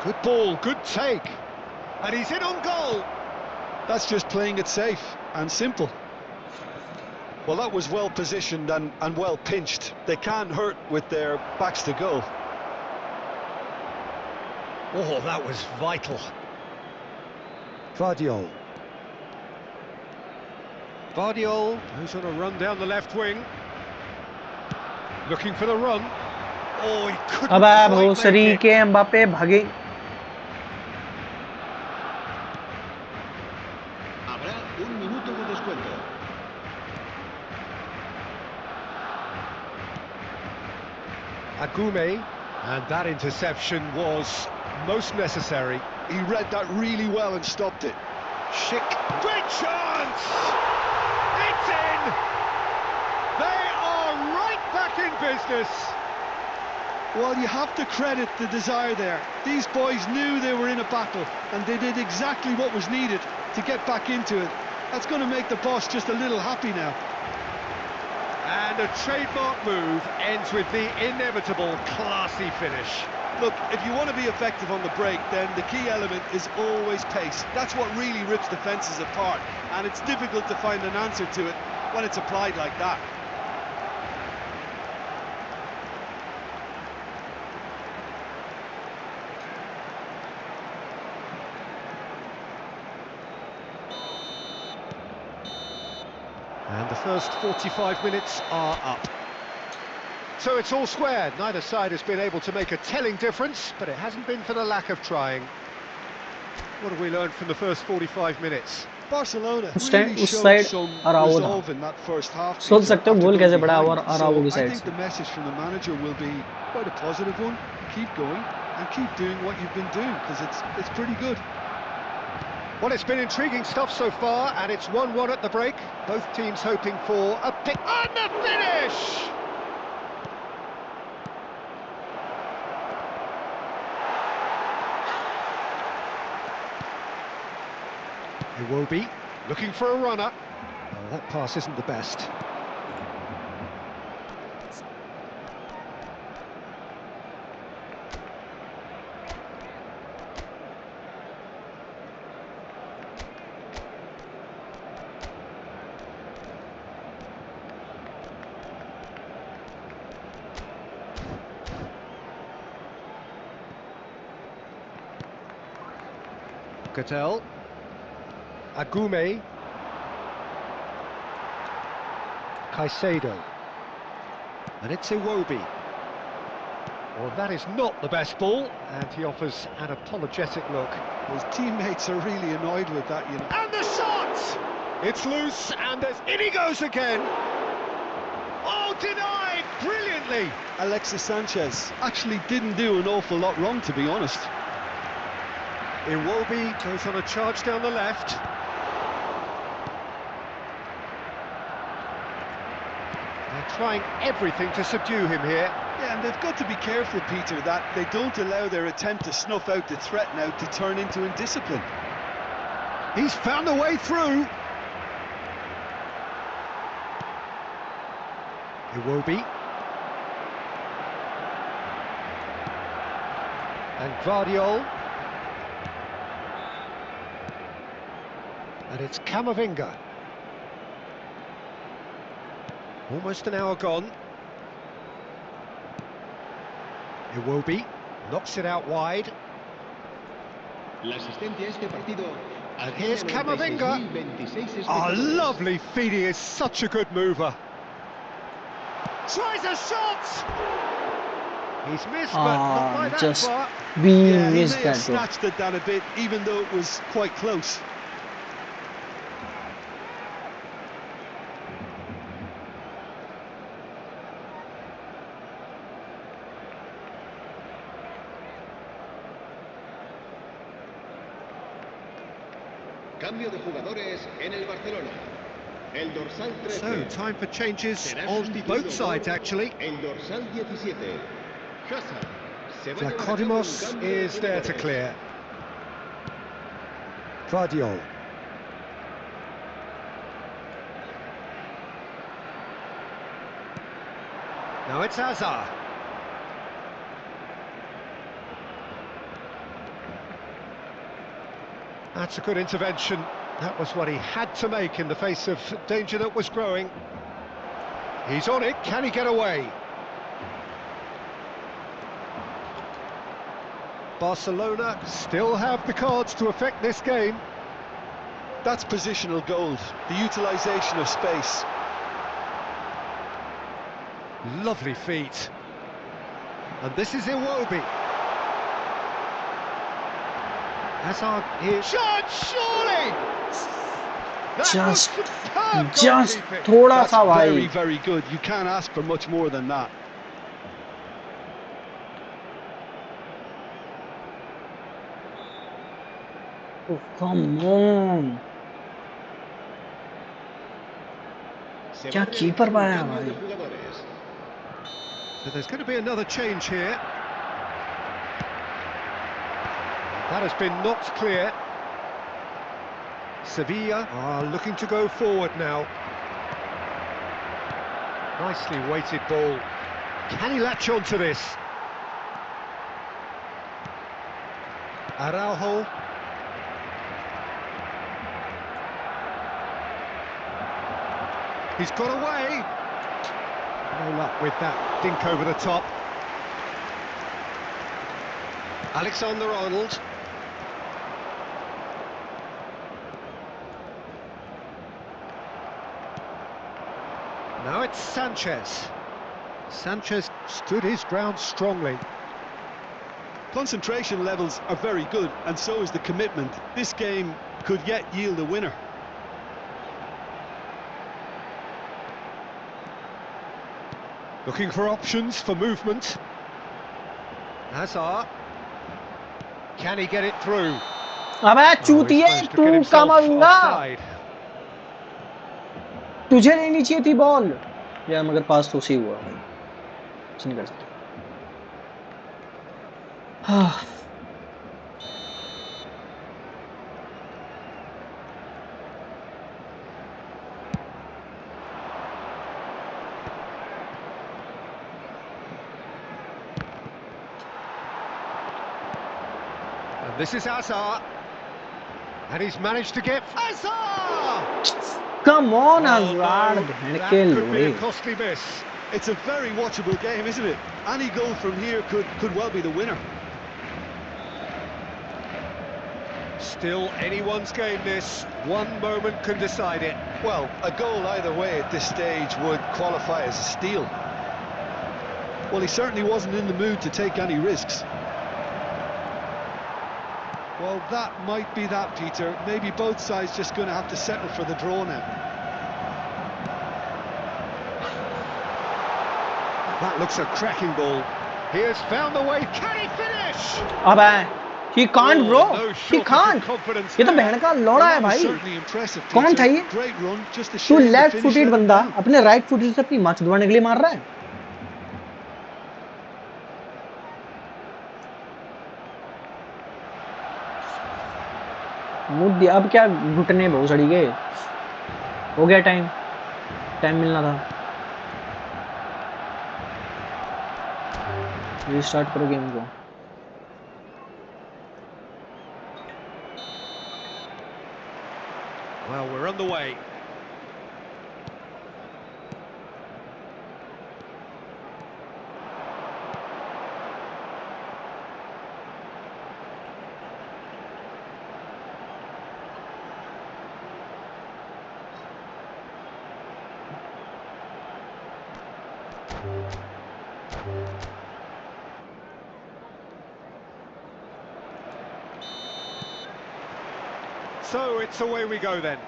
Good ball, good take. And he's in on goal. That's just playing it safe and simple. Well, that was well positioned and well pinched. They can't hurt with their backs to goal. Oh, that was vital. Vardiol. Vardiol, who's on a run down the left wing. Looking for the run. Oh, he couldn't अब quite Bhosari make it. के Mbappe भागे. Habrá un minuto de descuento. Agume, and that interception was most necessary. He read that really well and stopped it. Schick, great chance! It's in! They are right back in business. Well, you have to credit the desire there. These boys knew they were in a battle, and they did exactly what was needed to get back into it. That's going to make the boss just a little happy now. And a trademark move ends with the inevitable classy finish. Look, if you want to be effective on the break, then the key element is always pace. That's what really rips defences apart, and it's difficult to find an answer to it when it's applied like that. And the first 45 minutes are up. So it's all squared. Neither side has been able to make a telling difference, but it hasn't been for the lack of trying. What have we learned from the first 45 minutes? Barcelona उस time really उस showed side some अराओ था. resolve in that first half. सोच Peter, सकते हो after गोल going कैसे बढ़ा और behind. अराओ की So I साइड think से. the message from the manager will be quite a positive one. Keep going and keep doing what you've been doing, because it's pretty good. Well, it's been intriguing stuff so far, and it's 1-1 at the break. Both teams hoping for a pick. And the finish! Iwobi looking for a runner. Oh, that pass isn't the best. Cattell. Agume. Caicedo. And it's Iwobi. Well, that is not the best ball, and he offers an apologetic look. His teammates are really annoyed with that, you know. And the shot! It's loose, and in he goes again. Oh, denied brilliantly. Alexis Sanchez actually didn't do an awful lot wrong, to be honest. Iwobi goes on a charge down the left. They're trying everything to subdue him here. Yeah, and they've got to be careful, Peter, that they don't allow their attempt to snuff out the threat now to turn into indiscipline. He's found a way through. Iwobi. And Guardiol. And it's Camavinga. Almost an hour gone. Iwobi knocks it out wide. And here's Camavinga. Oh, lovely feeding, is such a good mover. Tries a shot! He's missed, but not by that just far. we Yeah, he missed may have that, bro. snatched it down a bit, even though it was quite close. Cambio de jugadores en el Barcelona. El dorsal 13. So, time for changes será on sustituido both sides, actually. El dorsal 17. Hazard se va a llevar a cabo un Vlachodimos cambio de is there to jugadores. clear. Guardiol. Now it's Hazard. That's a good intervention. That was what he had to make in the face of danger that was growing. He's on it. Can he get away? Barcelona still have the cards to affect this game. That's positional gold, the utilisation of space. Lovely feet. And this is Iwobi. Hazard here. Shot, surely! That Just- was superb Just goalkeeping. थोड़ा That's सा very, भाई. very good. You can't ask for much more than that. Oh, come on. Se क्या va a keeper realizar un पाया cambio de भाई. jugadores. So there's going to be another change here. That has been knocked clear. Sevilla are looking to go forward now. Nicely weighted ball. Can he latch on to this? Araujo. He's got away. No luck with that dink over the top. Alexander-Arnold. Now it's Sanchez. Sanchez stood his ground strongly. Concentration levels are very good, and so is the commitment. This game could yet yield a winner. Looking for options for movement. Hazard. Can he get it through? अबे Oh, he's चूतिए managed to तू get himself कमांगा. offside. तुझे लेनी चाहिए थी ball यार, मगर पास तो उसी हुआ भाई. कुछ नहीं कर सकते. हाँ. And this is Hazard. And he's managed to get Hazard! Come on, Oh, no, Hazard. that के could be a लोड़े. costly miss. It's a very watchable game, isn't it? Any goal from here could well be the winner. Still anyone's game this. One moment can decide it. Well, a goal either way at this stage would qualify as a steal. Well, he certainly wasn't in the mood to take any risks. Well, that might be that, Peter. Maybe both sides just going to have to settle for the draw now. That looks a cracking ball. He has found the way. Can he finish? अबे he can't bro, Oh, no he shortage of can't. confidence ये तो there. बहन का लौड़ा है That was भाई. certainly impressive, कौन Peter. था ये? Great run, just a तू shame the left finish footed let him बंदा down. अपने राइट फुटेड से अपनी माच दबाने के लिए मार रहा है. मुद्दे अब क्या घुटने बहुत सड़ी गए. हो गया टाइम मिलना था. रीस्टार्ट करो गेम को. Well, we're on the way. So it's away we go then.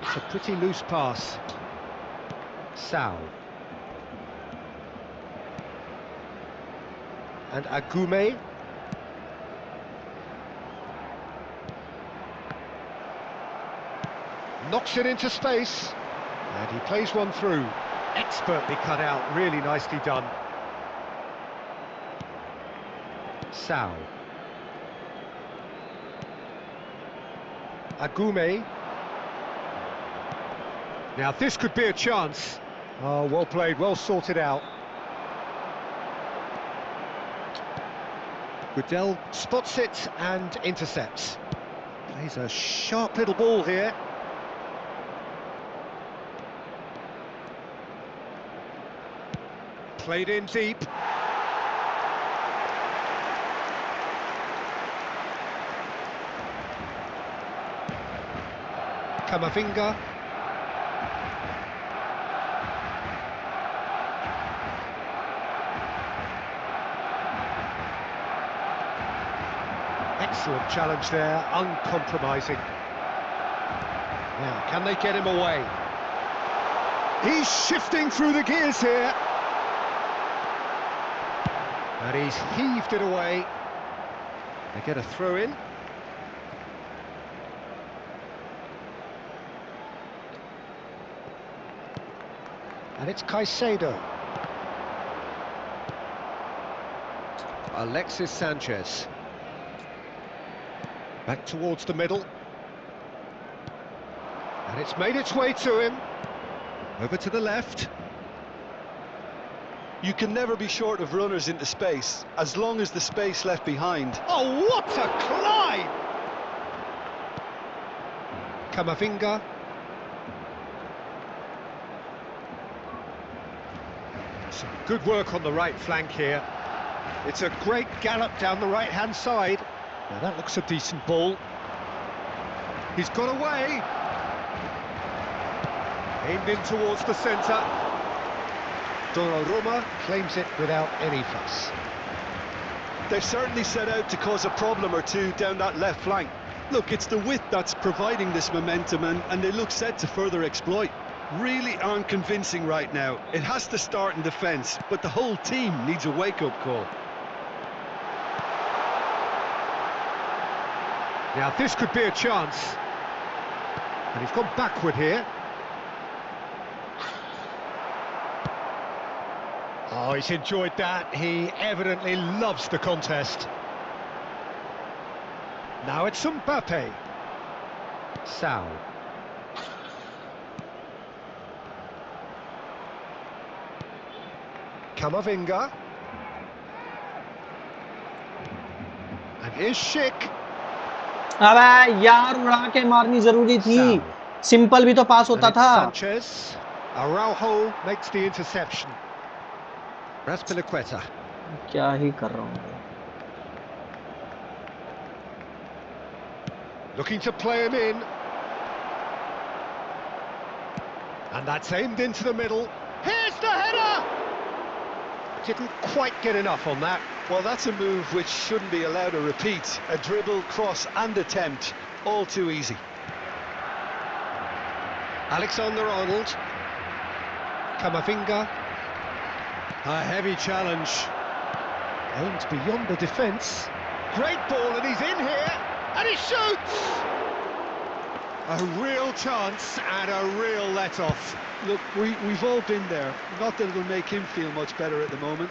It's a pretty loose pass. Sao. And Agume. Knocks it into space. And he plays one through. Expertly cut out, really nicely done. Sao. Agume. Now this could be a chance. Oh, well played, well sorted out. Goodell spots it and intercepts. Plays a sharp little ball here. Played in deep. Kamavinga. Excellent challenge there, uncompromising. Now, can they get him away? He's shifting through the gears here. And he's heaved it away. They get a throw in. And it's Caicedo. Alexis Sanchez. Back towards the middle. And it's made its way to him. Over to the left. You can never be short of runners into space, as long as the space left behind. Oh, what a climb! Kamavinga. Some good work on the right flank here. It's a great gallop down the right-hand side. Now that looks a decent ball. He's got away. Aimed in towards the centre. Donnarumma claims it without any fuss. They've certainly set out to cause a problem or two down that left flank. Look, it's the width that's providing this momentum, and they look set to further exploit. Really aren't convincing right now. It has to start in defence, but the whole team needs a wake-up call. Now this could be a chance. And he's gone backward here. Oh, he's enjoyed that. He evidently loves the contest. Now it's Mbappe. Sao. Kamavinga. And here's Schick. अबे यार उड़ा के मारनी जरूरी थी. Simple भी तो पास होता था. Sanchez. Araujo makes the interception. Raspilicueta. क्या ही कर रहा हूँ। Looking to play him in. And that's aimed into the middle. Here's the header! Didn't quite get enough on that. Well, that's a move which shouldn't be allowed to repeat. A dribble, cross and attempt, all too easy. Alexander-Arnold. Camavinga. A heavy challenge. Aimed beyond the defence. Great ball, and he's in here, and he shoots! A real chance and a real let-off. Look, we've all been there. Not that it'll make him feel much better at the moment.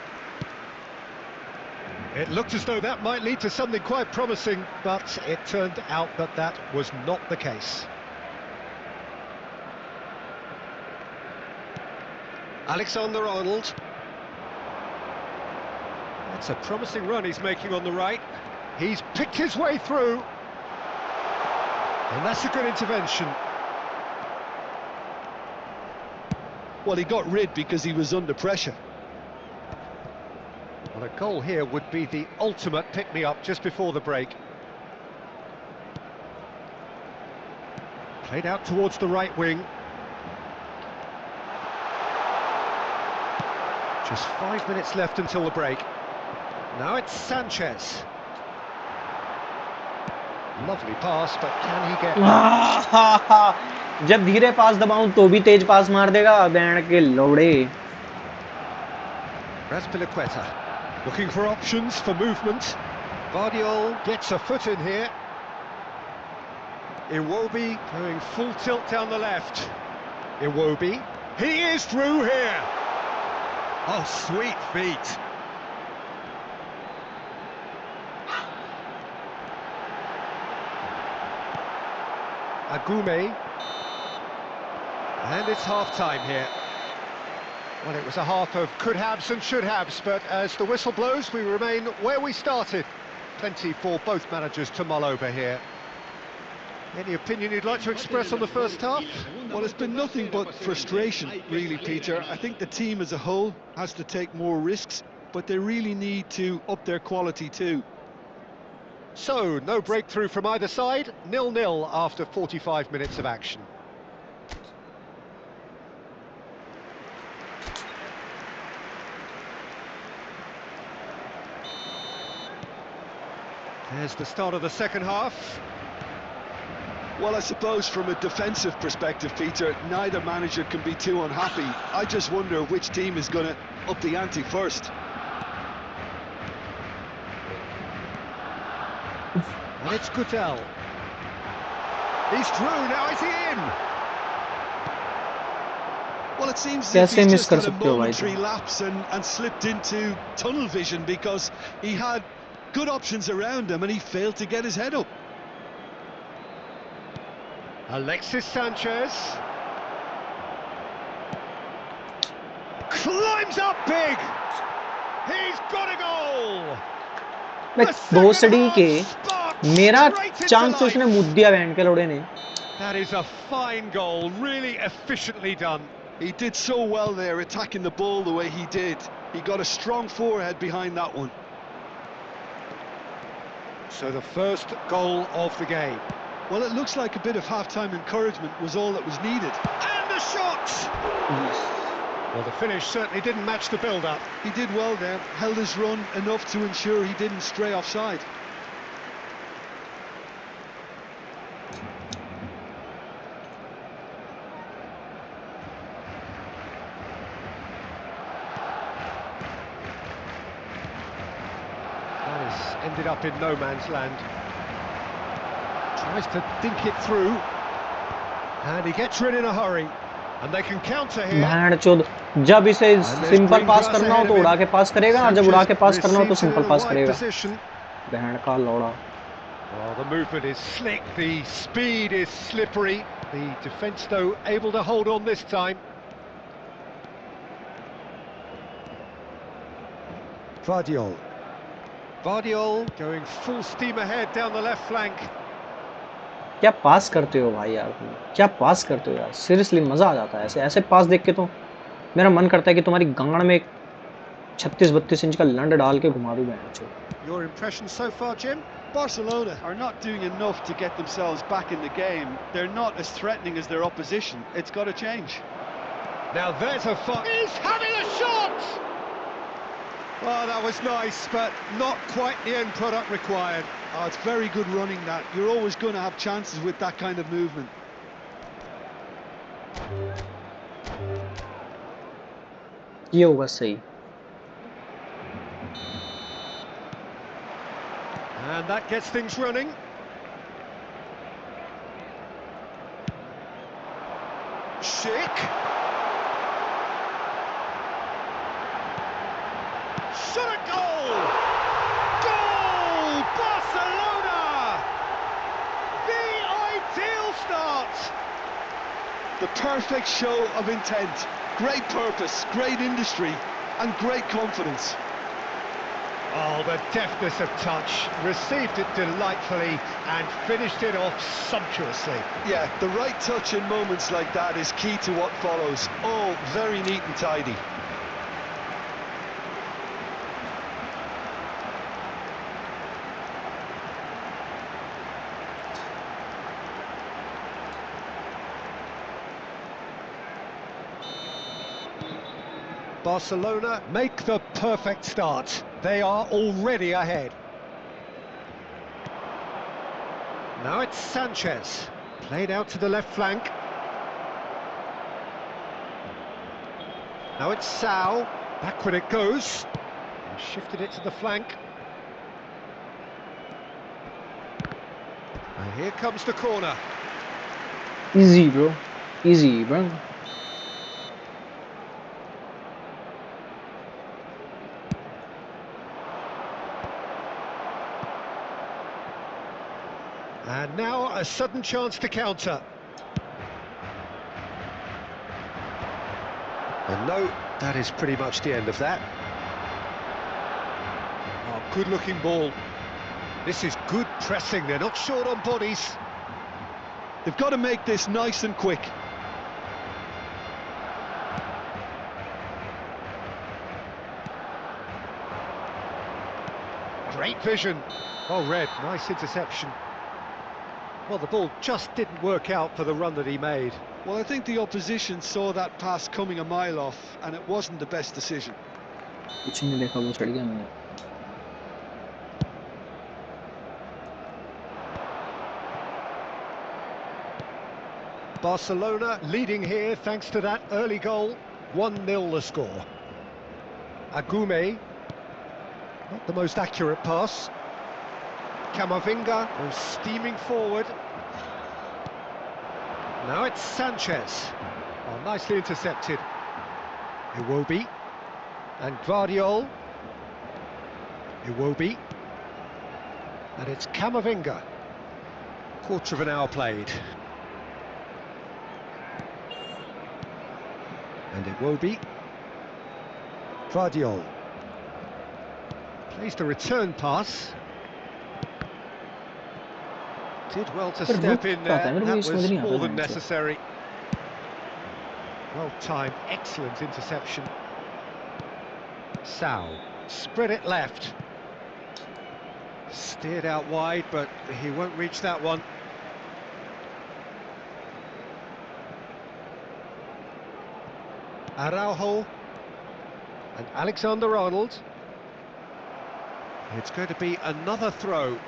It looked as though that might lead to something quite promising, but it turned out that that was not the case. Alexander-Arnold. That's a promising run he's making on the right. He's picked his way through. And that's a good intervention. Well, he got rid because he was under pressure. Well, a goal here would be the ultimate pick-me-up just before the break. Played out towards the right wing. Just 5 minutes left until the break. Now it's Sanchez. Lovely pass, but can he get... जब धीरे पास दबाऊं तो भी तेज पास मार देगा band के लौड़े। Raspilicueta looking for options for movement. Vardiol gets a foot in here. Iwobi going full tilt down the left. Iwobi, he is through here. Oh, sweet feet. Agume. And it's half-time here. Well, it was a half of could-haves and should-haves, but as the whistle blows, we remain where we started. Plenty for both managers to mull over here. Any opinion you'd like to express on the first half? Well, it's been nothing but frustration, really, Peter. I think the team as a whole has to take more risks, but they really need to up their quality too. So, no breakthrough from either side, 0-0 after 45 minutes of action. There's the start of the second half. Well, I suppose from a defensive perspective, Peter, neither manager can be too unhappy. I just wonder which team is going to up the ante first. And it's Gutel. He's through, now is he in? Well, it seems as if कैसे he's miss just कर had a सकते हो भाई momentary तुम? lapse and slipped into tunnel vision because he had good options around him and he failed to get his head up. Alexis Sanchez. Climbs up big. He's got a goal. मैं भोसड़ी के मेरा chance तो उसने मुद्द दिया band के लोड़े ने। That is a fine goal, really efficiently done. He did so well there, attacking the ball the way he did. He got a strong forehead behind that one. So the first goal of the game. Well, it looks like a bit of half-time encouragement was all that was needed. And a shot! Well, the finish certainly didn't match the build-up. He did well there, held his run enough to ensure he didn't stray offside. That has ended up in no man's land. Tries to think it through. And he gets rid in a hurry. And they can counter here. Band जब इसे simple past करना हो तो उड़ा के पास करेगा और जब उड़ा के पास करना हो तो सिंपल पास करेगा। बैंड का लौड़ा। Well, the movement is slick, the speed is slippery. The defence, though, able to hold on this time. Vardiol. Vardiol going full steam ahead down the left flank. क्या पास करते हो भाई यार तुम? क्या पास करते हो यार? सीरियसली मजा आ जाता है ऐसे ऐसे पास देख के तो मेरा मन करता है कि तुम्हारी गांड में 36-32 इंच का लंड डाल के घुमा दूं बहनचोद। Your impression so far, Jim? Barcelona are not doing enough to get themselves back in the game. They're not as threatening as their opposition. It's got to change. Now there's a fight. He's having a shot! Oh, that was nice, but not quite the end product required. Oh, it's very good running that. You're always going to have chances with that kind of movement. ये होगा सही। And that gets things running. Schick. Shot a goal! Goal! Barcelona! The ideal start! The perfect show of intent. Great purpose, great industry, and great confidence. Oh, the deftness of touch, received it delightfully and finished it off sumptuously. Yeah, the right touch in moments like that is key to what follows. All very neat and tidy. Barcelona make the perfect start. They are already ahead. Now it's Sanchez, played out to the left flank. Now it's Sao, backward it goes. And shifted it to the flank. And here comes the corner. Easy, bro. Easy, bro. And now a sudden chance to counter. And no, that is pretty much the end of that. Oh, good-looking ball. This is good pressing, they're not short on bodies. They've got to make this nice and quick. Great vision. Oh, Red, nice interception. Well, the ball just didn't work out for the run that he made. Well, I think the opposition saw that pass coming a mile off, and it wasn't the best decision. कुछ नहीं देखा, वो चढ़ गया मैंने। Barcelona leading here thanks to that early goal. 1-0 the score. Agume, not the most accurate pass. Camavinga goes steaming forward. Now it's Sanchez. Oh, nicely intercepted. Iwobi. And Guardiol. Iwobi. And it's Camavinga. Quarter of an hour played. And Iwobi. Guardiol. Plays the return pass. Did well to step in there, that was more than necessary. Well timed, excellent interception. Sao, spread it left. Steered out wide, but he won't reach that one. Araujo and Alexander-Arnold. It's going to be another throw.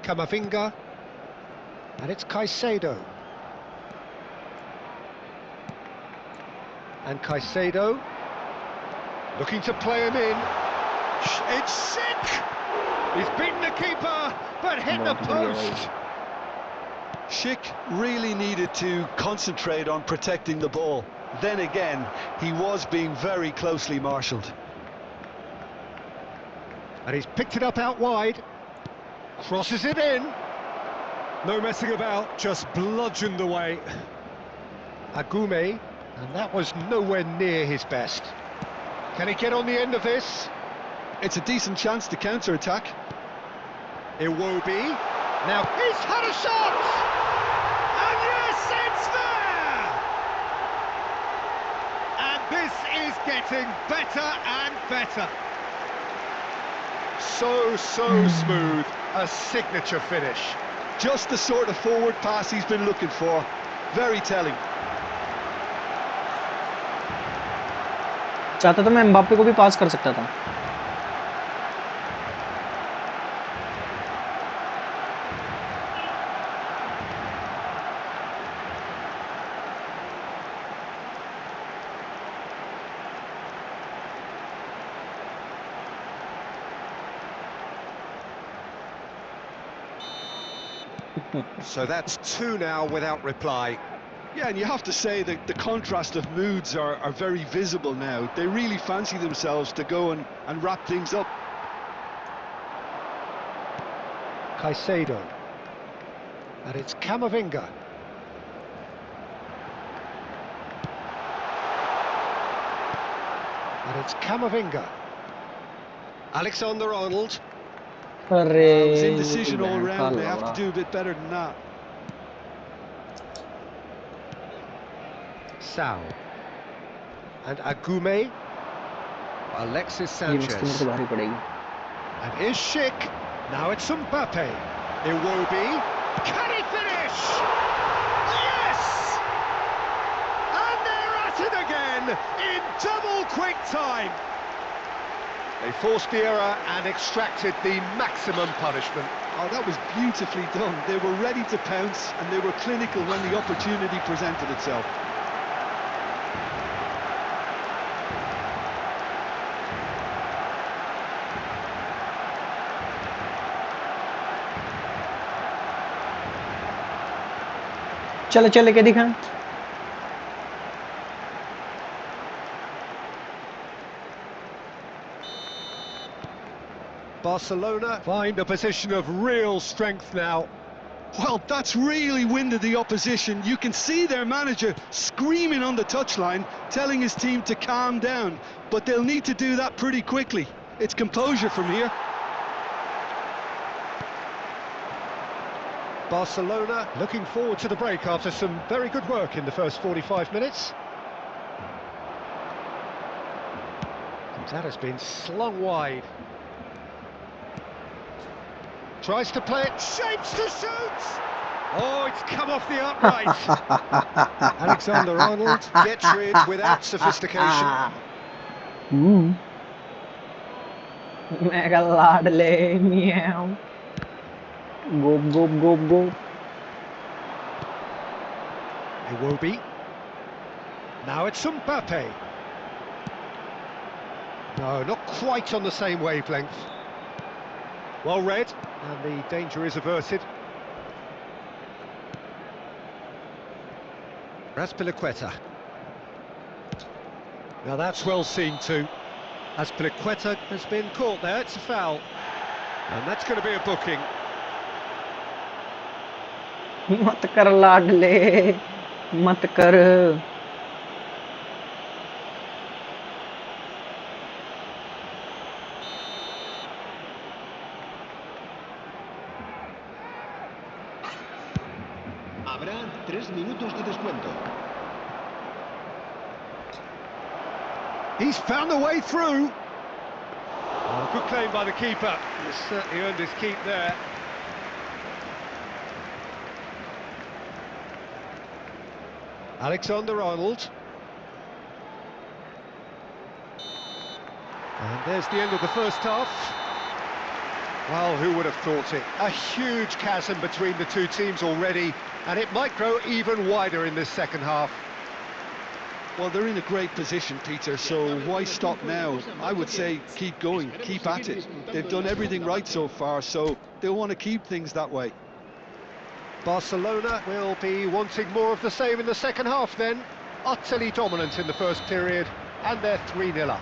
Camavinga, and it's Caicedo. And Caicedo, looking to play him in. It's sick! He's beaten the keeper, but hit the post. Schick really needed to concentrate on protecting the ball. Then again, he was being very closely marshalled. And he's picked it up out wide. Crosses it in. No messing about, just bludgeoned away. Agume, and that was nowhere near his best. Can he get on the end of this? It's a decent chance to counter-attack. Iwobi. Now he's had a shot! And yes, it's there! is getting better and better. So smooth, a signature finish. Just the sort of forward pass he's been looking for. Very telling. चाहता तो मैं Mbappe को भी पास कर सकता था. So that's 2 now without reply. Yeah, and you have to say that the contrast of moods are very visible now. They really fancy themselves to go and wrap things up. Caicedo. And it's Camavinga. And it's Camavinga. Alexander-Arnold. It was indecision all round. They have to do a bit better than that. Sao. And Agume. Alexis Sanchez. And here's Schick. Now it's Mbappe. Iwobi. Can he finish? Yes! And they're at it again in double quick time. They forced the error and extracted the maximum punishment. Oh, that was beautifully done. They were ready to pounce and they were clinical when the opportunity presented itself. चले चले के दिखा. Barcelona find a position of real strength now. Well, that's really winded the opposition. You can see their manager screaming on the touchline, telling his team to calm down. But they'll need to do that pretty quickly. It's composure from here. Barcelona looking forward to the break after some very good work in the first 45 minutes. That has been slung wide. Tries to play it, shapes to shoot! Oh, it's come off the upright. Alexander-Arnold gets rid without sophistication. Mega ladle, meow. Go, go, go, go. Iwobi. Now it's Mbappe. No, not quite on the same wavelength. Well read, and the danger is averted. Azpilicueta. Now that's well seen too. Azpilicueta has been caught there, it's a foul. And that's going to be a booking. मत कर लाडले, मत कर. Habrá 3 minutos de descuento. He's found a way through. Oh, good claim by the keeper. He's certainly earned his keep there. Alexander-Arnold. And there's the end of the first half. Well, who would have thought it? A huge chasm between the two teams already, and it might grow even wider in this second half. Well, they're in a great position, Peter, so why stop now? I would say keep going, keep at it. They've done everything right so far, so they'll want to keep things that way. Barcelona will be wanting more of the same in the second half then. Utterly dominant in the first period, and they're 3-0 up.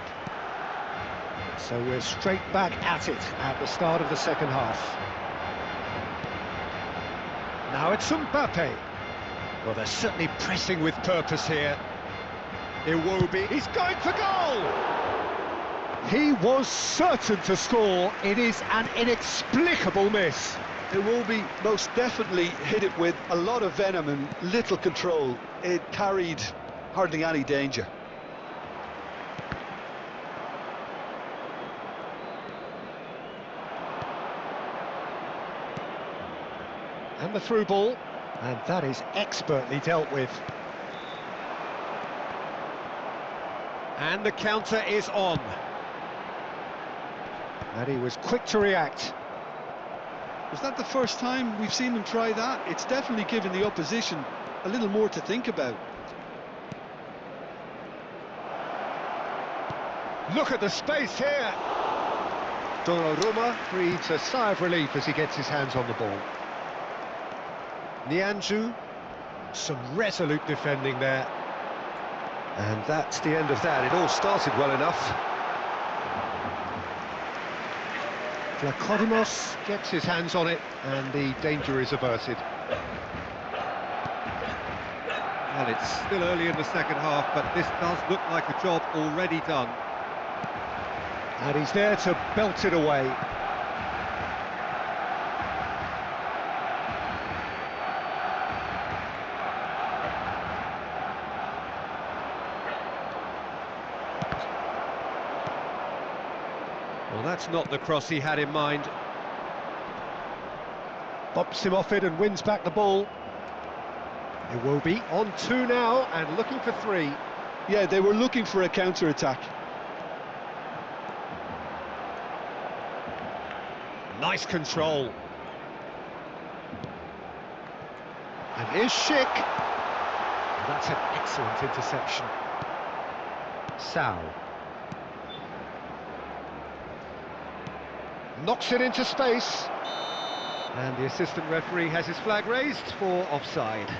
So we're straight back at it at the start of the second half. Now it's Mbappe. Well, they're certainly pressing with purpose here. Iwobi, he's going for goal! He was certain to score. It is an inexplicable miss. Iwobi most definitely hit it with a lot of venom and little control. It carried hardly any danger. the through ball, and that is expertly dealt with. And the counter is on. And he was quick to react. Was that the first time we've seen him try that? It's definitely given the opposition a little more to think about. Look at the space here. Donnarumma breathes a sigh of relief as he gets his hands on the ball. Nianzou, some resolute defending there. And that's the end of that. It all started well enough. Vlachodimos gets his hands on it, and the danger is averted. Well, it's still early in the second half, but this does look like a job already done. And he's there to belt it away. Well, that's not the cross he had in mind. Bops him off it and wins back the ball. It will be on 2 now and looking for 3. Yeah, they were looking for a counter-attack. Nice control. And here's Schick. That's an excellent interception. Sal. Knocks it into space. And the assistant referee has his flag raised for offside.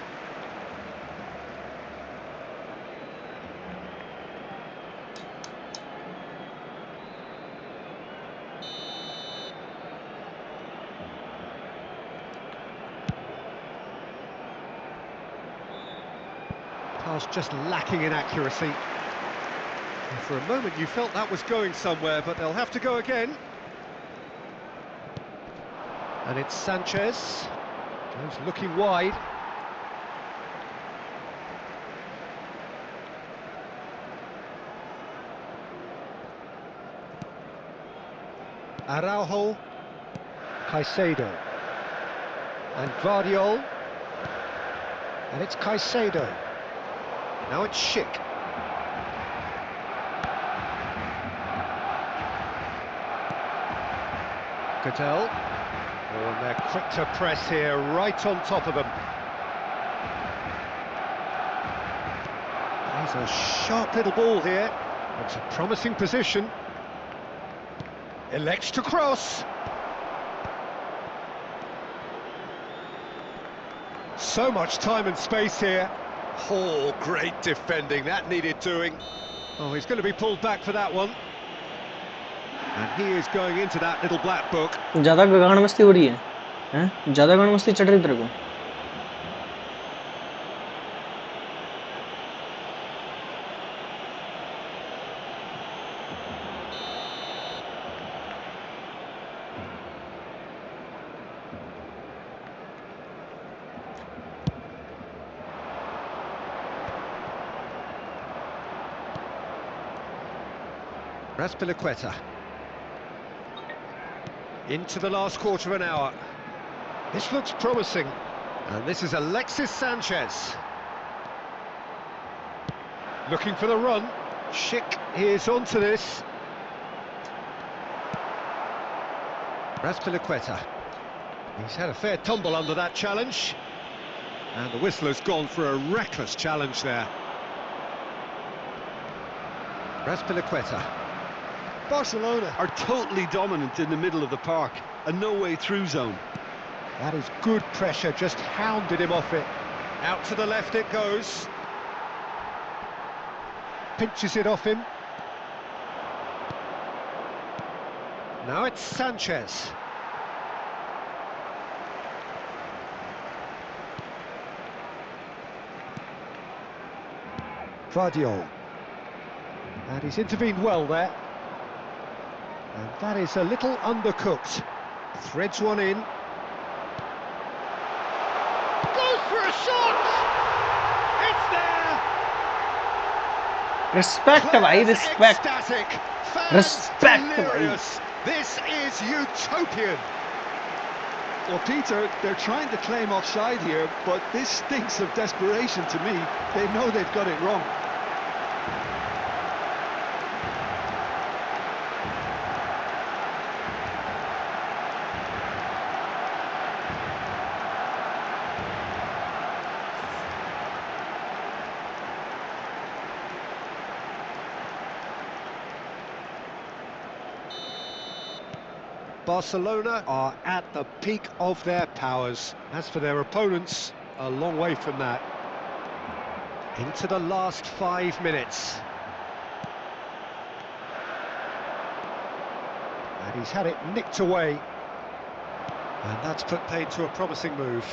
Pass just lacking in accuracy. And for a moment you felt that was going somewhere, but they'll have to go again. And it's Sanchez, goes looking wide. Araujo, Caicedo, and Guardiol, and it's Caicedo. Now it's Schick. Cattell. Oh, and they're quick to press here, right on top of them. He's a sharp little ball here. It's a promising position. Elects to cross. So much time and space here. Oh, great defending, that needed doing. Oh, he's going to be pulled back for that one. And he is going into that little black book. ज़्यादा गान मस्ती हो रही है, हैं? ज़्यादा गान मस्ती चढ़ रही तेरे को? Raspilicueta. Into the last quarter of an hour. This looks promising. And this is Alexis Sanchez. Looking for the run. Schick is onto this. Raspilicueta. He's had a fair tumble under that challenge. And the whistler's gone for a reckless challenge there. Raspilicueta. Barcelona are totally dominant in the middle of the park, a no-way-through zone. That is good pressure, just hounded him off it. Out to the left it goes. Pinches it off him. Now it's Sanchez. Guardiol. And he's intervened well there. And that is a little undercooked. Threads one in. Goes for a shot! It's there! Respect, भाई, respect. Ecstatic. Fans Respect, delirious. This is utopian. Well, Peter, they're trying to claim offside here, but this stinks of desperation to me. They know they've got it wrong. Barcelona are at the peak of their powers. As for their opponents, a long way from that. Into the last 5 minutes. And he's had it nicked away. And that's put paid to a promising move.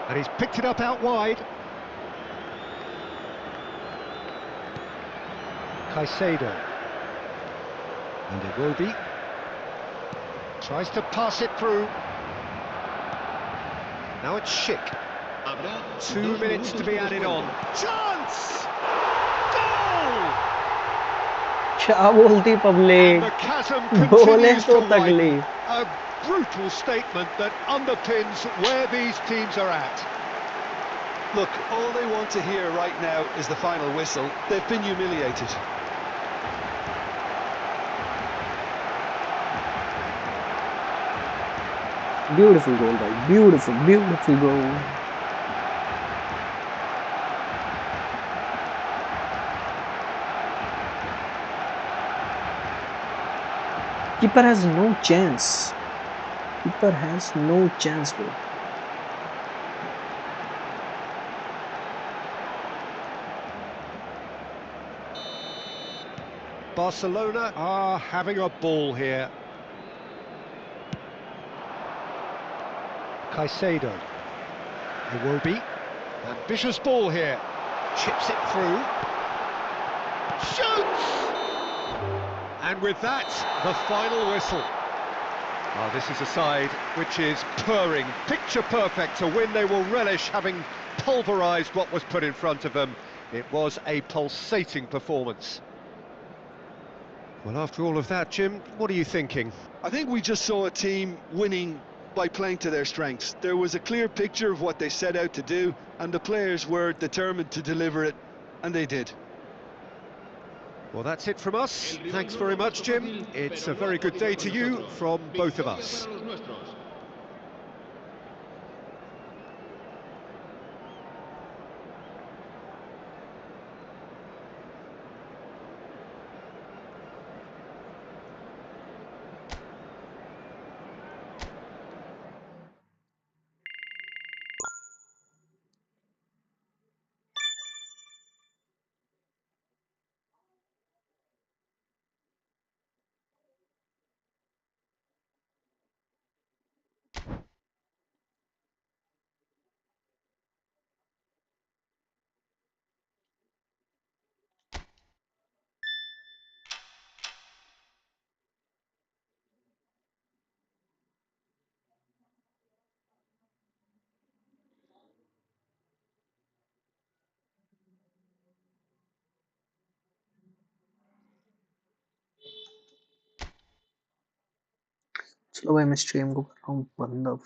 And he's picked it up out wide. Caicedo. And Iwobi tries to pass it through. Now it's Schick. 2 minutes to be added on. Chance! Goal! क्या बोलती And public the chasm बोले continues तो to widen. तकलीफ A brutal statement that underpins where these teams are at. Look, all they want to hear right now is the final whistle. They've been humiliated. beautiful goal भाई beautiful goal keeper has no chance bro. Barcelona are having a ball here. Caicedo. Iwobi. Ambitious ball here. Chips it through. Shoots! And with that, the final whistle. Oh, this is a side which is purring, picture perfect, a win they will relish, having pulverised what was put in front of them. It was a pulsating performance. Well, after all of that, Jim, what are you thinking? I think we just saw a team winning by playing to their strengths. There was a clear picture of what they set out to do, and the players were determined to deliver it, and they did. Well, that's it from us. Thanks very much, Jim. It's a very good day to you from both of us. चलो भाई मैं stream को कर रहा हूँ बंद अब